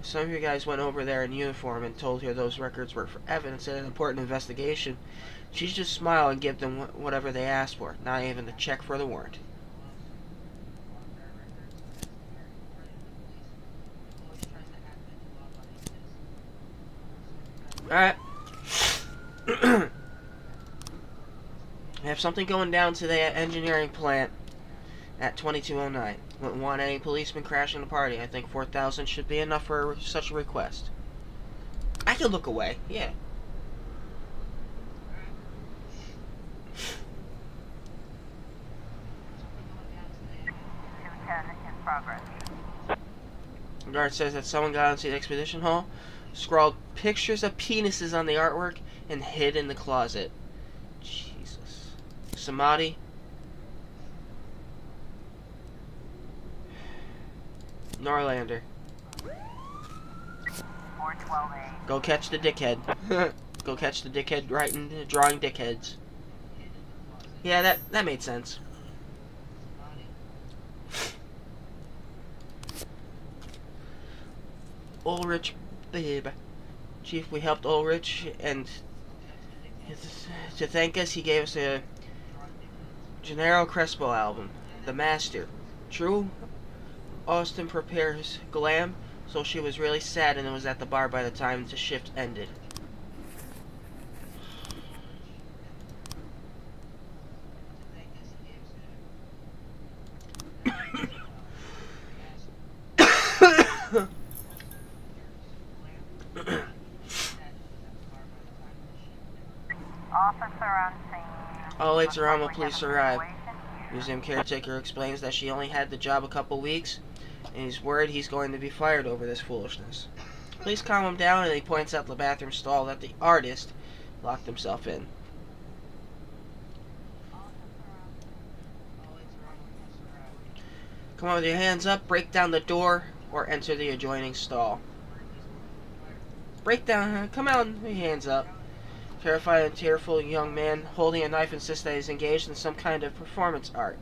If some of you guys went over there in uniform and told her those records were for evidence in an important investigation, she'd just smile and give them whatever they asked for, not even the check for the warrant. Alright. I have something going down today at engineering plant at 2209. Wouldn't want any policemen crashing the party. I think 4,000 should be enough for such a request. I can look away, yeah. In progress. The guard says that someone got into the exposition hall, scrawled pictures of penises on the artwork, and hid in the closet. Jesus. Samadhi. Norlander. 412A. Go catch the dickhead. Go catch the dickhead drawing dickheads. Yeah, that made sense. Ulrich, babe. Chief, we helped Ulrich, and to thank us, he gave us a Gennaro Crespo album, The Master. True, Austin prepares glam, so she was really sad and was at the bar by the time the shift ended. Officer on scene. All lights are on when police arrive. Museum caretaker explains that she only had the job a couple weeks, and he's worried he's going to be fired over this foolishness. Police calm him down, and he points out the bathroom stall that the artist locked himself in. Come on with your hands up, break down the door, or enter the adjoining stall. Break down, huh? Come on, with your hands up. Terrified and tearful young man holding a knife insists that he's engaged in some kind of performance art,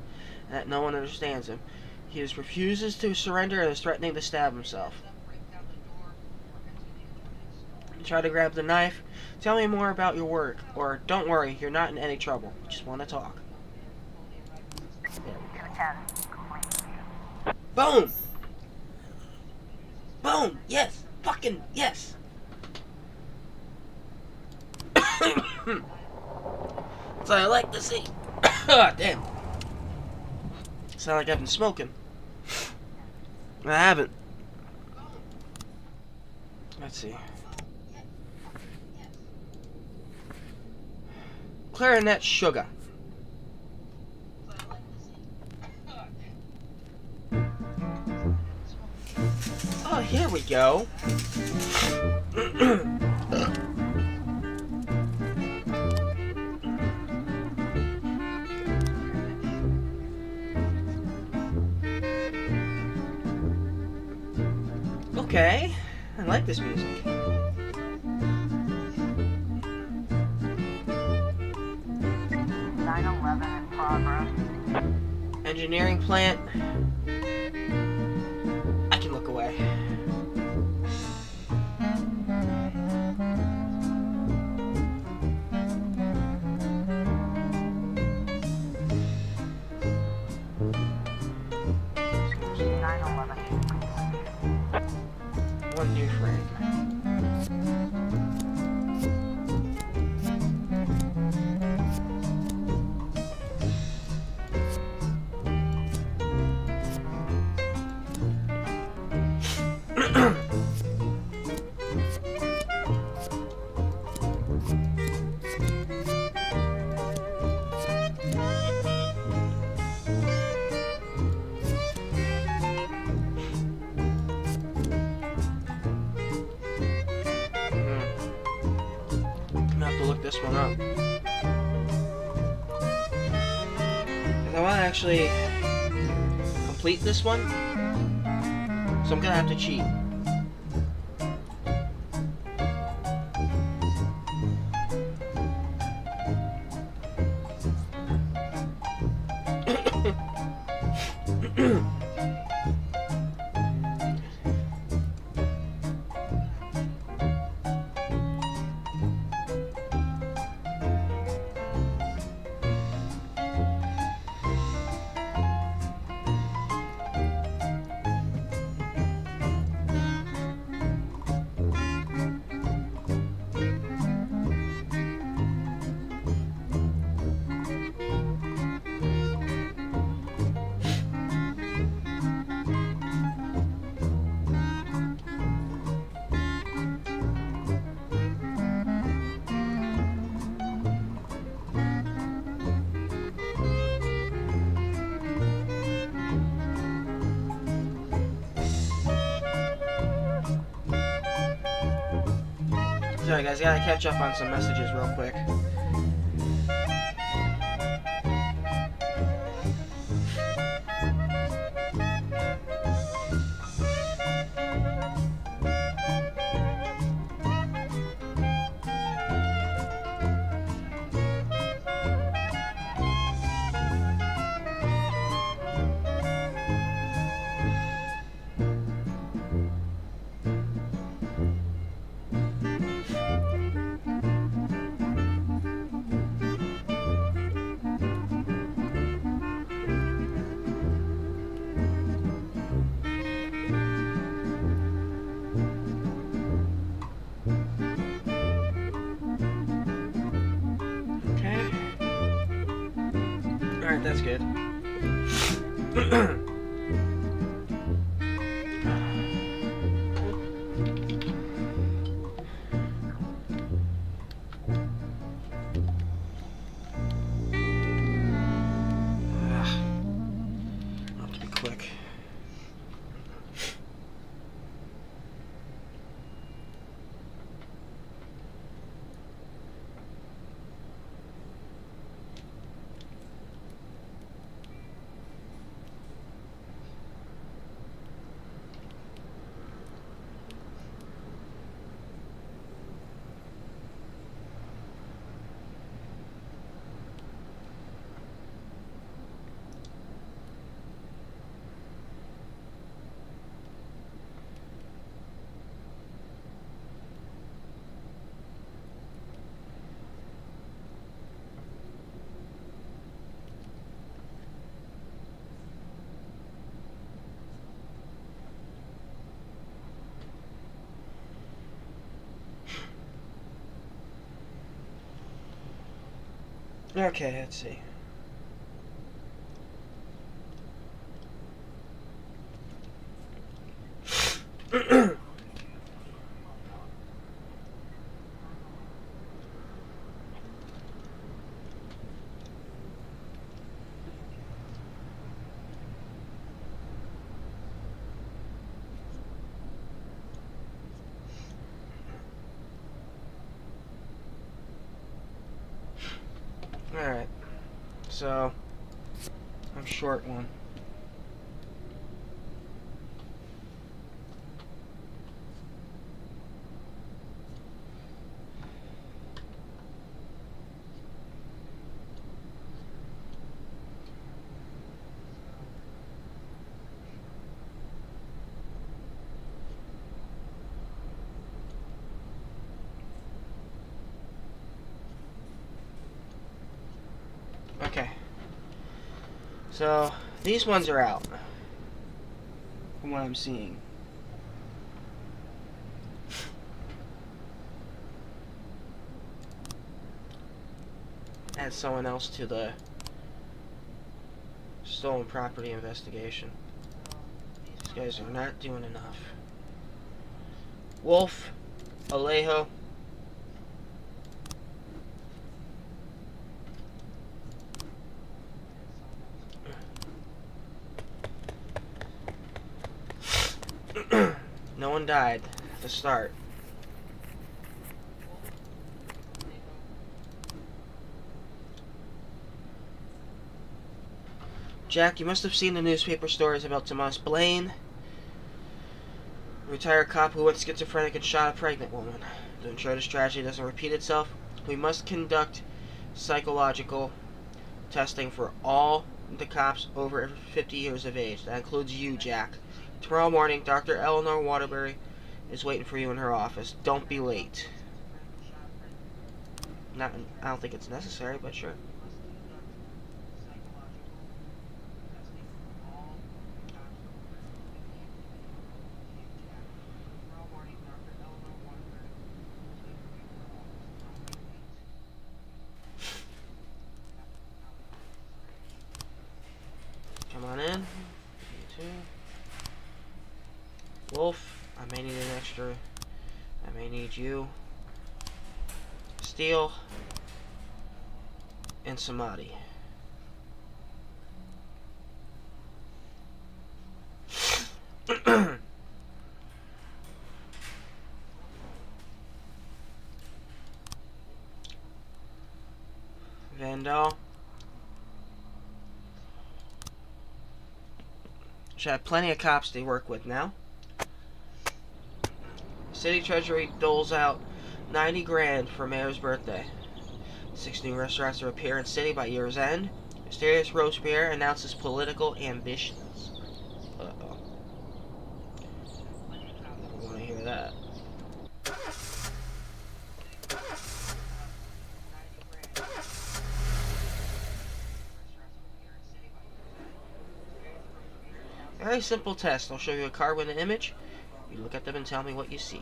and that no one understands him. He refuses to surrender and is threatening to stab himself. Try to grab the knife. Tell me more about your work, or don't worry, you're not in any trouble. We just want to talk. Boom! Boom! Yes! Fucking yes! That's what I like to see. Damn. Sound like I've been smoking. I haven't. Let's see. Clarinet Sugar. Oh, here we go. Okay, I like this music. In progress. Engineering plant. I can look away. One new frame. This one up. If I want to actually complete this one, so I'm gonna have to cheat. Sorry guys, gotta catch up on some messages real quick. Alright, that's good. I'll have to be quick. Okay, let's see. Alright, so I'm short one. Okay. So, these ones are out. From what I'm seeing. Add someone else to the stolen property investigation. These guys are not doing enough. Wolf, Alejo. No one died at the start. Jack, you must have seen the newspaper stories about Tomas Blaine, a retired cop who went schizophrenic and shot a pregnant woman. To ensure this tragedy doesn't repeat itself, we must conduct psychological testing for all the cops over 50 years of age. That includes you, Jack. Tomorrow morning, Dr. Eleanor Waterbury is waiting for you in her office. Don't be late. I don't think it's necessary, but sure. Come on in. You too. Wolf, I may need an extra. I may need you. Steel. And Samadhi. Vandal. Should have plenty of cops to work with now. City Treasury doles out 90 grand for Mayor's birthday. 6 new restaurants to appear in city by year's end. Mysterious Robespierre announces political ambitions. Uh-oh. I want to hear that. Very simple test. I'll show you a card with an image. You look at them and tell me what you see.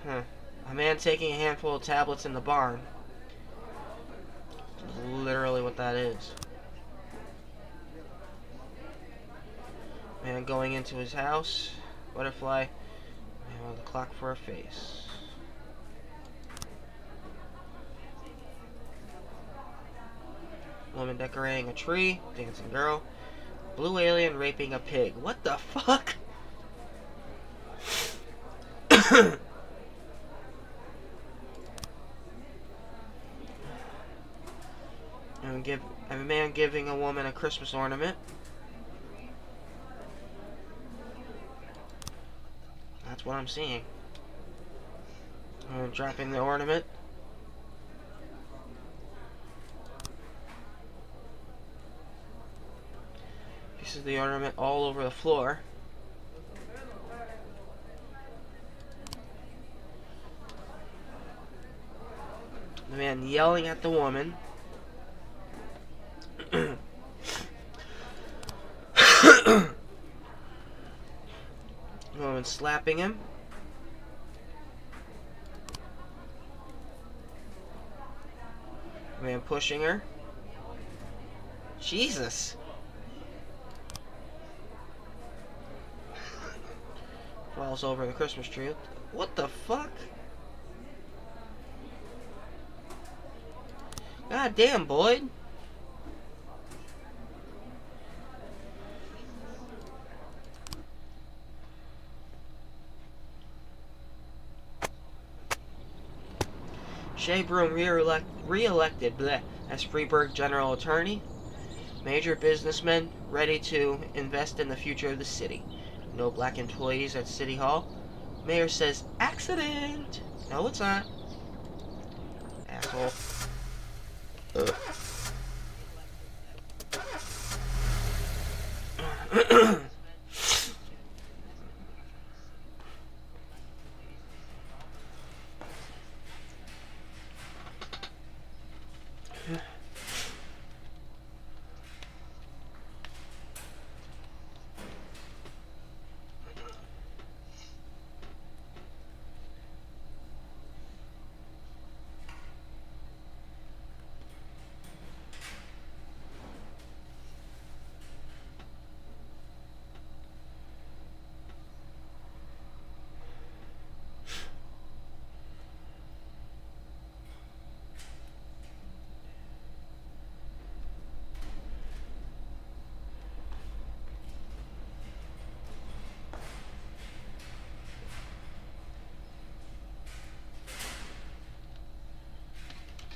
A man taking a handful of tablets in the barn. Literally what that is. Man going into his house. Butterfly. Man with a clock for a face. Woman decorating a tree. Dancing girl. Blue alien raping a pig. What the fuck? And a man giving a woman a Christmas ornament. That's what I'm seeing. Dropping the ornament. Pieces of the ornament all over the floor. The man yelling at the woman. The woman slapping him. The man pushing her. Jesus. Falls over the Christmas tree. What the fuck? God damn, Boyd. Shea Broom re-elected as Freeburg General Attorney. Major businessmen ready to invest in the future of the city. No black employees at City Hall. Mayor says, accident! No, it's not. Asshole. Ugh.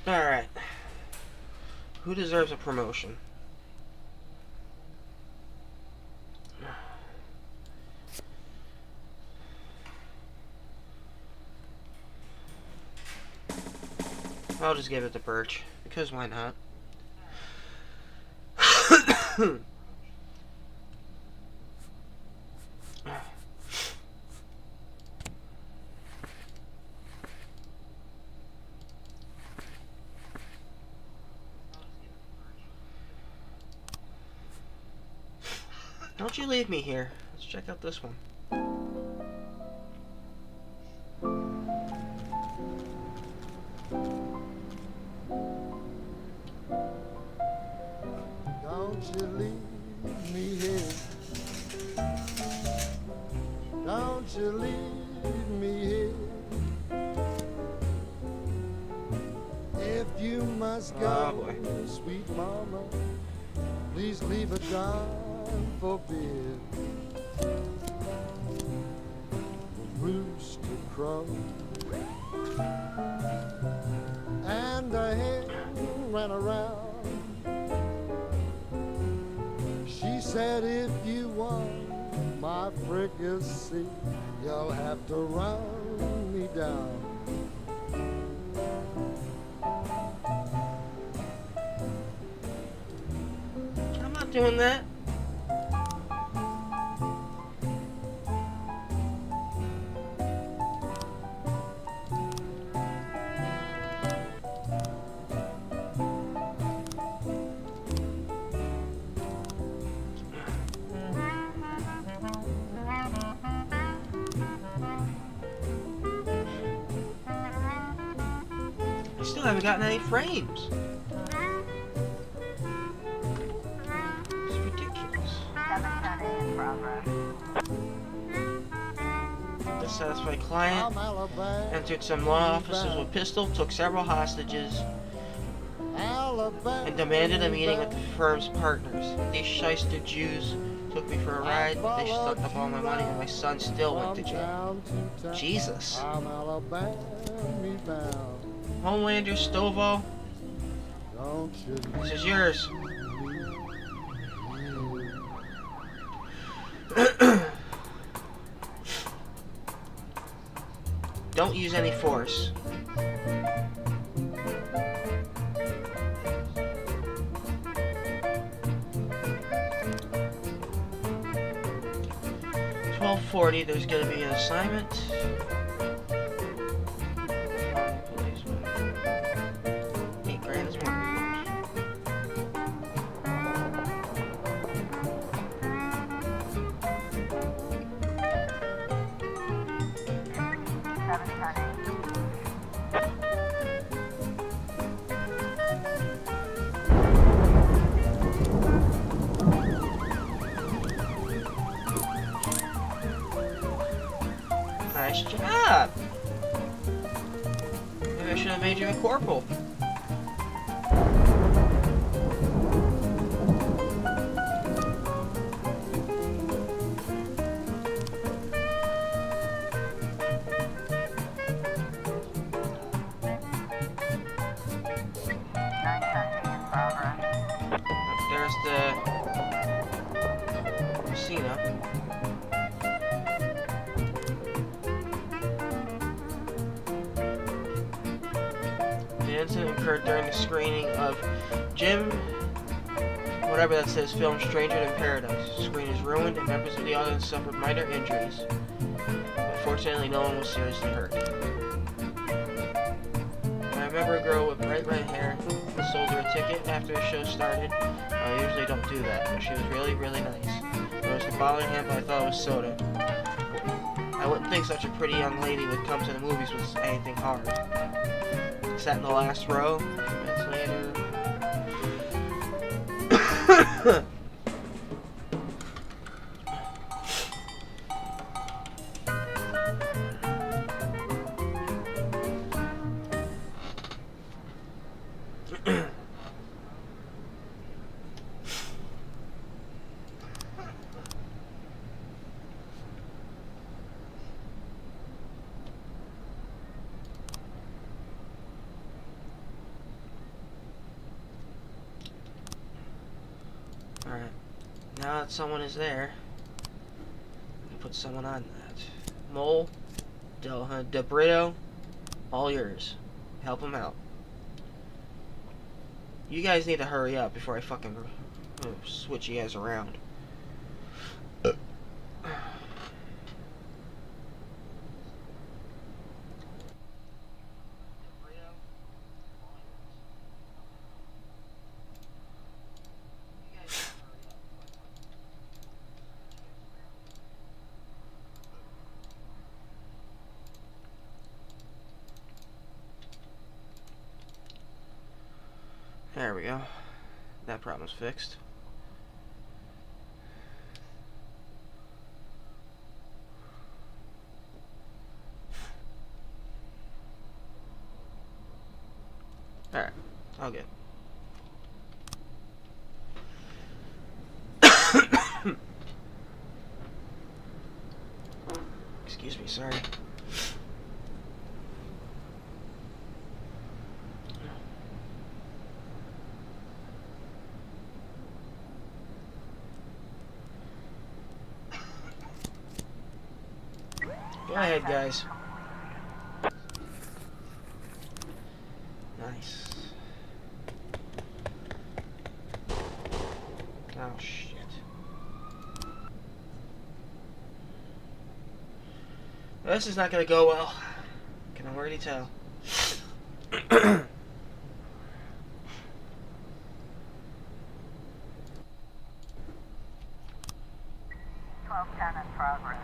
Alright. Who deserves a promotion? I'll just give it to Birch, because why not? Don't you leave me here. Let's check out this one. Don't you leave me here. Don't you leave me here. If you must go, sweet mama, please leave a dime for beer. Rooster crow and a hen ran around. She said, if you want my fricassee, you'll have to run me down. I'm not doing that. haven't gotten any frames. It's ridiculous. Dissatisfied client entered some law offices with pistol, took several hostages, and demanded a meeting with the firm's partners. These shyster Jews took me for a ride. They sucked up all my money, and my son still went to jail. Jesus. Homelander, Stovall, this is yours. Don't use any force. $12.40. There's gonna be an assignment. $8 grand is more. Nice job! Maybe I should have made you a corporal. There's the casino. The incident occurred during the screening of Jim, whatever that says, film Stranger in Paradise. The screen is ruined and members of the audience suffered minor injuries. Unfortunately, no one was seriously hurt. I remember a girl with bright red hair who sold her a ticket after the show started. I usually don't do that, but she was really, really nice. There was a bottle in her hand, but I thought it was soda. I wouldn't think such a pretty young lady would come to the movies with anything hard. Sat in the last row. A few minutes later. Alright, now that someone is there, I'm gonna put someone on that. Mole, De Brito, all yours. Help him out. You guys need to hurry up before I fucking switch you guys around. There we go. That problem's fixed. Alright, all good. Excuse me, sorry. Go ahead, guys. Nice. Oh, shit. This is not gonna go well. Can already tell. 1210 in progress.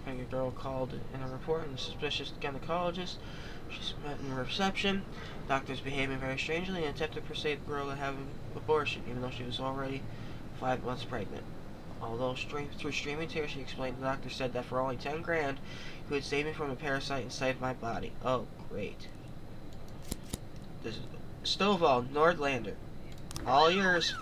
A girl called in a report and a suspicious gynecologist She's met in reception. Doctor's behaving very strangely and attempted to persuade the girl to have an abortion, even though she was already 5 months pregnant. Although through streaming tears, she explained the doctor said that for only 10 grand, he would save me from a parasite inside my body. Oh, great. This is Stovall, Nordlander. All yours.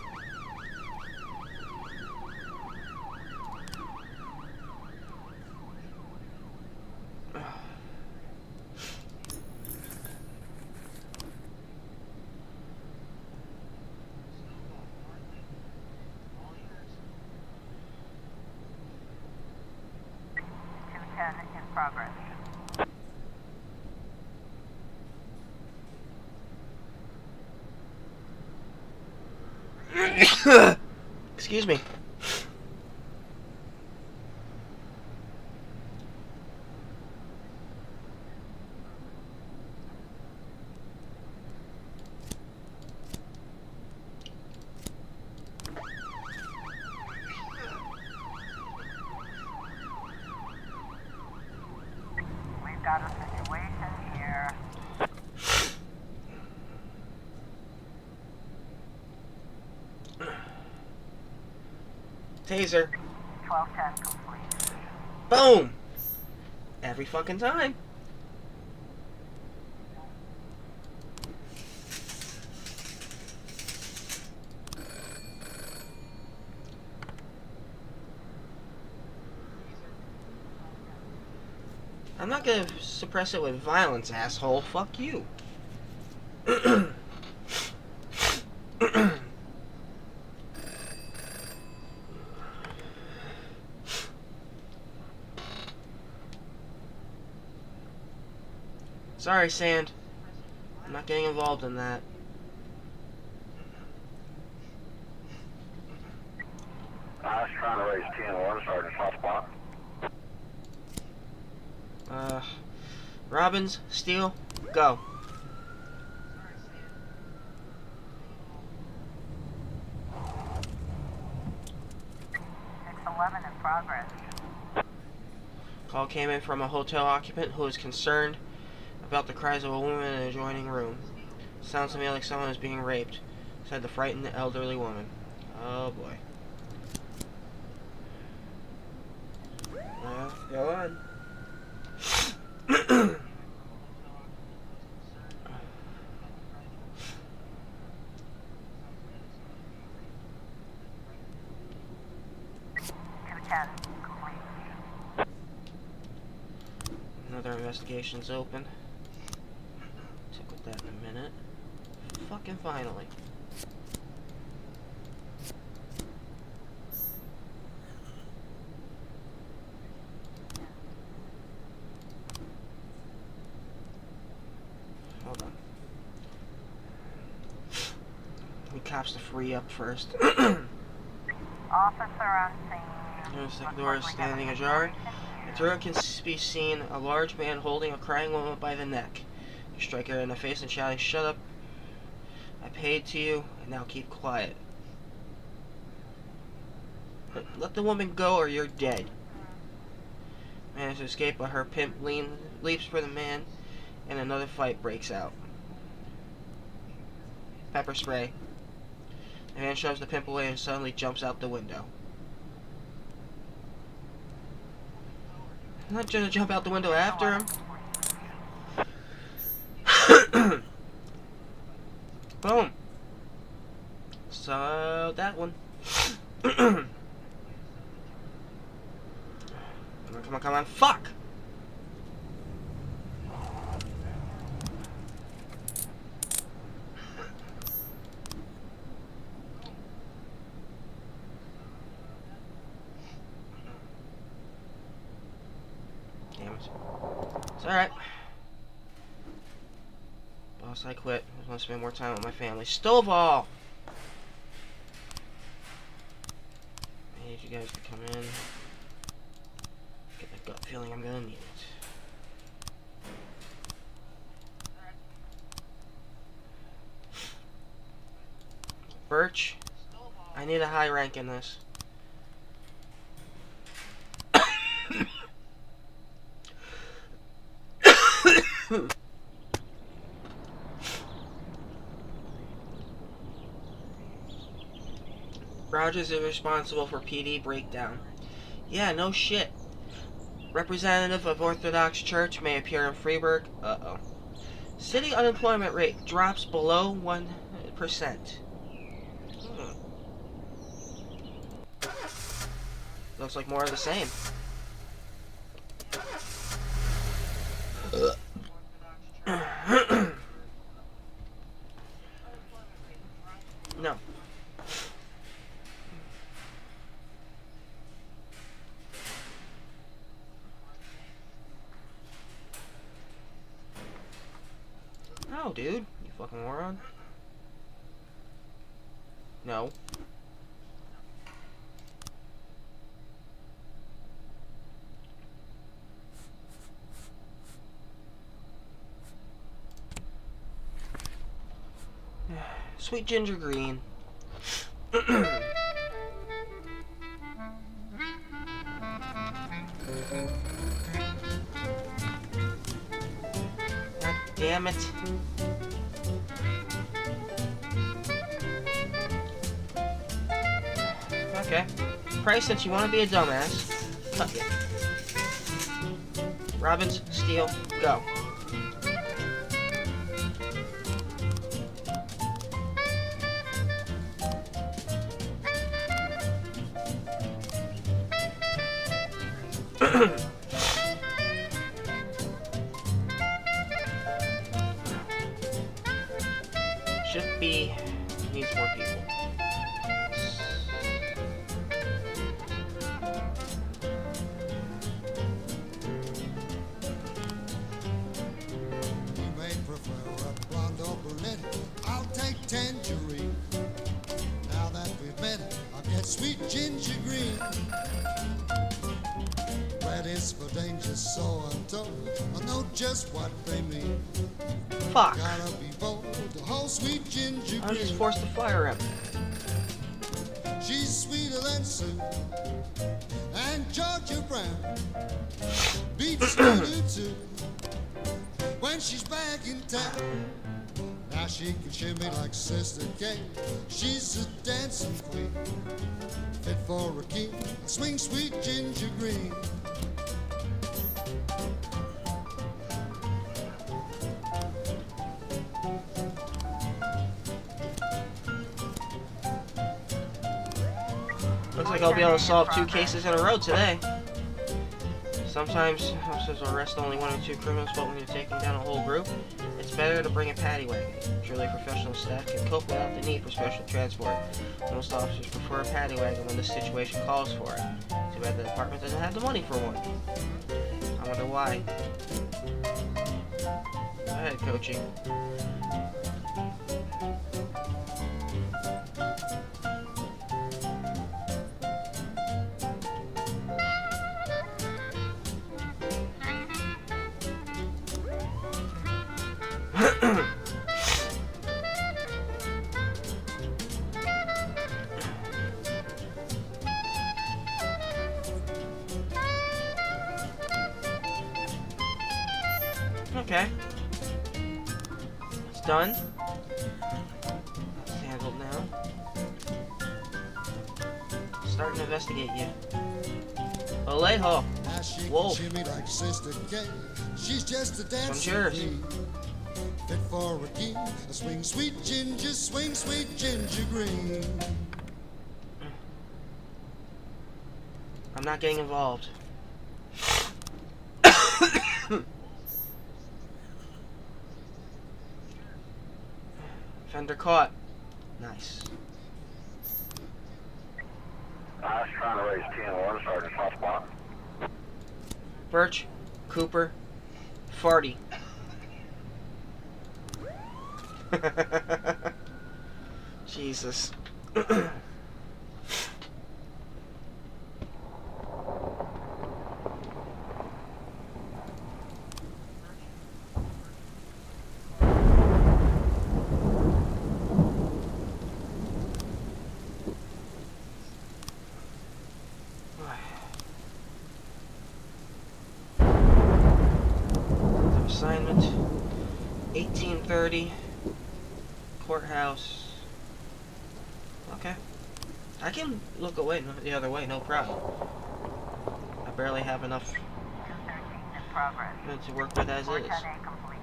In progress. Excuse me. We've got a situation here. Taser. 1210 complete. Boom! Every fucking time. I'm not gonna suppress it with violence, asshole. Fuck you. Sorry, Sand. I'm not getting involved in that. I was trying to raise 10-1, Sergeant Hotspot. Robbins, Steele, go. .611 in progress. Call came in from a hotel occupant who is concerned about the cries of a woman in an adjoining room. Sounds to me like someone is being raped, said the frightened elderly woman. Oh boy. Well, go on. Another investigation's open. Check with that in a minute. Fucking finally. Hold on. We cops to free up first. Officer on scene. Notice the door is standing ajar. Through it can be seen a large man holding a crying woman by the neck. You strike her in the face and shouting, "Shut up! I paid to you, and now keep quiet." Let the woman go or you're dead. Manages to escape, but her pimp leaps for the man, and another fight breaks out. Pepper spray. The man shoves the pimp away and suddenly jumps out the window. I'm not gonna jump out the window after him. Boom. So that one. Come on, come on, fuck! Damn it. It's alright. Boss, I quit. I want to spend more time with my family. Stovall! I need you guys to come in. Get the gut feeling I'm gonna need it. Birch, I need a high rank in this. Rogers is responsible for PD breakdown. Yeah, no shit. Representative of Orthodox Church may appear in Freiburg. Uh-oh. City unemployment rate drops below 1%. Looks like more of the same. No. No, dude. You fucking moron. No. Sweet ginger green. God damn it. Okay. Price, since you want to be a dumbass. Fuck it. Robbins, Steele, go. Should be needs more people. You may prefer a blonde or brunette. I'll take tangerine. Now that we've met, I'll get sweet ginger green. Red is for danger, so I'm told. I know just what they mean. Fuck. Gotta be bold, the whole sweet ginger I was just green. forced to fire him. She's sweeter than Sue and Georgia Brown. Beats Lulu too when she's back in town. Now she can shimmy like Sister Kate. She's a dancing queen, fit for a king. Swing sweet ginger green. Looks like I'll be able to solve 2 cases in a row today. Sometimes officers will arrest only 1 or 2 criminals, but when you're taking down a whole group, it's better to bring a paddy wagon. Surely professional staff can cope without the need for special transport. Most officers prefer a paddy wagon when the situation calls for it. Too bad the department doesn't have the money for one. I wonder why. Go ahead, coaching. Okay. It's done. It's handled now. Starting to investigate you. Alejo. Now she Wolf. can shimmy like Sister Kate. She's just a dancing yours. queen, fit for a king. Swing sweet ginger green. I'm not getting involved. Fender caught. Nice. I was trying to raise 10-1, Sergeant Hotspot. Birch, Cooper, Farty. Jesus. Assignment 1830 courthouse. Okay. I can look away the other way, no problem. I barely have enough 213 in progress. to work with as is. 410A complete.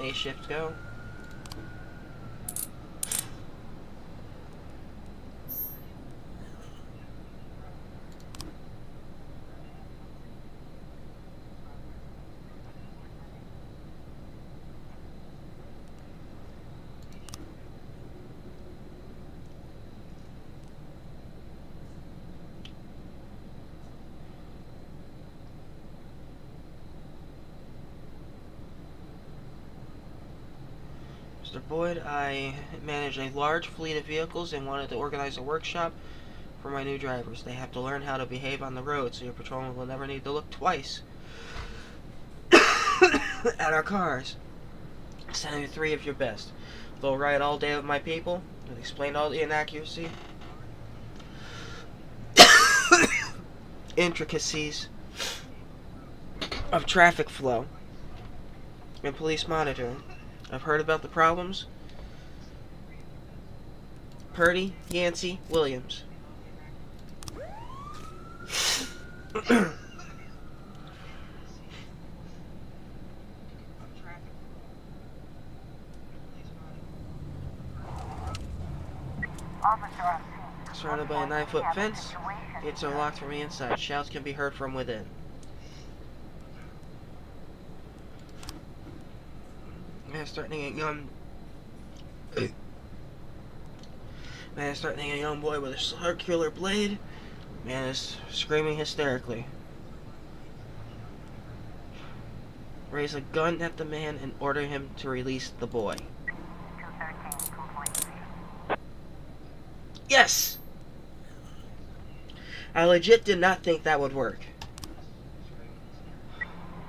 A shift go. Mr. Boyd, I manage a large fleet of vehicles and wanted to organize a workshop for my new drivers. They have to learn how to behave on the road, so your patrolman will never need to look twice at our cars. Send me 3 of your best. They'll ride all day with my people and explain all the inaccuracy, intricacies of traffic flow and police monitoring. I've heard about the problems. Purdy, Yancey, Williams. Officer on scene. Surrounded by a 9-foot fence, gates are locked from the inside. Shouts can be heard from within. Man threatening a young boy with a circular blade. Man is screaming hysterically. Raise a gun at the man and order him to release the boy. 213 complete. Yes! I legit did not think that would work.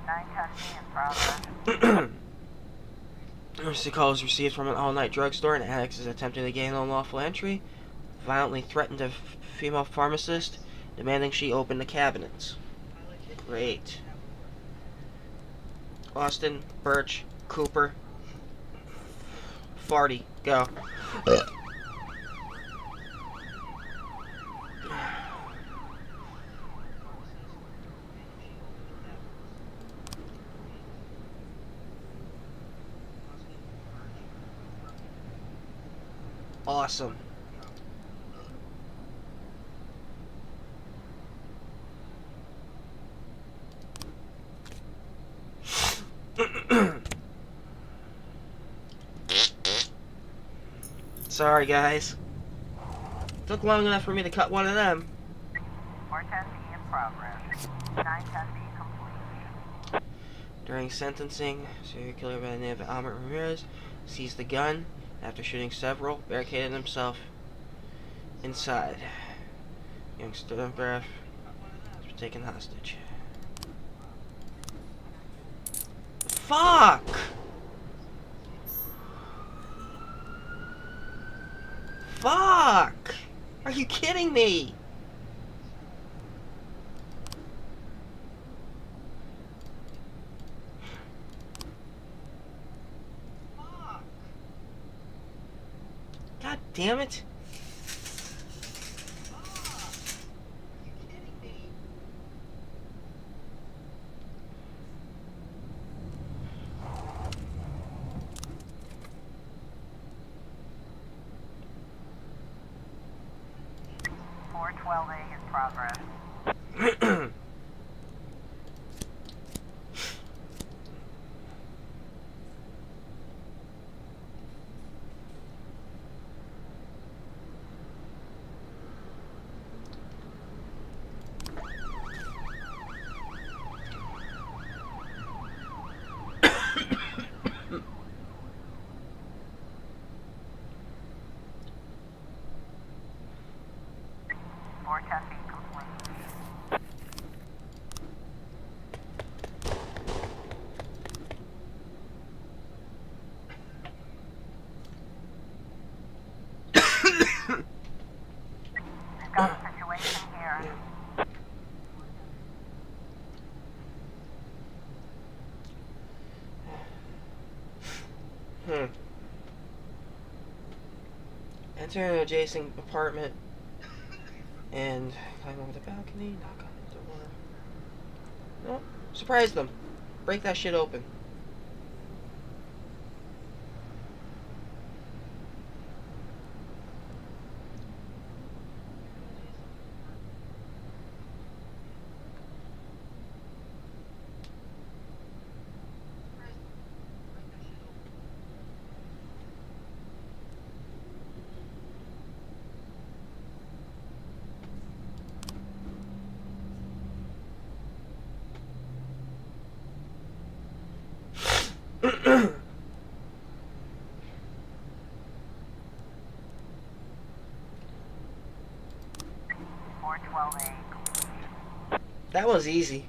910B in progress. Emergency call was received from an all-night drugstore. An addict is attempting to gain unlawful entry. Violently threatened a female pharmacist, demanding she open the cabinets. Great. Austin, Birch, Cooper, Farty, go. Awesome. Sorry, guys. Took long enough for me to cut one of them. 410B in progress. 910B complete. During sentencing, serial killer by the name of Albert Ramirez seized the gun after shooting several, barricaded himself inside. Youngster Graf has been taken hostage. Fuck! Fuck! Are you kidding me? God damn it. A in progress. Got a situation here. Enter an adjacent apartment and climb over the balcony, knock on the door. Nope. Surprise them. Break that shit open. That was easy.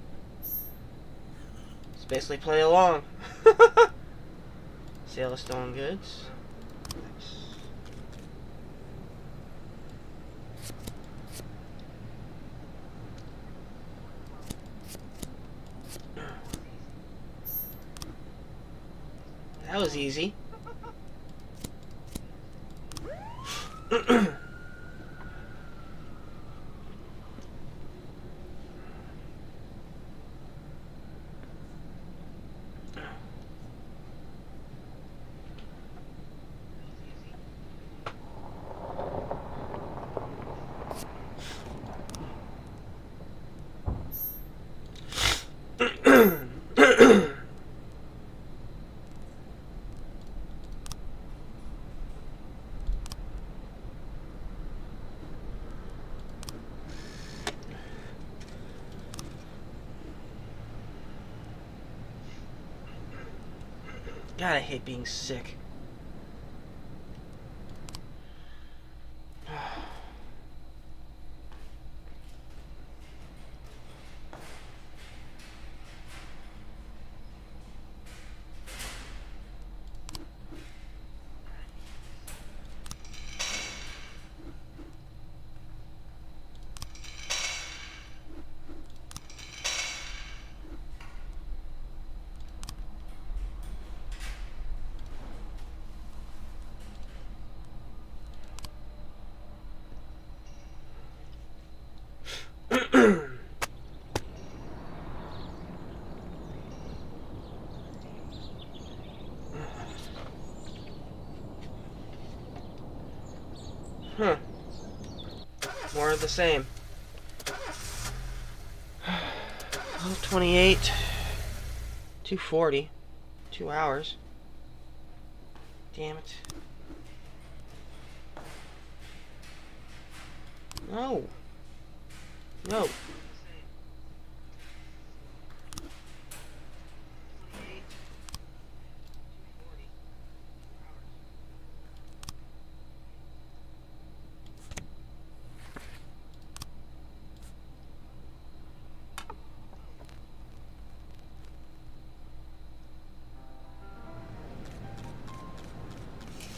Just basically play along. Sale of stolen goods. That was easy. God, I hate being sick. Huh. More of the same. 12:28. 2:40. 2 hours. Damn it. No. No.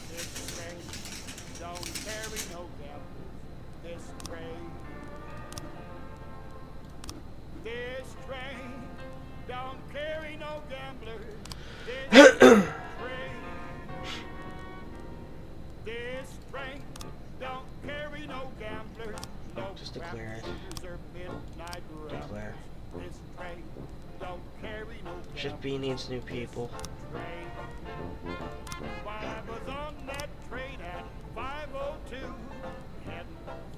This train don't carry no gamblers. This train. This train don't carry no gamblers. This train. This train don't carry no gamblers. No Just declare it. or midnight runners. Declare. This train don't carry no Shift B needs new people. train. While I was on that train at 5:02, heading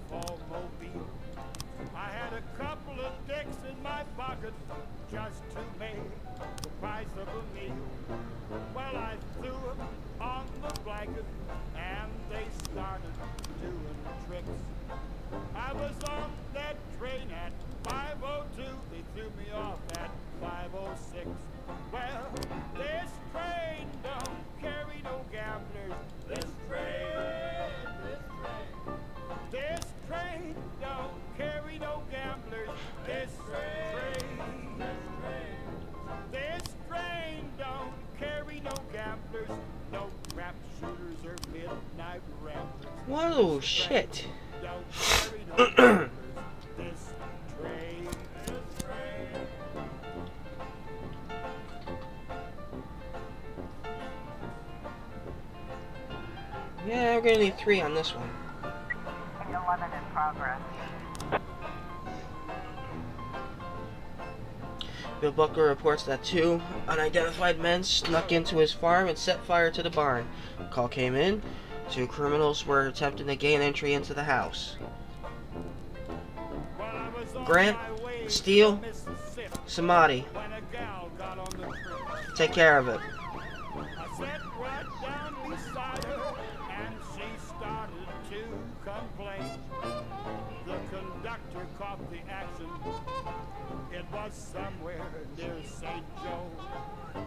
for Mobile, I had a couple of dicks in my pocket just to make the price of a meal. Well, I threw them on the blanket and they started doing tricks. I was on that train at 5:02, they threw me off at 5:06. Well, this train don't carry no gamblers. This train don't carry no gamblers. This train don't carry no gamblers. No crap shooters or midnight ramblers. Whoa, shit. Don't carry no gamblers. This train. Yeah, we're gonna need 3 on this one. 811 in progress. Bill Buckler reports that 2 unidentified men snuck into his farm and set fire to the barn. A call came in. 2 criminals were attempting to gain entry into the house. Grant, Steele, Samadhi. Take care of it. I sat right down beside her, and she started to complain. The conductor caught the action. It was somewhere near St. Joe.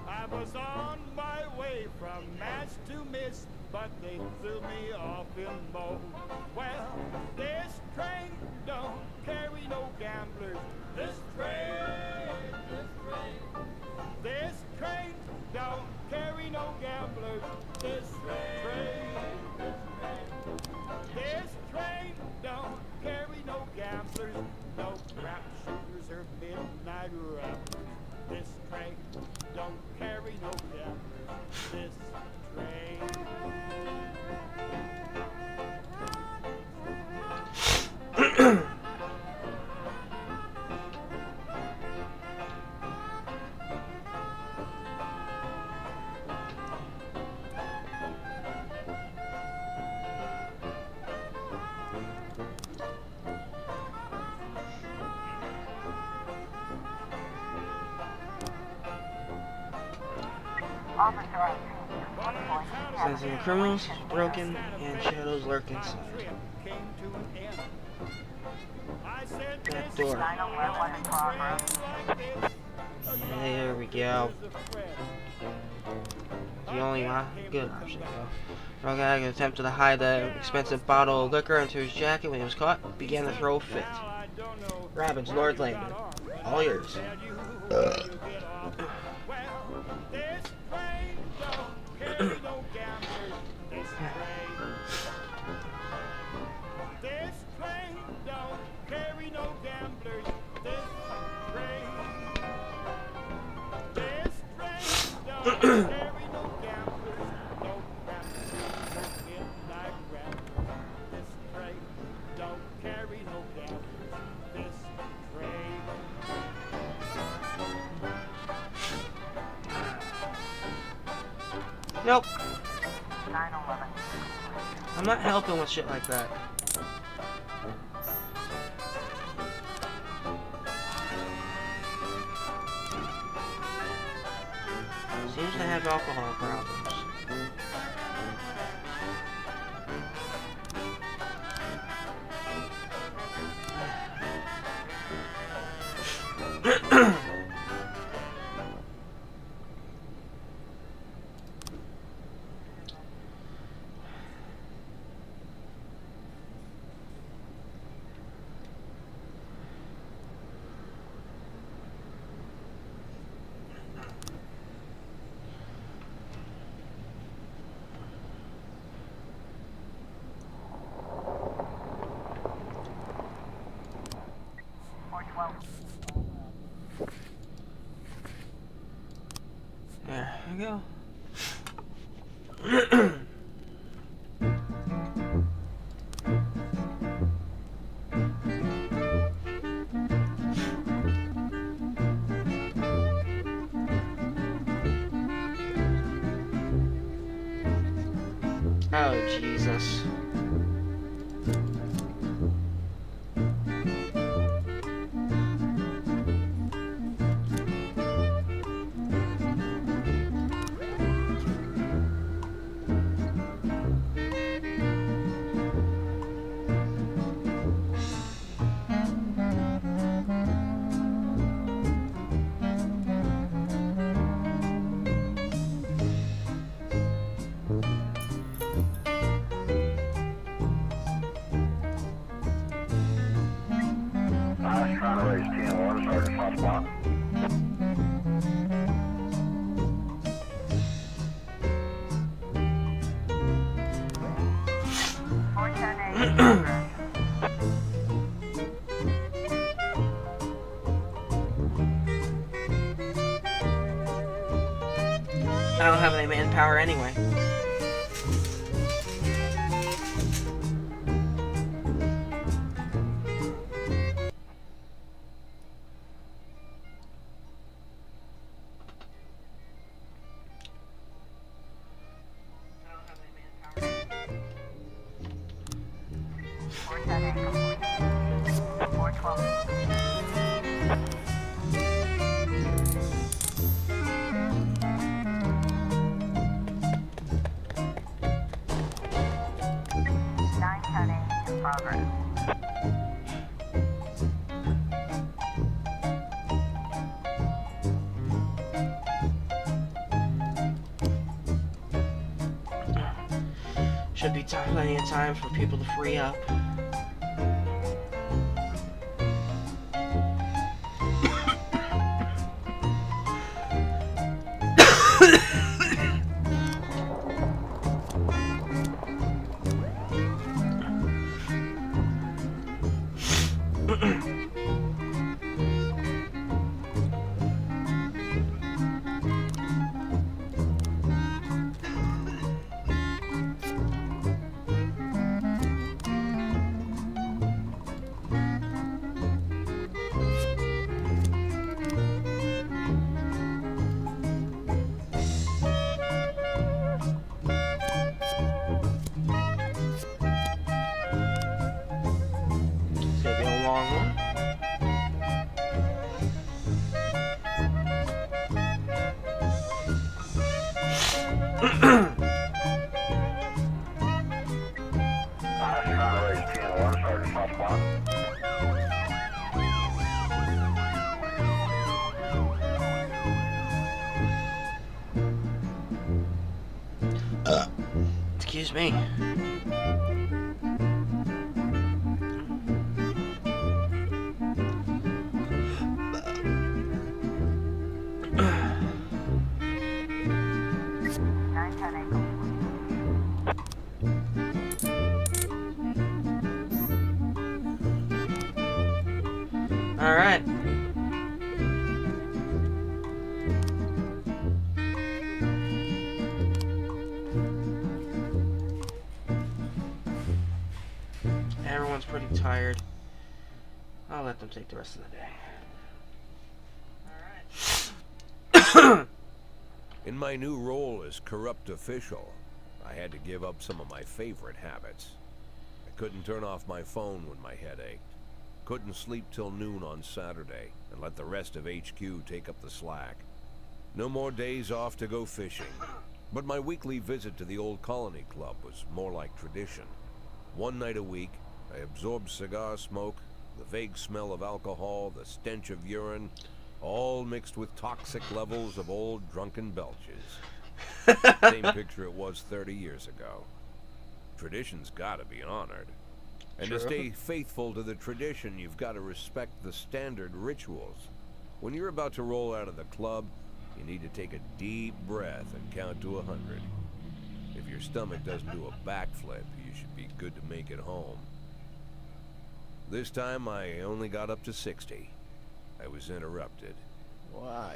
I was on my way from Mass to Miss, but they threw me off in Mo. Well, this train don't carry no gamblers. This train don't carry no gamblers. This train don't carry no gamblers. No crap shooters or midnight rappers. This train don't carry no gamblers. This train. Officer on scene. Looks like we have Sensing the criminals is broken and shadows lurk inside. Back door. 911 in progress. There we go. The only good option, though. Drug addict attempted to hide the expensive bottle of liquor into his jacket. When he was caught, began to throw a fit. Robbins, Lord Langdon, all yours. Nope. 911. I'm not helping with shit like that. Seems to have alcohol problems. There we go. Oh, Jesus. Trying to raise 10-1, Sergeant Hot Spot. I don't have any manpower anyway. 910 complete. 412. In progress. Should be plenty of time for people to free up. Excuse me. All right. Everyone's pretty tired. I'll let them take the rest of the day. Alright. In my new role as corrupt official, I had to give up some of my favorite habits. I couldn't turn off my phone when my head ached. Couldn't sleep till noon on Saturday and let the rest of HQ take up the slack. No more days off to go fishing. But my weekly visit to the old Colony Club was more like tradition. One night a week, I absorbed cigar smoke, the vague smell of alcohol, the stench of urine, all mixed with toxic levels of old drunken belches. Same picture it was 30 years ago. Tradition's gotta be honored. And to stay faithful to the tradition, you've got to respect the standard rituals. When you're about to roll out of the club, you need to take a deep breath and count to 100. If your stomach doesn't do a backflip, you should be good to make it home. This time, I only got up to 60. I was interrupted. Why?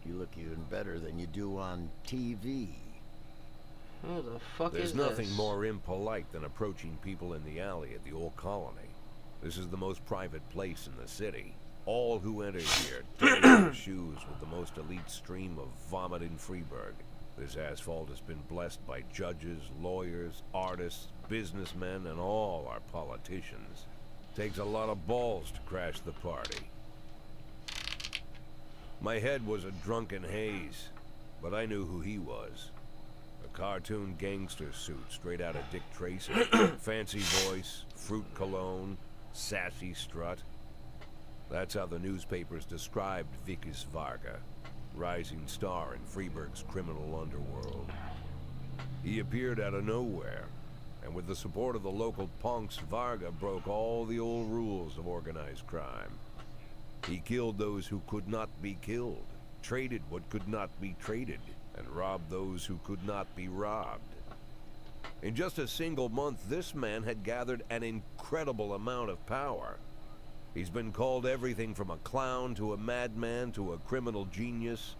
You look even better than you do on TV. Who the fuck There's is nothing this? more impolite than approaching people in the alley at the old Colony. This is the most private place in the city. All who enter here dirty their shoes with the most elite stream of vomit in Freeburg. This asphalt has been blessed by judges, lawyers, artists, businessmen, and all our politicians. Takes a lot of balls to crash the party. My head was a drunken haze, but I knew who he was. A cartoon gangster suit straight out of Dick Tracy. Fancy voice, fruit cologne, sassy strut. That's how the newspapers described Vikas Varga, rising star in Freeburg's criminal underworld. He appeared out of nowhere, and with the support of the local punks, Varga broke all the old rules of organized crime. He killed those who could not be killed, traded what could not be traded, and robbed those who could not be robbed. In just a single month, this man had gathered an incredible amount of power. He's been called everything from a clown to a madman to a criminal genius,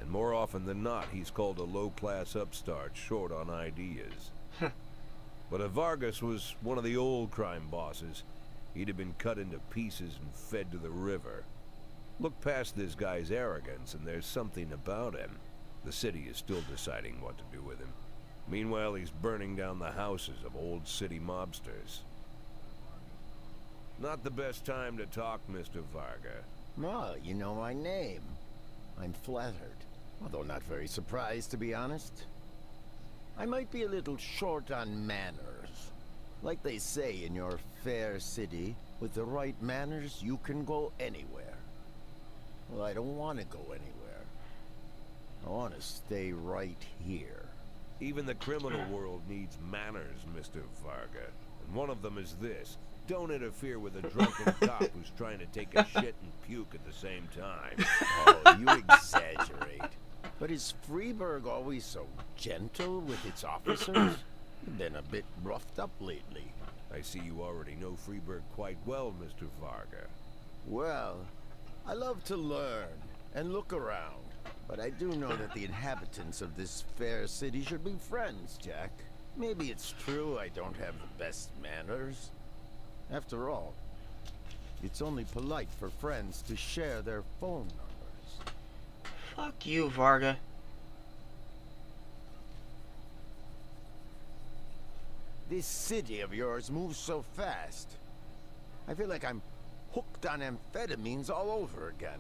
and more often than not, he's called a low-class upstart short on ideas. But if Vargas was one of the old crime bosses, he'd have been cut into pieces and fed to the river. Look past this guy's arrogance, and there's something about him. The city is still deciding what to do with him. Meanwhile, he's burning down the houses of old city mobsters. Not the best time to talk, Mr. Varga. Well, you know my name. I'm flattered, although not very surprised, to be honest. I might be a little short on manners. Like they say in your fair city, with the right manners, you can go anywhere. Well, I don't want to go anywhere. I want to stay right here. Even the criminal world needs manners, Mr. Varga. And one of them is this. Don't interfere with a drunken cop who's trying to take a shit and puke at the same time. Oh, you exaggerate. But is Freeburg always so gentle with its officers? You've been a bit roughed up lately. I see you already know Freeburg quite well, Mr. Varga. Well, I love to learn and look around. But I do know that the inhabitants of this fair city should be friends, Jack. Maybe it's true I don't have the best manners. After all, it's only polite for friends to share their phone numbers. Fuck you, Varga. This city of yours moves so fast. I feel like I'm hooked on amphetamines all over again.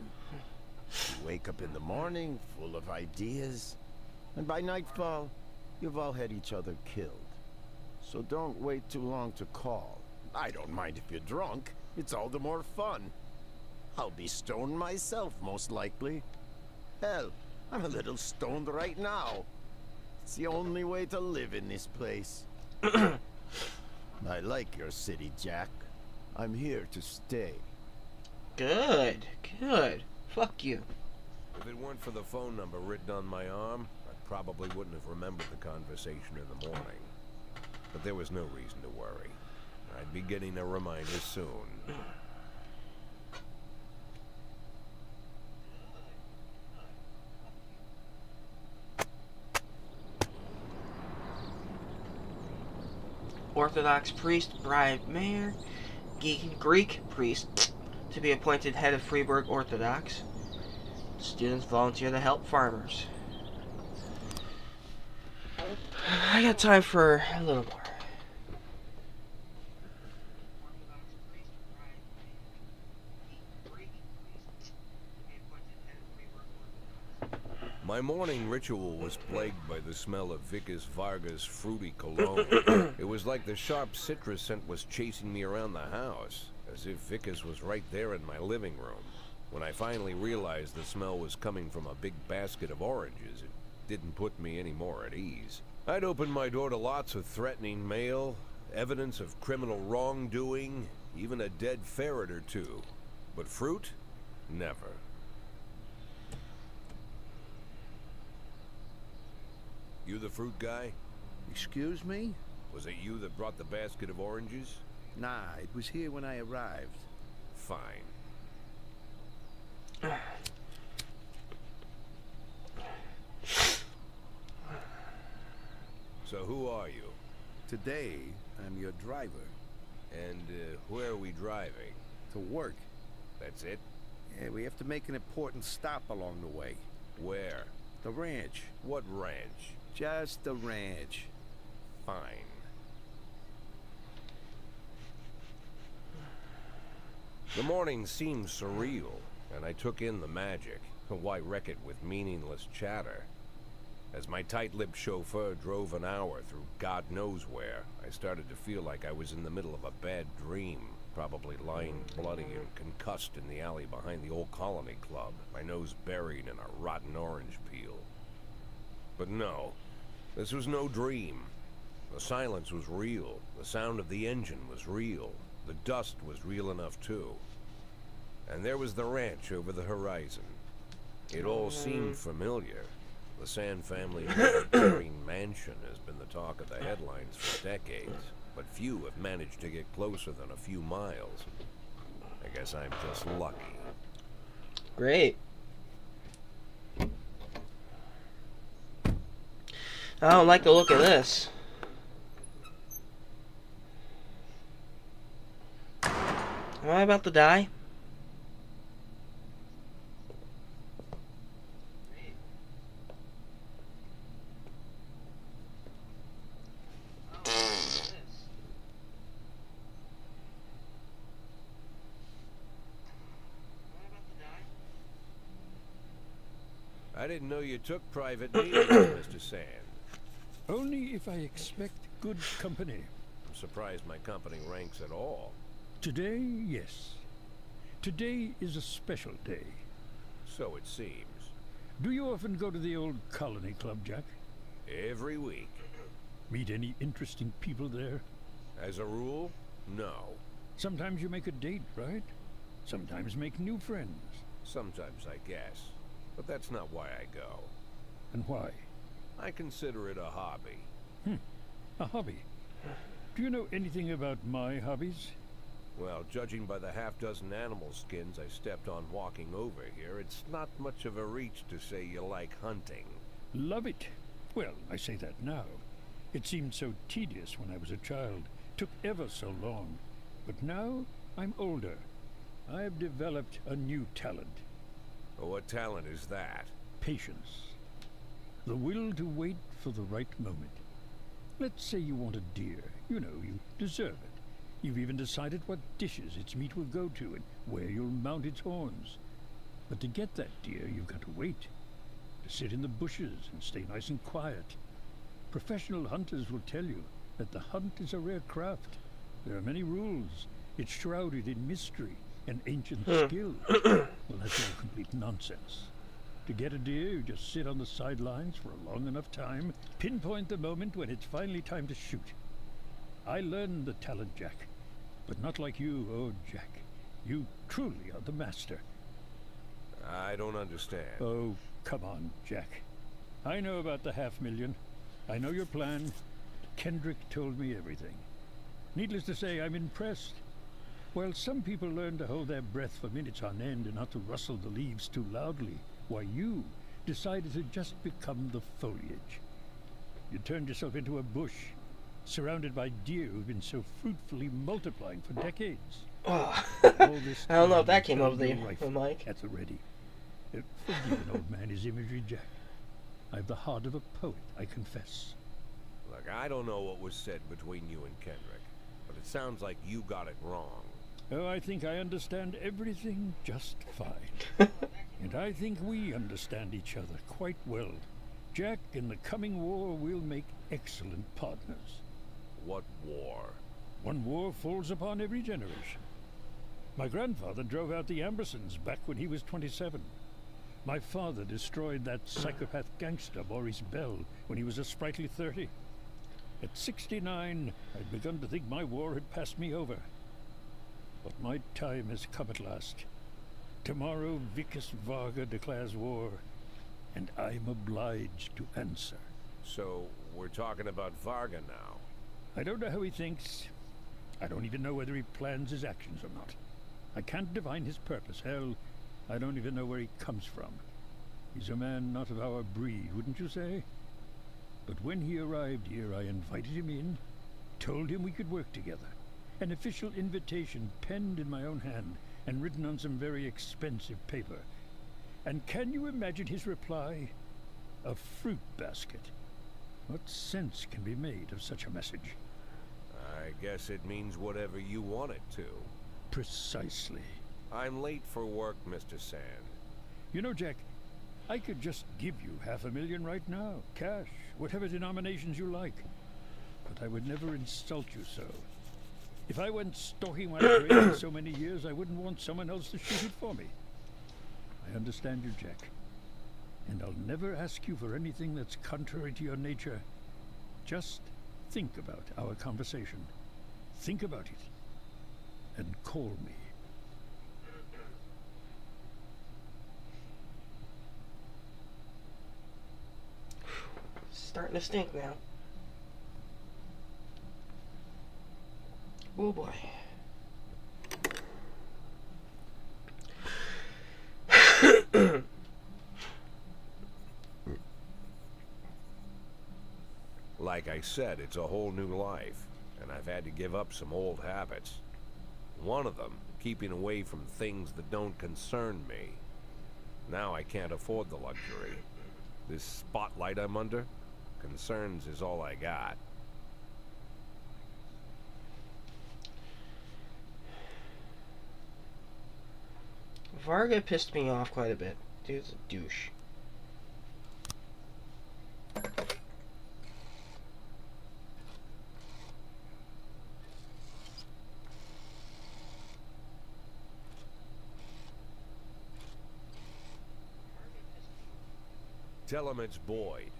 You wake up in the morning full of ideas, and by nightfall, you've all had each other killed. So don't wait too long to call. I don't mind if you're drunk. It's all the more fun. I'll be stoned myself, most likely. Hell, I'm a little stoned right now. It's the only way to live in this place. I like your city, Jack. I'm here to stay. Good, good. Fuck you. If it weren't for the phone number written on my arm, I probably wouldn't have remembered the conversation in the morning. But there was no reason to worry. I'd be getting a reminder soon. Orthodox priest bribed mayor, Greek priest to be appointed head of Freeburg Orthodox. Students volunteer to help farmers. I got time for a little more. My morning ritual was plagued by the smell of Vickers Varga's fruity cologne. It was like the sharp citrus scent was chasing me around the house, as if Vickers was right there in my living room. When I finally realized the smell was coming from a big basket of oranges, it didn't put me any more at ease. I'd opened my door to lots of threatening mail, evidence of criminal wrongdoing, even a dead ferret or two. But fruit? Never. You the fruit guy? Excuse me? Was it you that brought the basket of oranges? Nah, it was here when I arrived. Fine. So who are you? Today, I'm your driver. And where are we driving? To work. That's it? Yeah, we have to make an important stop along the way. Where? The ranch. What ranch? Just the ranch. Fine. The morning seemed surreal, and I took in the magic. Why wreck it with meaningless chatter? As my tight-lipped chauffeur drove an hour through God knows where, I started to feel like I was in the middle of a bad dream, probably lying bloody and concussed in the alley behind the old Colony Club, my nose buried in a rotten orange peel. But no, this was no dream. The silence was real, the sound of the engine was real, the dust was real enough too. And there was the ranch over the horizon. It all seemed familiar. The Sand family's green mansion has been the talk of the headlines for decades, but few have managed to get closer than a few miles. I guess I'm just lucky. Great. I don't like the look of this. Am I about to die? I didn't know you took private meetings, Mr. Sand. Only if I expect good company. I'm surprised my company ranks at all. Today, yes. Today is a special day. So it seems. Do you often go to the old Colony Club, Jack? Every week. Meet any interesting people there? As a rule, no. Sometimes you make a date, right? Sometimes make new friends. Sometimes, I guess. But that's not why I go. And why? I consider it a hobby. A hobby? Do you know anything about my hobbies? Well, judging by the half-dozen animal skins I stepped on walking over here, it's not much of a reach to say you like hunting. Love it. Well, I say that now. It seemed so tedious when I was a child. Took ever so long. But now, I'm older. I've developed a new talent. What talent is that? Patience. The will to wait for the right moment. Let's say you want a deer. You know, you deserve it. You've even decided what dishes its meat will go to and where you'll mount its horns. But to get that deer, you've got to wait. To sit in the bushes and stay nice and quiet. Professional hunters will tell you that the hunt is a rare craft. There are many rules. It's shrouded in mystery and ancient skill. Well, that's all complete nonsense. To get a deer, you just sit on the sidelines for a long enough time, pinpoint the moment when it's finally time to shoot. I learned the talent, Jack. But not like you, oh Jack. You truly are the master. I don't understand. Oh, come on, Jack. I know about the 500,000. I know your plan. Kendrick told me everything. Needless to say, I'm impressed. While some people learn to hold their breath for minutes on end and not to rustle the leaves too loudly, why you decided to just become the foliage. You turned yourself into a bush, surrounded by deer who've been so fruitfully multiplying for decades. Oh. All this I don't know if time that came you over the held your rifle mic. at the ready. Forgive an old man his imagery, Jack. I've the heart of a poet, I confess. Look, I don't know what was said between you and Kendrick, but it sounds like you got it wrong. Oh, I think I understand everything just fine. And I think we understand each other quite well. Jack, in the coming war, we'll make excellent partners. What war? One war falls upon every generation. My grandfather drove out the Ambersons back when he was 27. My father destroyed that psychopath gangster, Maurice Bell, when he was a sprightly 30. At 69, I'd begun to think my war had passed me over. But my time has come at last. Tomorrow, Vickis Varga declares war, and I'm obliged to answer. So, we're talking about Varga now? I don't know how he thinks. I don't even know whether he plans his actions or not. I can't divine his purpose. Hell, I don't even know where he comes from. He's a man not of our breed, wouldn't you say? But when he arrived here, I invited him in, told him we could work together. An official invitation penned in my own hand and written on some very expensive paper. And can you imagine his reply? A fruit basket. What sense can be made of such a message? I guess it means whatever you want it to. Precisely. I'm late for work, Mr. Sand. You know, Jack, I could just give you 500,000 right now. Cash, whatever denominations you like. But I would never insult you so. If I went stalking my prey for so many years, I wouldn't want someone else to shoot it for me. I understand you, Jack. And I'll never ask you for anything that's contrary to your nature. Just think about our conversation. Think about it. And call me. Starting to stink now. Oh boy. Like I said, it's a whole new life, and I've had to give up some old habits. One of them, keeping away from things that don't concern me. Now I can't afford the luxury. This spotlight I'm under, concerns is all I got. Varga pissed me off quite a bit. Dude's a douche. Tell him it's Boyd.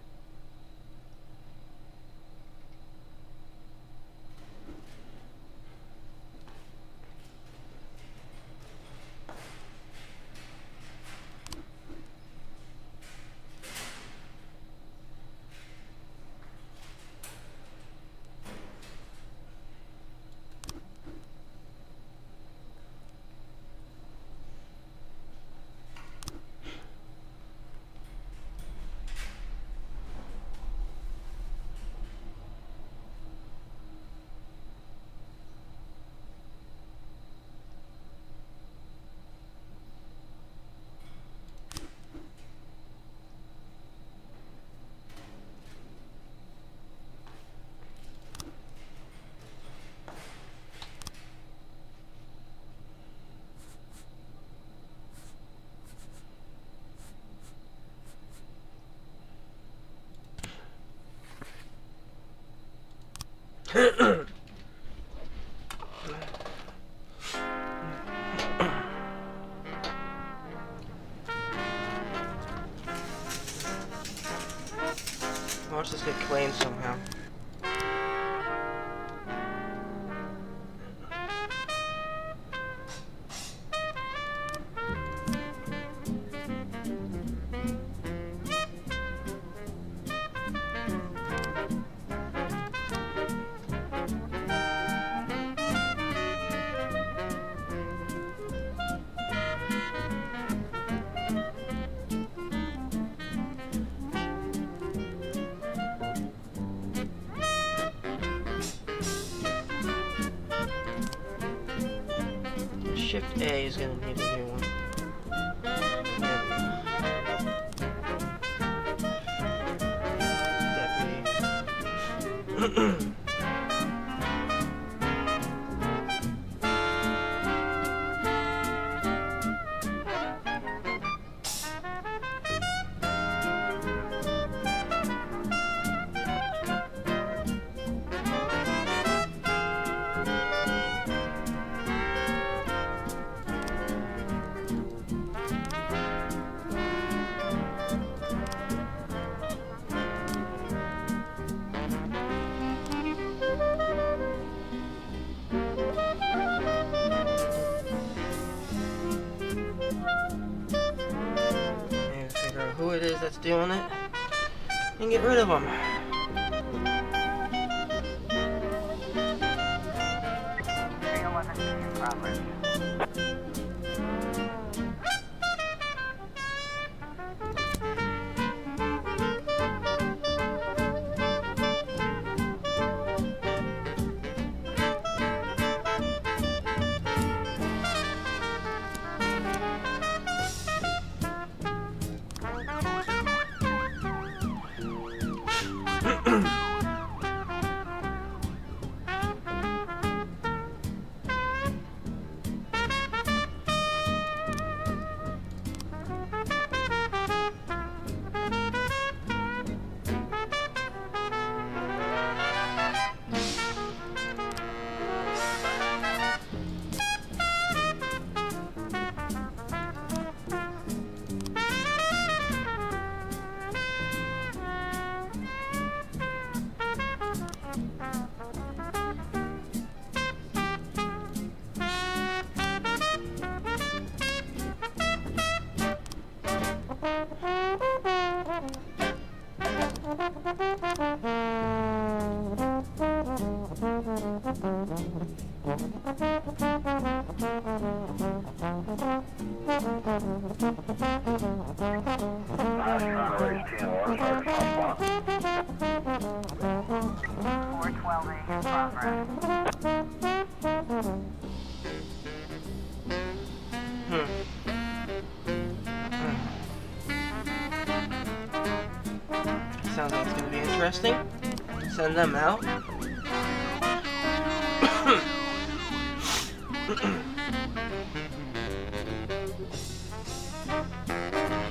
Watch this get claimed somehow. Shift A is going to need a new one. Deputy. Who it is that's doing it, and get rid of them. Sounds like it's going to be interesting. Send them out.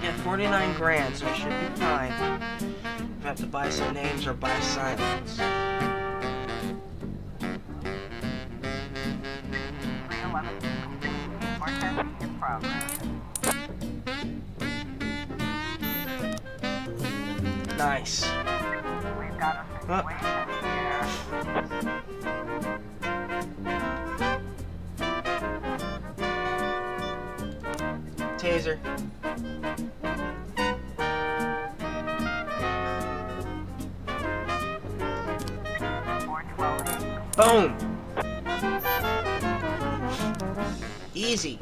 Yeah, 49 grand, so it should be fine. If I have to buy some names or buy silence. Nice. We've got a situation here. Taser. Boom. Easy.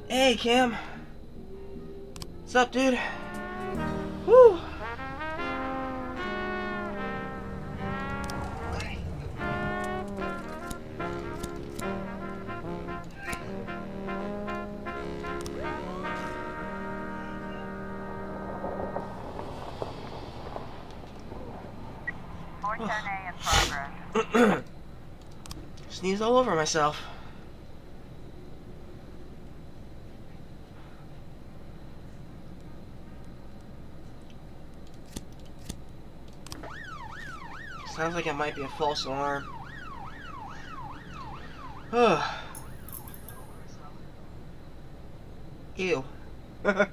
Hey, Cam. What's up, dude? Woo. Sneeze all over myself. Sounds like it might be a false alarm. Ew. 410B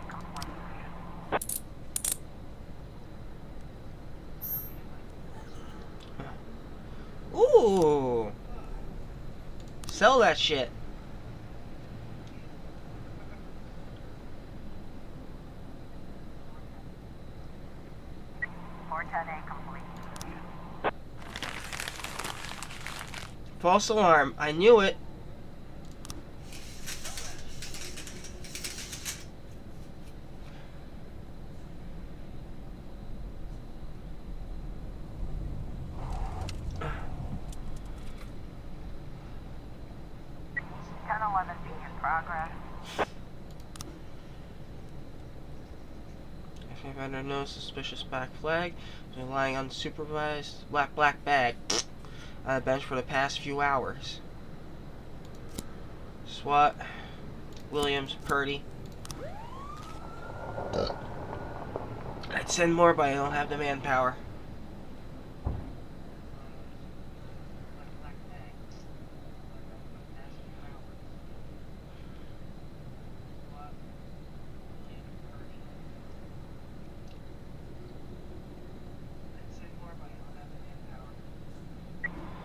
complete. Ooh. Sell that shit. False alarm. I knew it. Vendor no suspicious black flag. Been lying unsupervised black bag on the bench for the past few hours. SWAT, Williams, Purdy. I'd send more, but I don't have the manpower.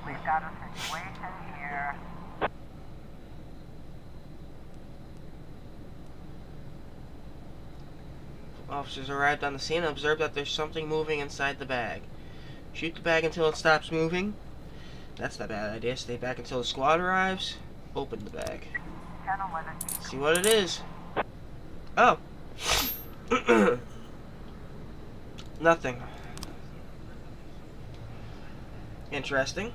We've got a situation here. Officers arrived on the scene and observed that there's something moving inside the bag. Shoot the bag until it stops moving. That's not a bad idea. Stay back until the squad arrives. Open the bag. See what it is. Oh. Nothing. Interesting.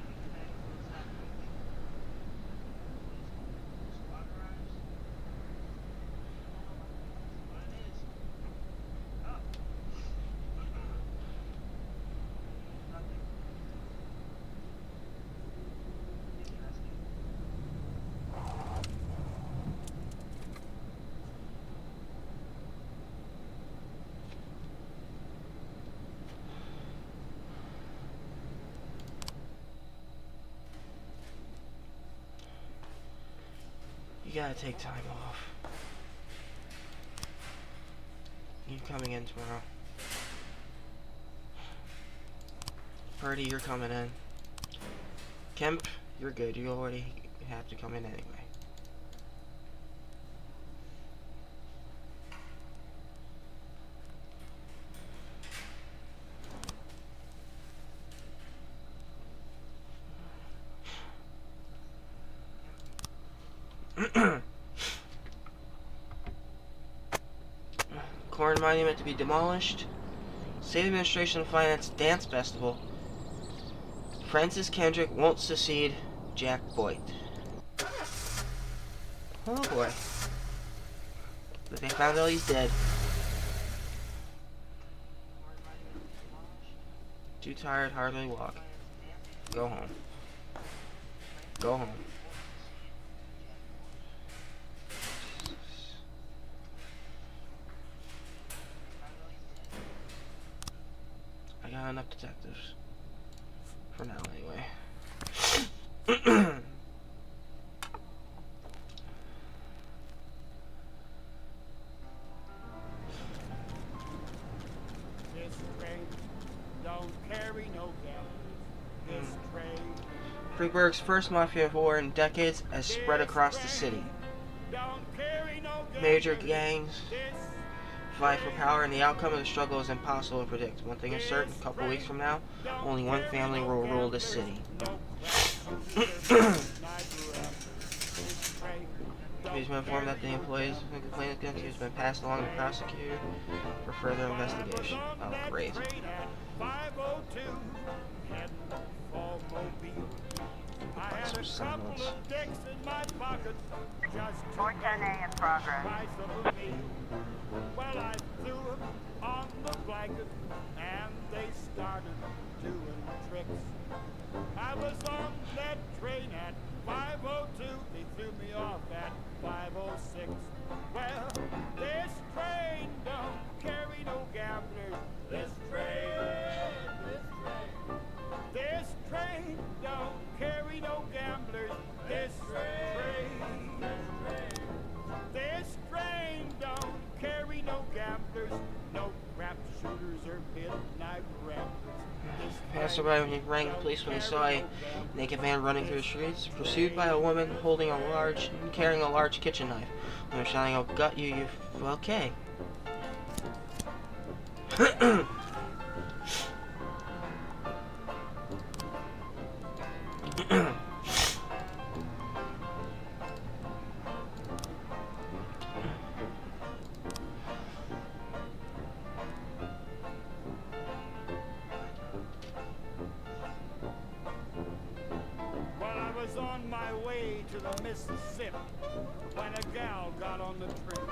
You gotta take time off. You coming in tomorrow. Purdy, you're coming in. Kemp, you're good. You already have to come in anyway. Corn monument to be demolished. State Administration of Finance Dance Festival. Francis Kendrick won't secede. Jack Boyd. Oh boy. But they found out he's dead. Too tired, hardly walk. Go home. Go home. I got enough detectives. For now, anyway. This train don't carry no gamblers. This train Freeburg's first mafia war in decades has spread across the city. don't carry no Major gamblers. gangs fight for power, and the outcome of the struggle is impossible to predict. One thing is certain, a couple weeks from now, only one family will rule this city. He's been informed that the employees who complained against you has been passed along to the prosecutor for further investigation. Oh, great. 502 heading for Mobile. I had a couple of dicks in my pocket just to 410A in progress. price of a meal. Well, I threw them on the blanket and they started doing tricks. I was on that train at 502. They threw me off at 506. Well, this train don't carry no gamblers. This train don't carry no gamblers. This train don't carry no gamblers. No crap shooters or midnight ramblers. Passerby rang the police when he saw a naked man running through the streets, pursued by a woman carrying a large kitchen knife. When they're shouting, "I'll gut you, you okay." On my way to the Mississippi when a gal got on the train.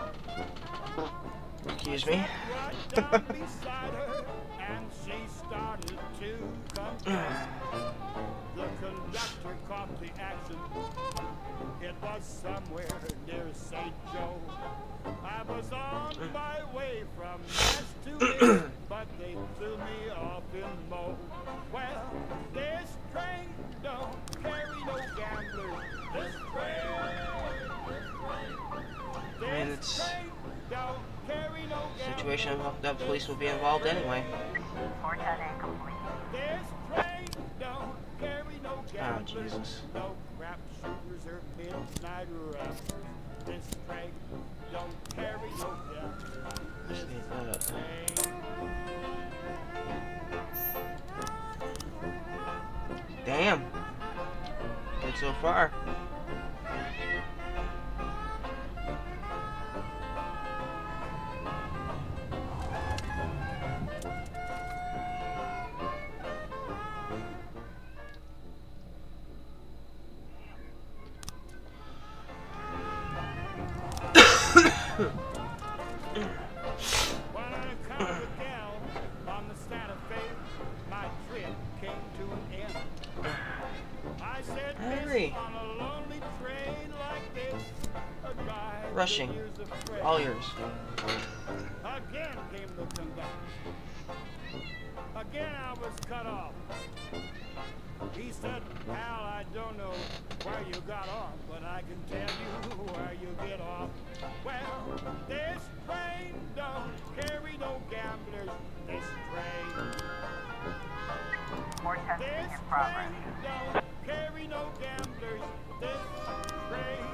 Excuse me. Right down beside her and she started to complain. The conductor caught the action. It was somewhere near St. Joe. I was on my way from Mass to Inn, but they threw me off in Mo. Well, this train don't carry no gamblers. This train don't carry no gamblers. Situation that police will be involved anyway. 410A complete. This train don't carry no gamblers. Oh, Jesus. No crap shooters or midnight rappers. This train don't carry no gamblers. This train. Damn. Good so far. When I encountered a gal on the Santa Fe, my trip came to an end. I said, Hurry. "Miss, on a lonely train like this, a guy Rushing. hears a friend." All yours. Again came the conductor. Again I was cut off. He said, "Pal, I don't know where you got off, but I can tell you where you get off. Well, this train don't carry no gamblers. This train. 410C This in progress. train don't carry no gamblers. This train.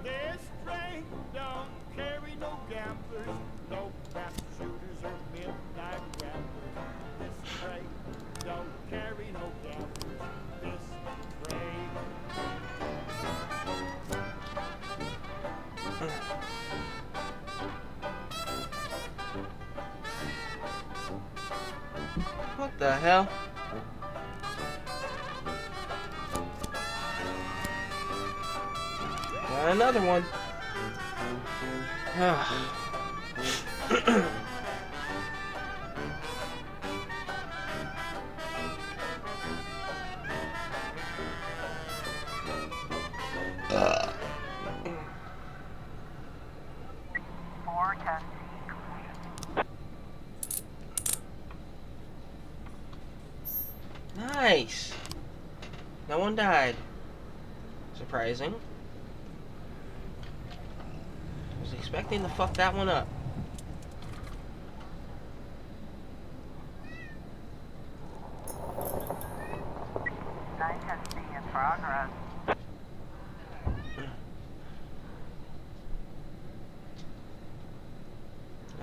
This train don't carry no gamblers. No crap shooters or midnight ramblers. This train don't carry no gamblers. This train. What the hell? Got another one. Nice. No one died. Surprising. I was expecting to fuck that one up. in progress.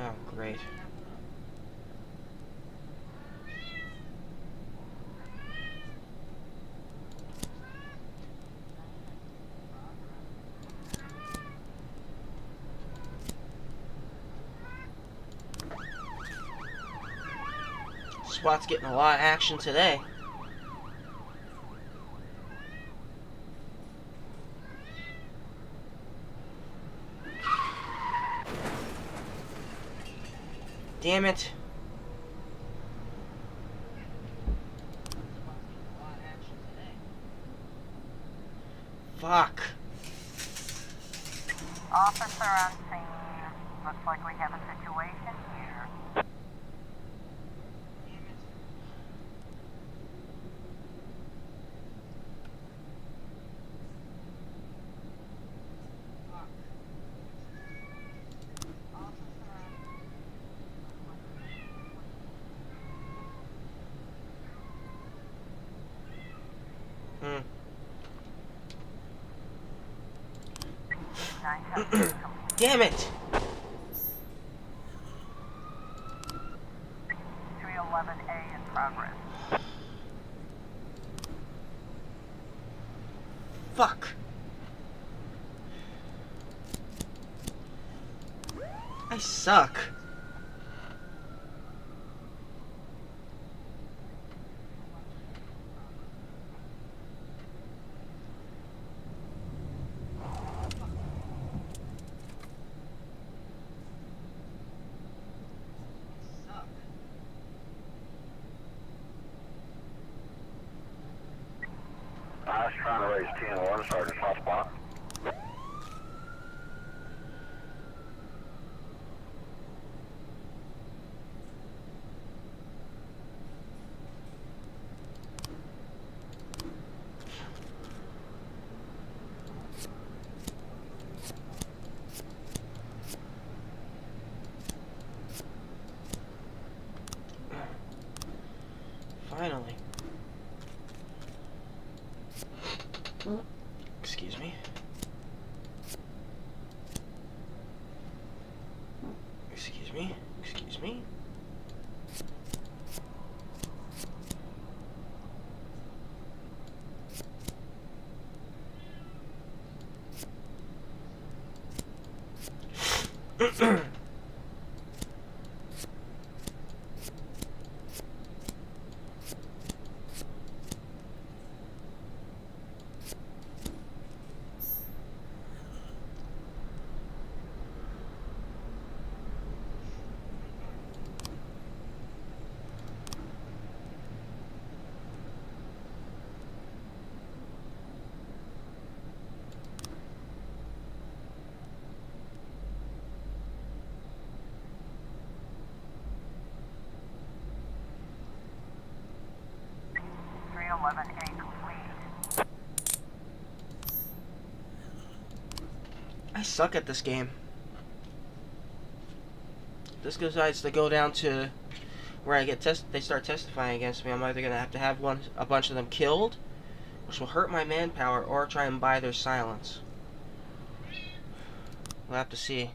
Oh, great. SWAT's getting a lot of action today. Damn it. Fuck. Officer on scene. Looks like we have a situation here. Damn it! 311A in progress. Fuck. I suck. I was trying to raise TN1, Sergeant Hotspot. Finally. Excuse me. Excuse me. Excuse me. I suck at this game. This decides to go down to where I get they start testifying against me. I'm either gonna have to have a bunch of them killed, which will hurt my manpower, or try and buy their silence. We'll have to see.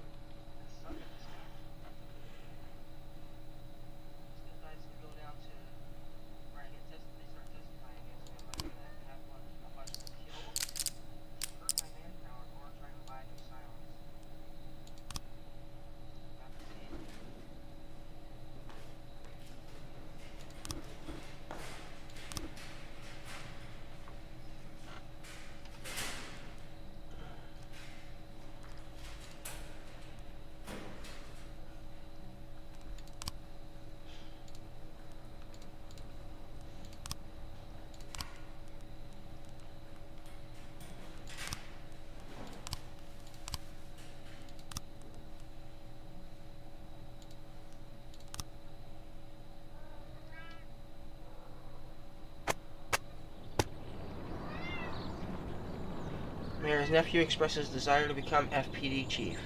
Mayor's nephew expresses desire to become FPD chief.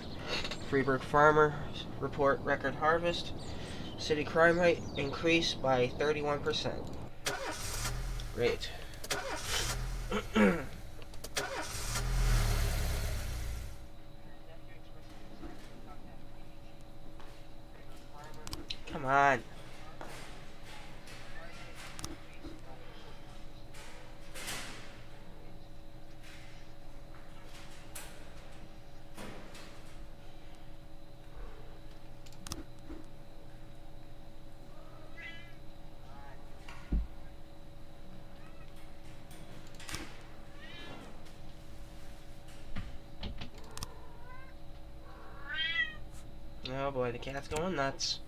Freeburg farmer report record harvest. City crime rate increased by 31%. Great. Come on. Oh boy, the cat's going nuts.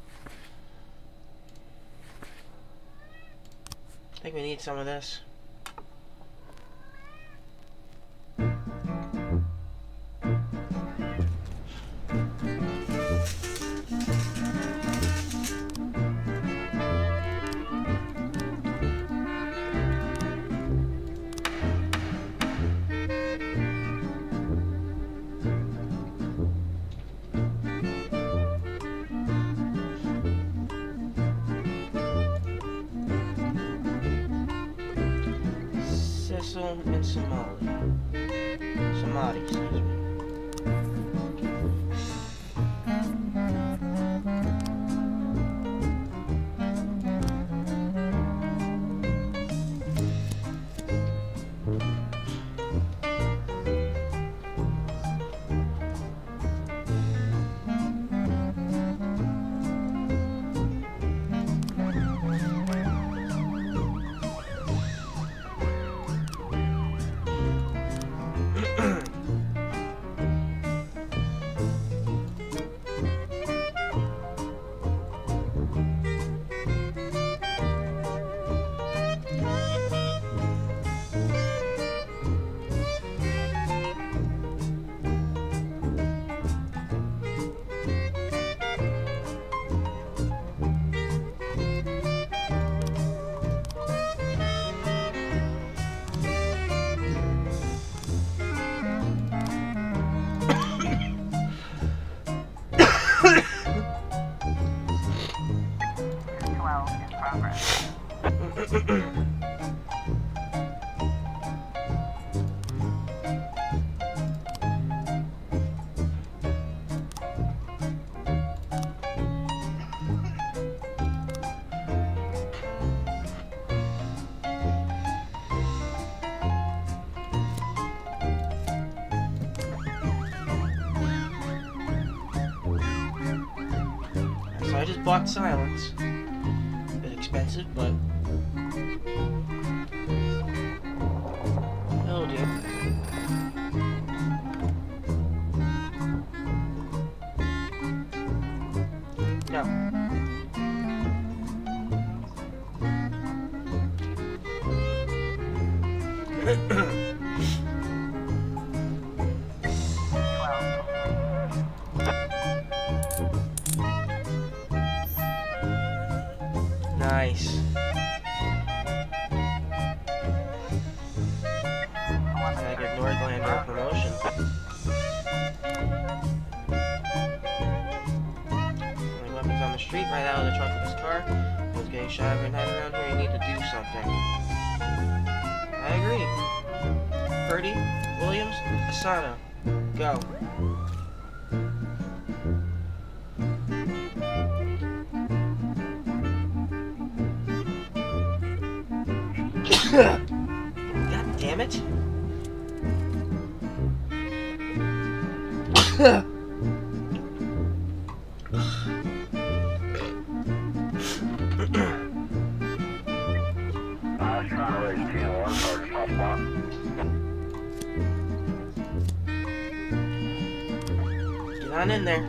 I think we need some of this. And Somali, excuse me. So I just bought Silence. A bit expensive, but it'll do. No. Nice. I get Nordlander promotion. Only weapons on the street, right out of the trunk of his car. He was getting shot every night around here. You need to do something. I agree. Purdy, Williams, Asano. Go. God damn it. Get on in there.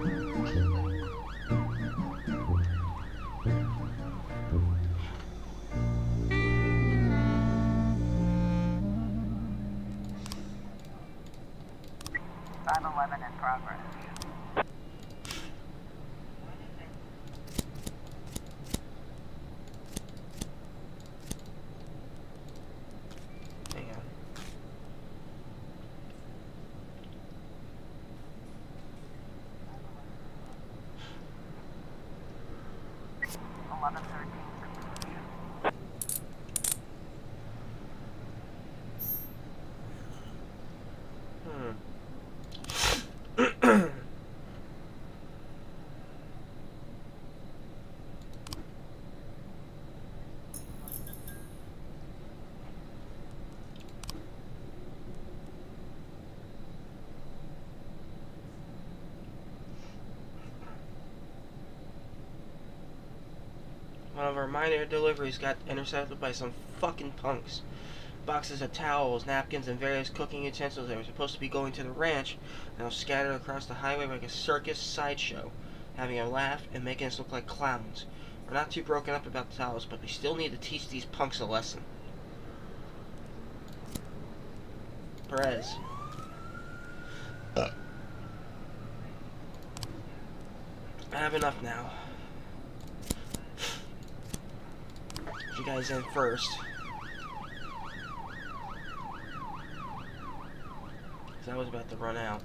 One of our minor deliveries got intercepted by some fucking punks. Boxes of towels, napkins, and various cooking utensils that were supposed to be going to the ranch now scattered across the highway like a circus sideshow, having a laugh and making us look like clowns. We're not too broken up about the towels, but we still need to teach these punks a lesson. Perez. I have enough now. Get you guys in first. Because I was about to run out.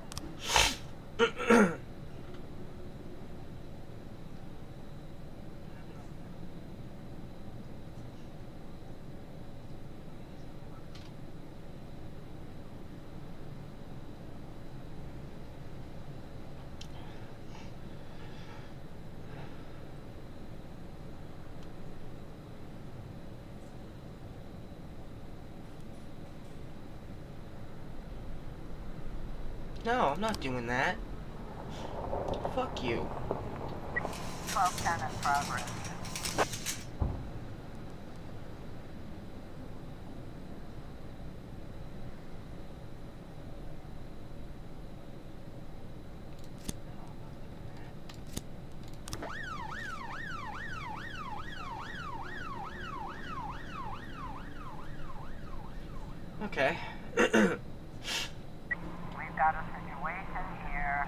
No, I'm not doing that. Fuck you. 1210 in progress. Okay. We've got a situation here.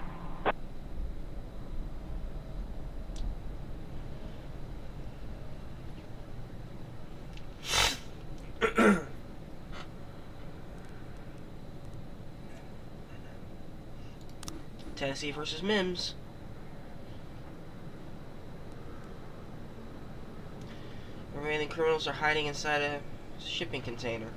Tennessee versus Mims. Remaining criminals are hiding inside a shipping container.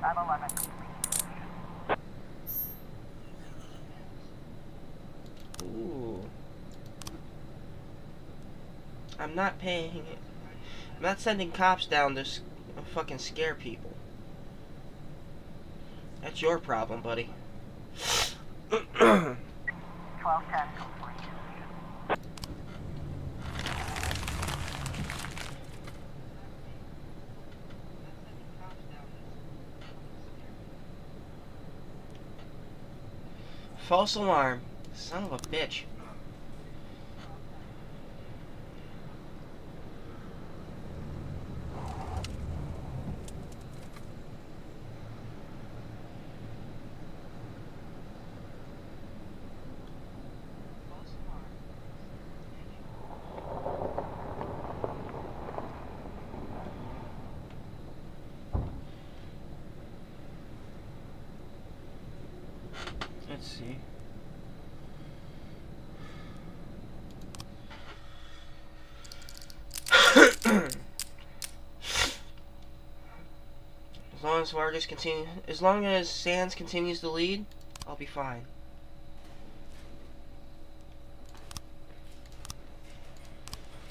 511 complete. Ooh. I'm not paying it. I'm not sending cops down to fucking scare people. That's your problem, buddy. 1210 complete. False alarm. Son of a bitch. Let's see. As long as Sands continues to lead, I'll be fine.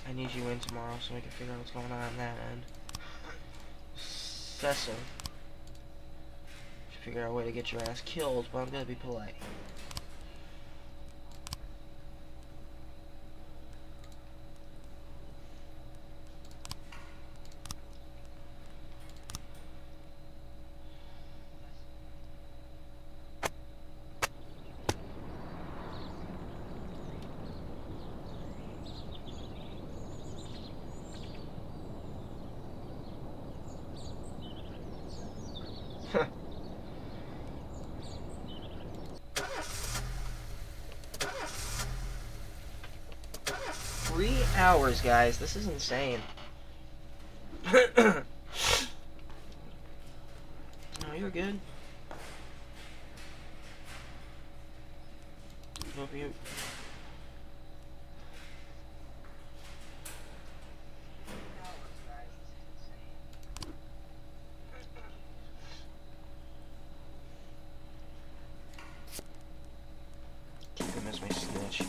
I need you in tomorrow so we can figure out what's going on that end. Cecil. Should figure out a way to get your ass killed, but I'm gonna be polite. Hours, guys. This is insane. No, you're good. Hope you. Keep him as my snitch.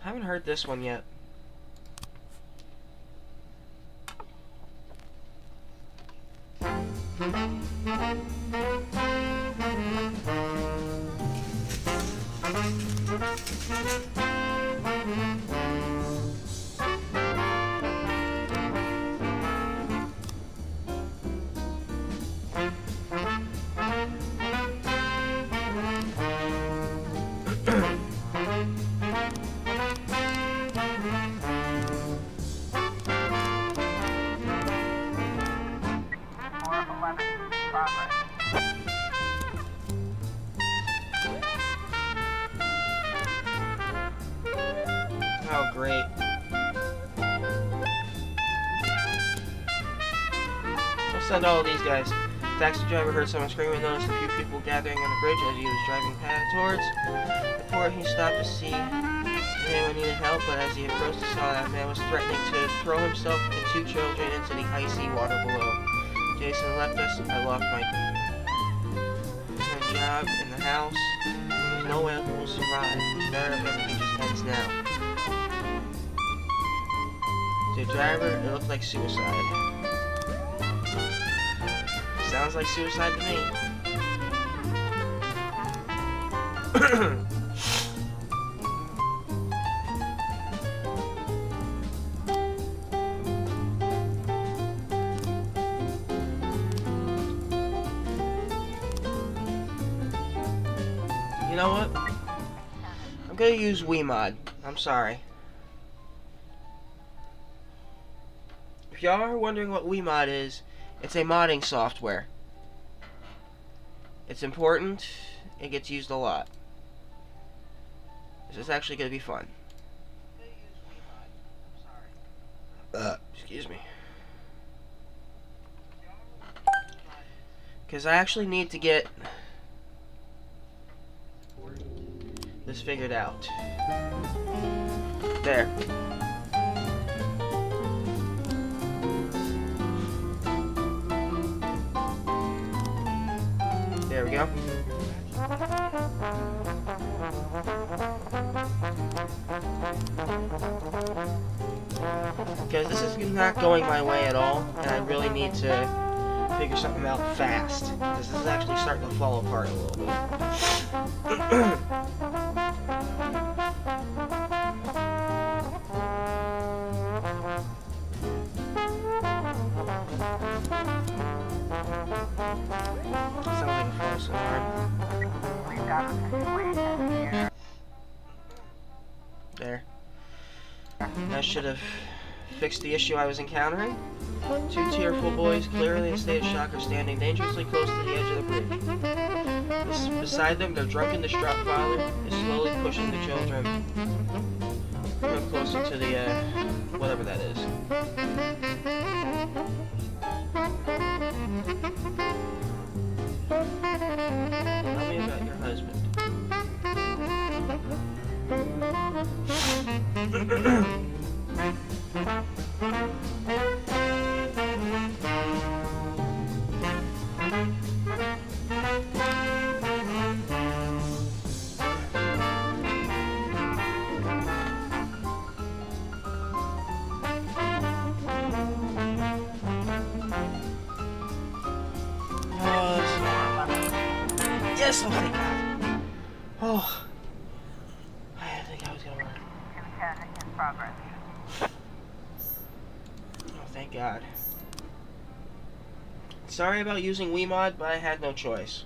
I haven't heard this one yet. Oh, great. I'll send all of these guys. Taxi driver heard someone screaming and noticed a few people gathering on the bridge as he was driving towards the port. He stopped to see if anyone needed help, but as he approached, he saw that man was threatening to throw himself and two children into the icy water below. Jason left us. I lost my job in the house. There's no way we will survive. Better if everything just ends now. To the driver, it looked like suicide. Sounds like suicide to me. You know what? I'm gonna use WeMod. I'm sorry. If y'all are wondering what WeMod is, it's a modding software. It's important. It gets used a lot. This is actually gonna be fun. Excuse me. Because I actually need to get this figured out. There. There we go. Because this is not going my way at all, and I really need to figure something out fast. Because this is actually starting to fall apart a little bit. Sounds like a false alarm. We've got a situation here. There. That should have fixed the issue I was encountering. Two tearful boys, clearly in a state of shock, are standing dangerously close to the edge of the bridge. Beside them, their drunken, distraught father is slowly pushing the children closer to the, whatever that is. Tell me about your husband. Yes, oh thank God. Oh. I didn't think I was gonna work. 210 in progress. Oh, thank God. Sorry about using WeMod, but I had no choice.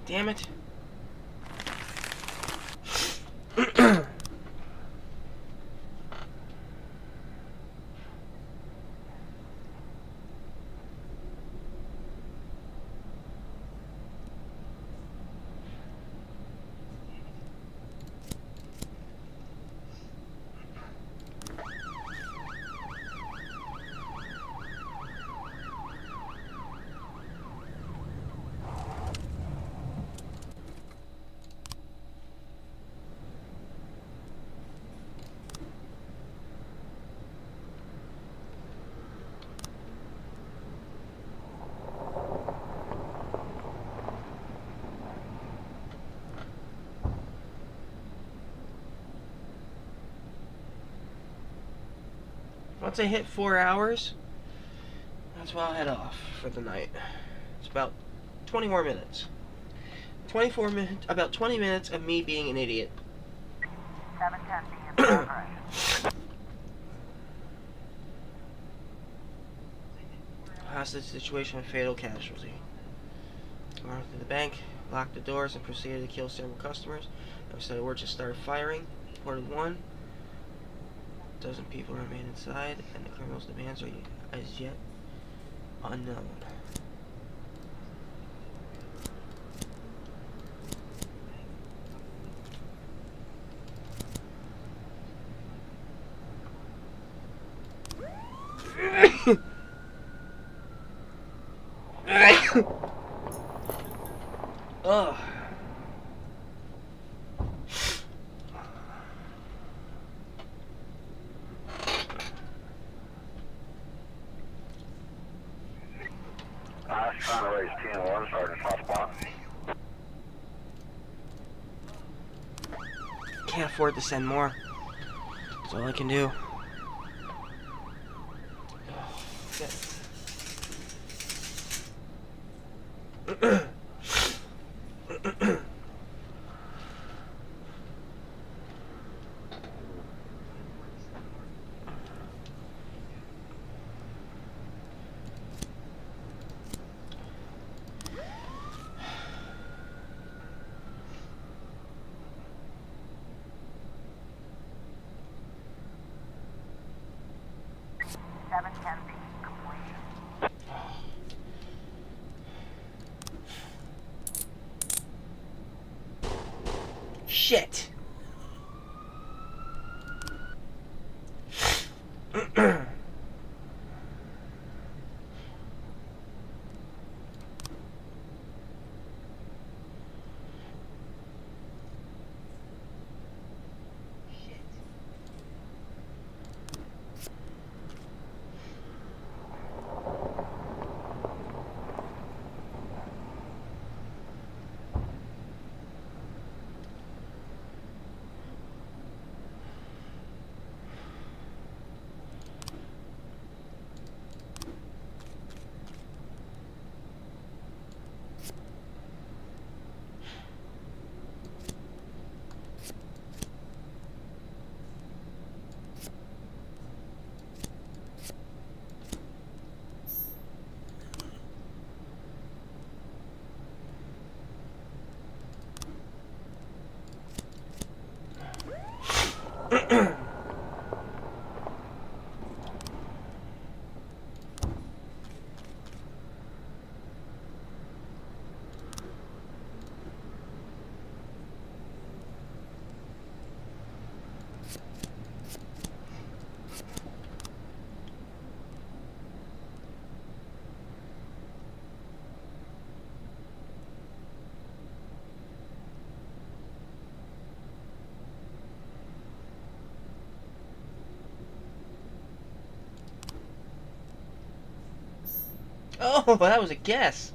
Damn it. Once I hit 4 hours, that's when I'll head off for the night. It's about 20 more minutes. 24 minutes, about 20 minutes of me being an idiot. 710 be in progress. Hostage situation and fatal casualty. Went to the bank, locked the doors, and proceeded to kill several customers. Instead of words, just started firing. Reported 1. A dozen people remain inside, and the criminal's demands are as yet unknown. Ugh. I was trying to raise 10-1, Sergeant Hotspot. Can't afford to send more. That's all I can do. Shit. Oh, that was a guess.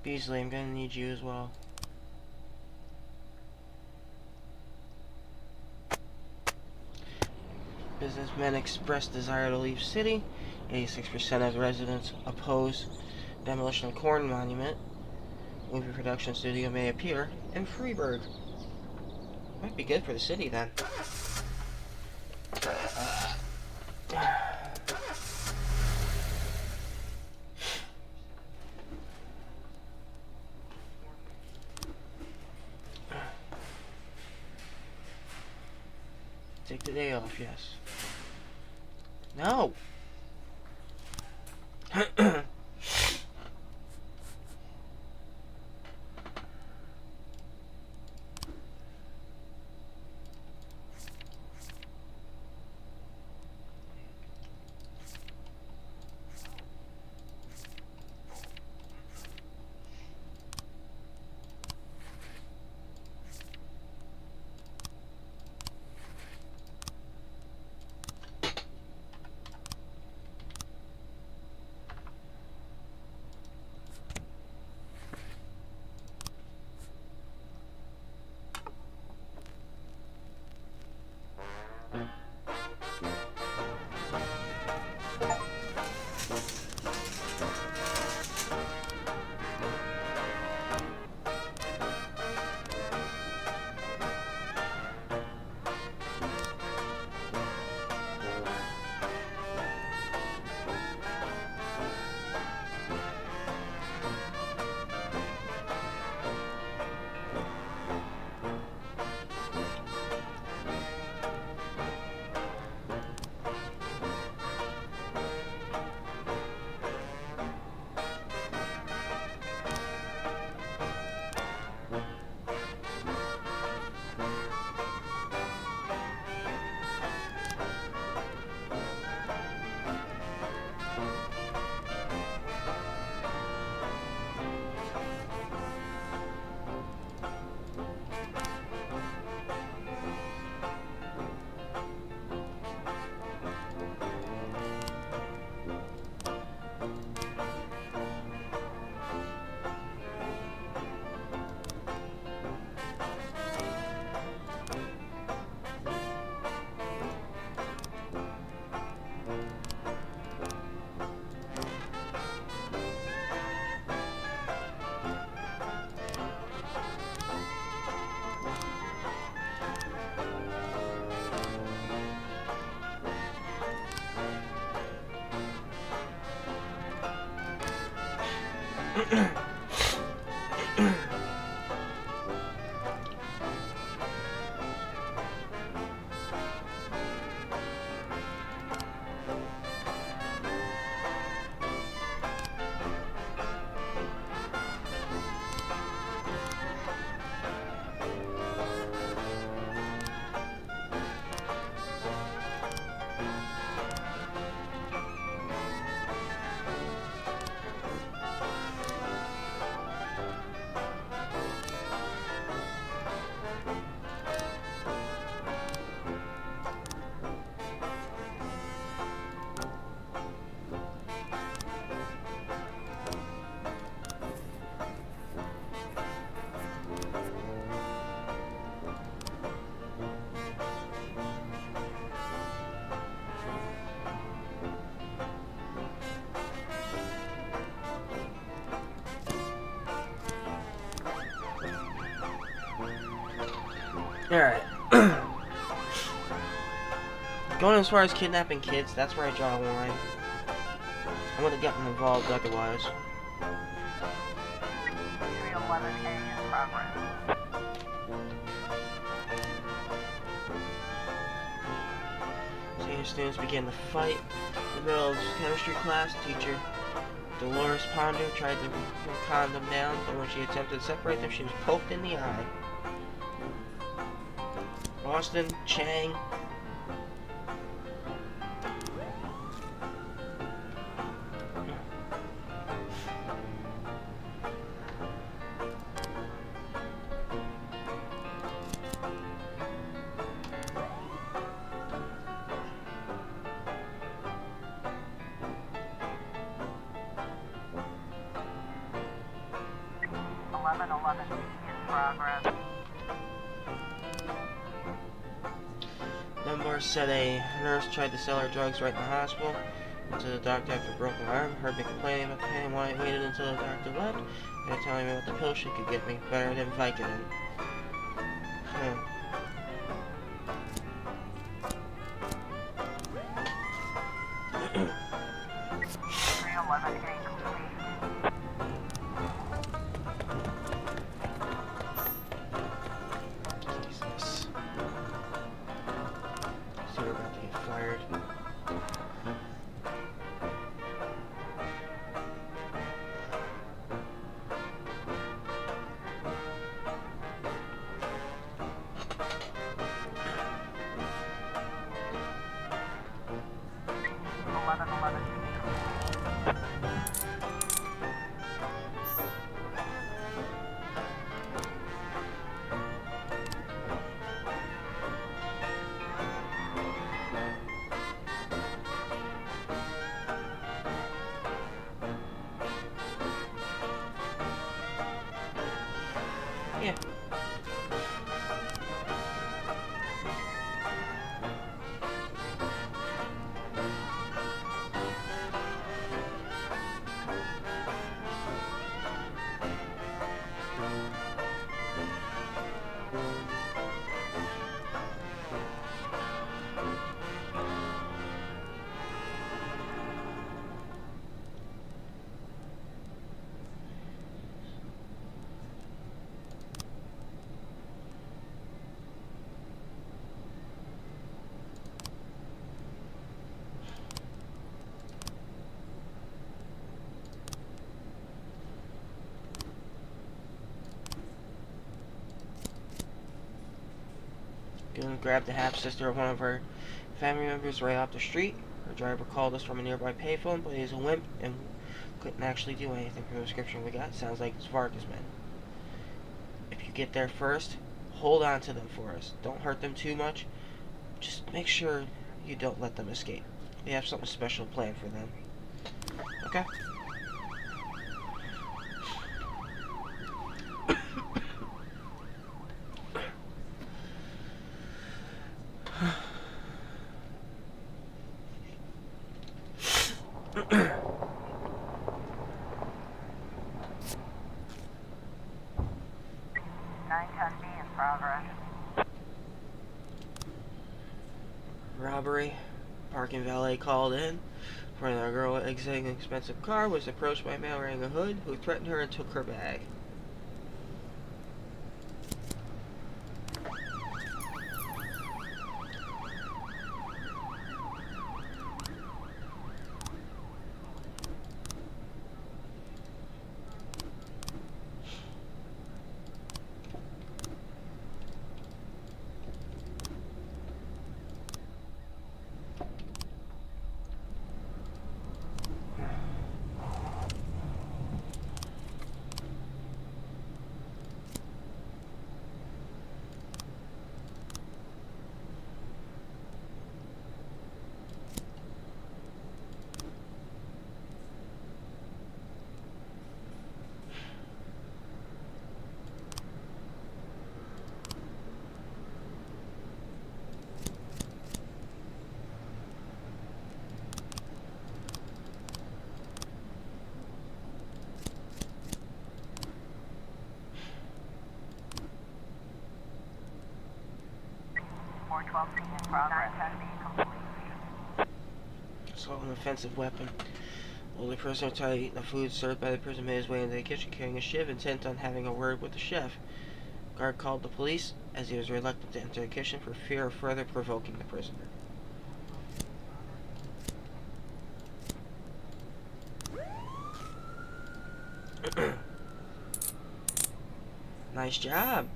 Beasley, I'm gonna need you as well. Businessmen express desire to leave city. 86% of residents oppose demolition of Corn Monument. Movie production studio may appear in Freeburg. Might be good for the city then. Take the day off, yes. No! Alright. Going as far as kidnapping kids, that's where I draw a line. I would have gotten involved otherwise. 311A in progress. Senior students began to fight in the middle of chemistry class. Teacher Dolores Ponder tried to calm them down, but when she attempted to separate them, she was poked in the eye. Austin Chang. Dunbar said a nurse tried to sell her drugs right in the hospital. Went to the doctor after a broken arm. Heard me complaining about the pain while I waited until the doctor left. They were telling me about the pill she could get me better than Vicodin. Yeah. Gonna grab the half-sister of one of her family members right off the street. Her driver called us from a nearby payphone, but he's a wimp and couldn't actually do anything from the description we got. Sounds like it's Vargas men. If you get there first, hold on to them for us. Don't hurt them too much. Just make sure you don't let them escape. We have something special planned for them. Okay? Robbery. Parking valet called in Reporting that a girl exiting an expensive car was approached by a man wearing a hood who threatened her and took her bag. Assault an offensive weapon. Older prisoner tried eating the food served by the prison made his way into the kitchen carrying a shiv, intent on having a word with the chef. Guard called the police as he was reluctant to enter the kitchen for fear of further provoking the prisoner. Nice job.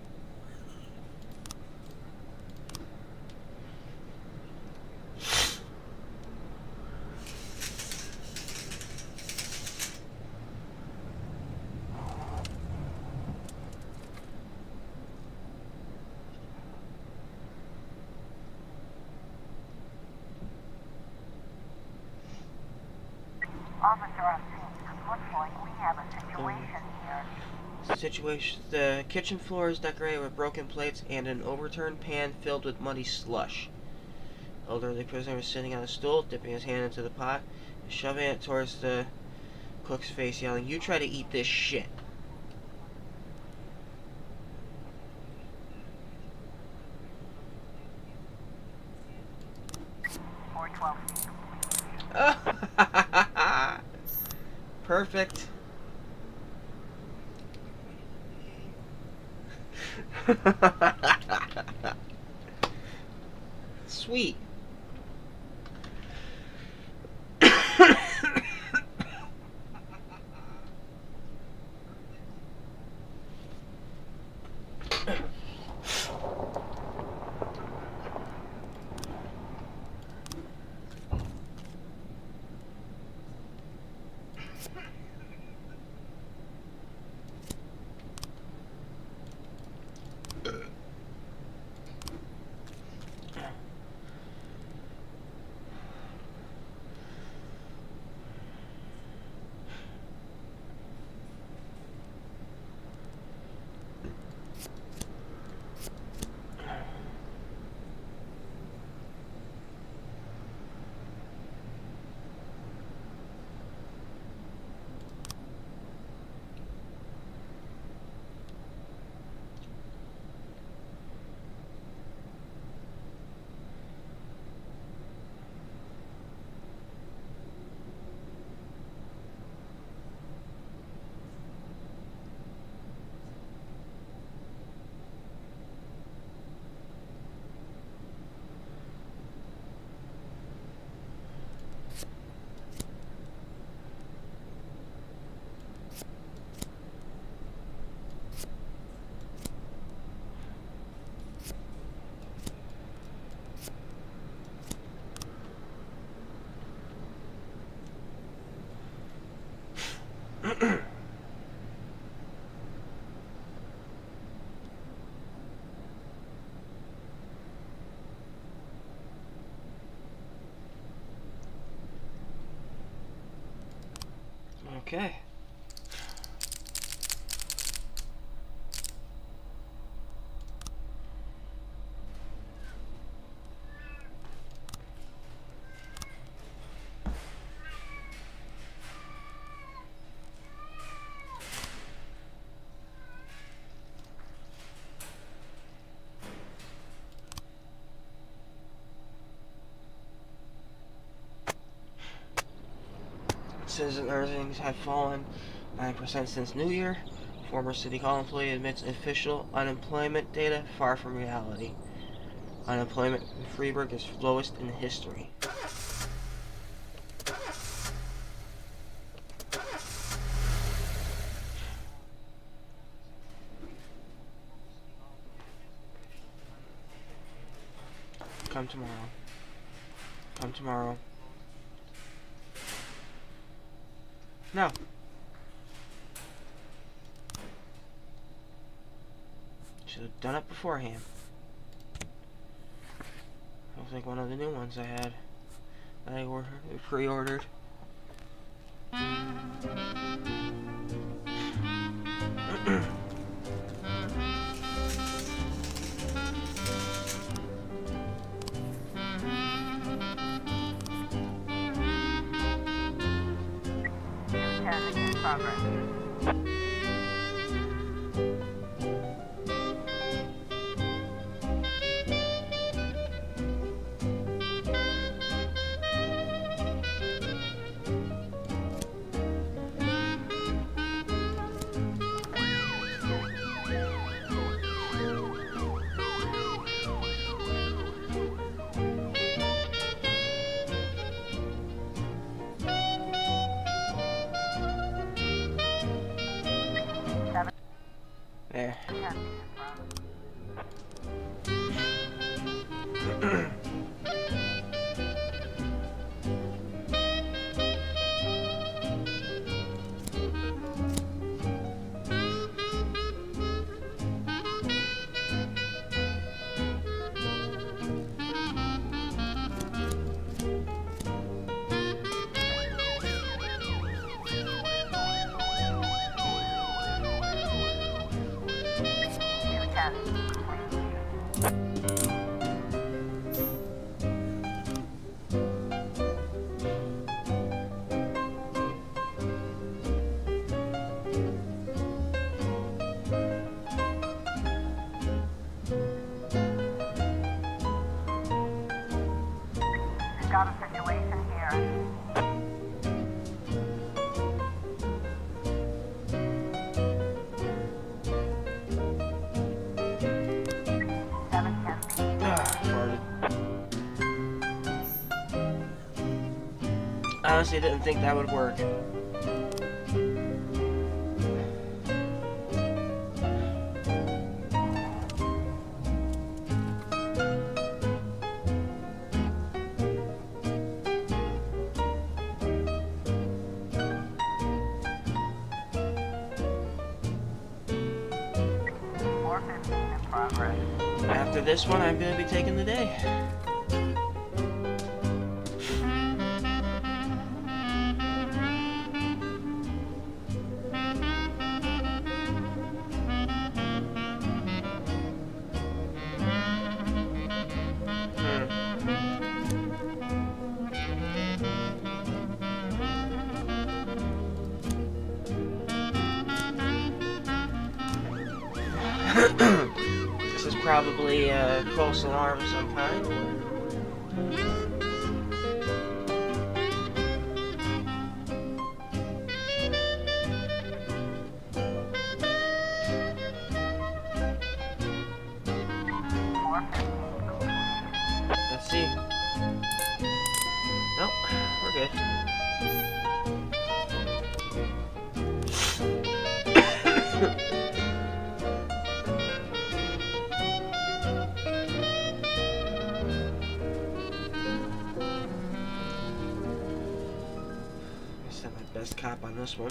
Officer on scene. Looks like we have a situation here. The kitchen floor is decorated with broken plates and an overturned pan filled with muddy slush. Elderly prisoner was sitting on a stool, dipping his hand into the pot, and shoving it towards the cook's face, yelling, "You try to eat this shit." Perfect. Sweet. Okay. citizen earnings have fallen 9% since New Year. Former City Hall employee admits official unemployment data far from reality. Unemployment in Freiburg is lowest in history. Come tomorrow. Come tomorrow. No. Should have done it beforehand. Looks like one of the new ones I had. I pre-ordered. There. Got a situation here. I honestly didn't think that would work. After this one, I'm going to be taking the day. This is probably a false alarm of some kind. Let's see. Nope, we're good. Set my best cop on this one.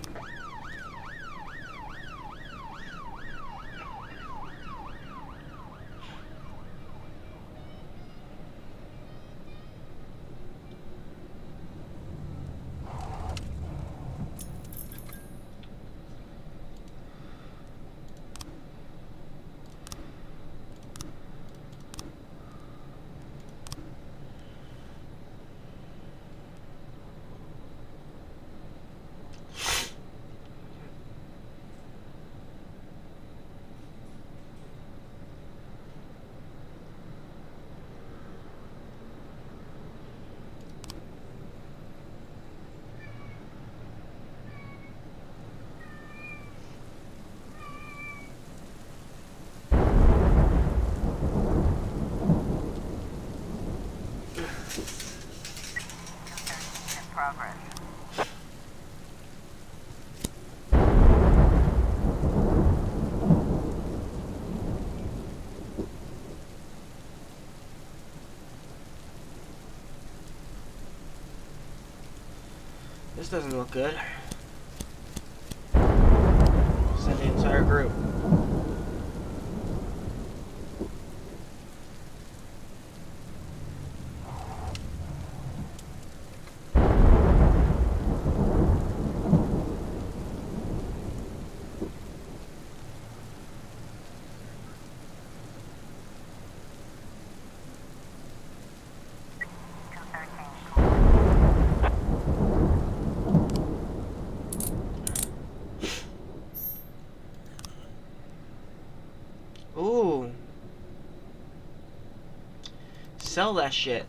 213 in progress. This doesn't look good. Send the entire group. Ooh. Sell that shit.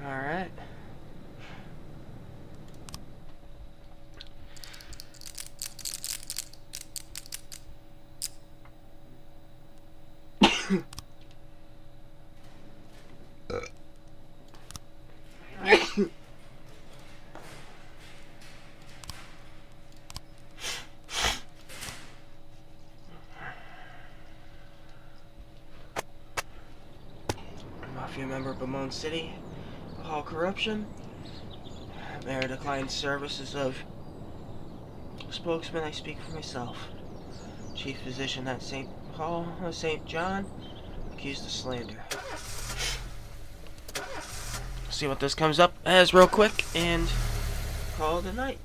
Alright. Mafia member of Bamone City. Hall corruption. Mayor declined services of spokesman. I speak for myself. Chief physician at St. Paul, St. John, accused of slander. See what this comes up as real quick and call it a night.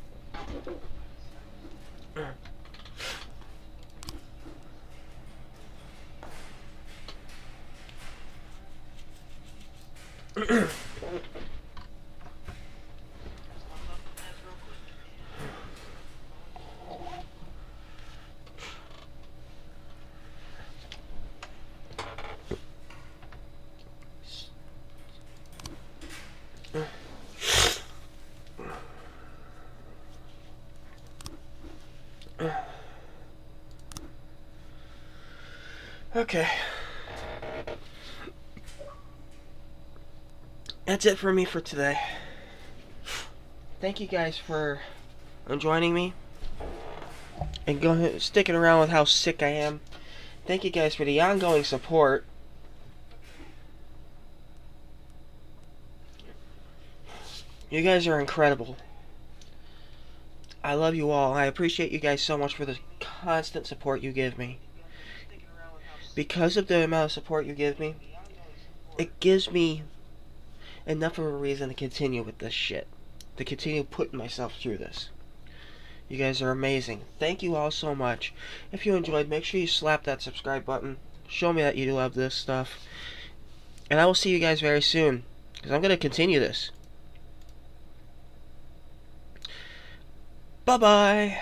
Okay. That's it for me for today. Thank you guys for joining me and sticking around with how sick I am. Thank you guys for the ongoing support. You guys are incredible. I love you all. I appreciate you guys so much for the constant support you give me. Because of the amount of support you give me, it gives me enough of a reason to continue with this shit. To continue putting myself through this. You guys are amazing. Thank you all so much. If you enjoyed, make sure you slap that subscribe button. Show me that you love this stuff. And I will see you guys very soon. Because I'm going to continue this. Bye-bye.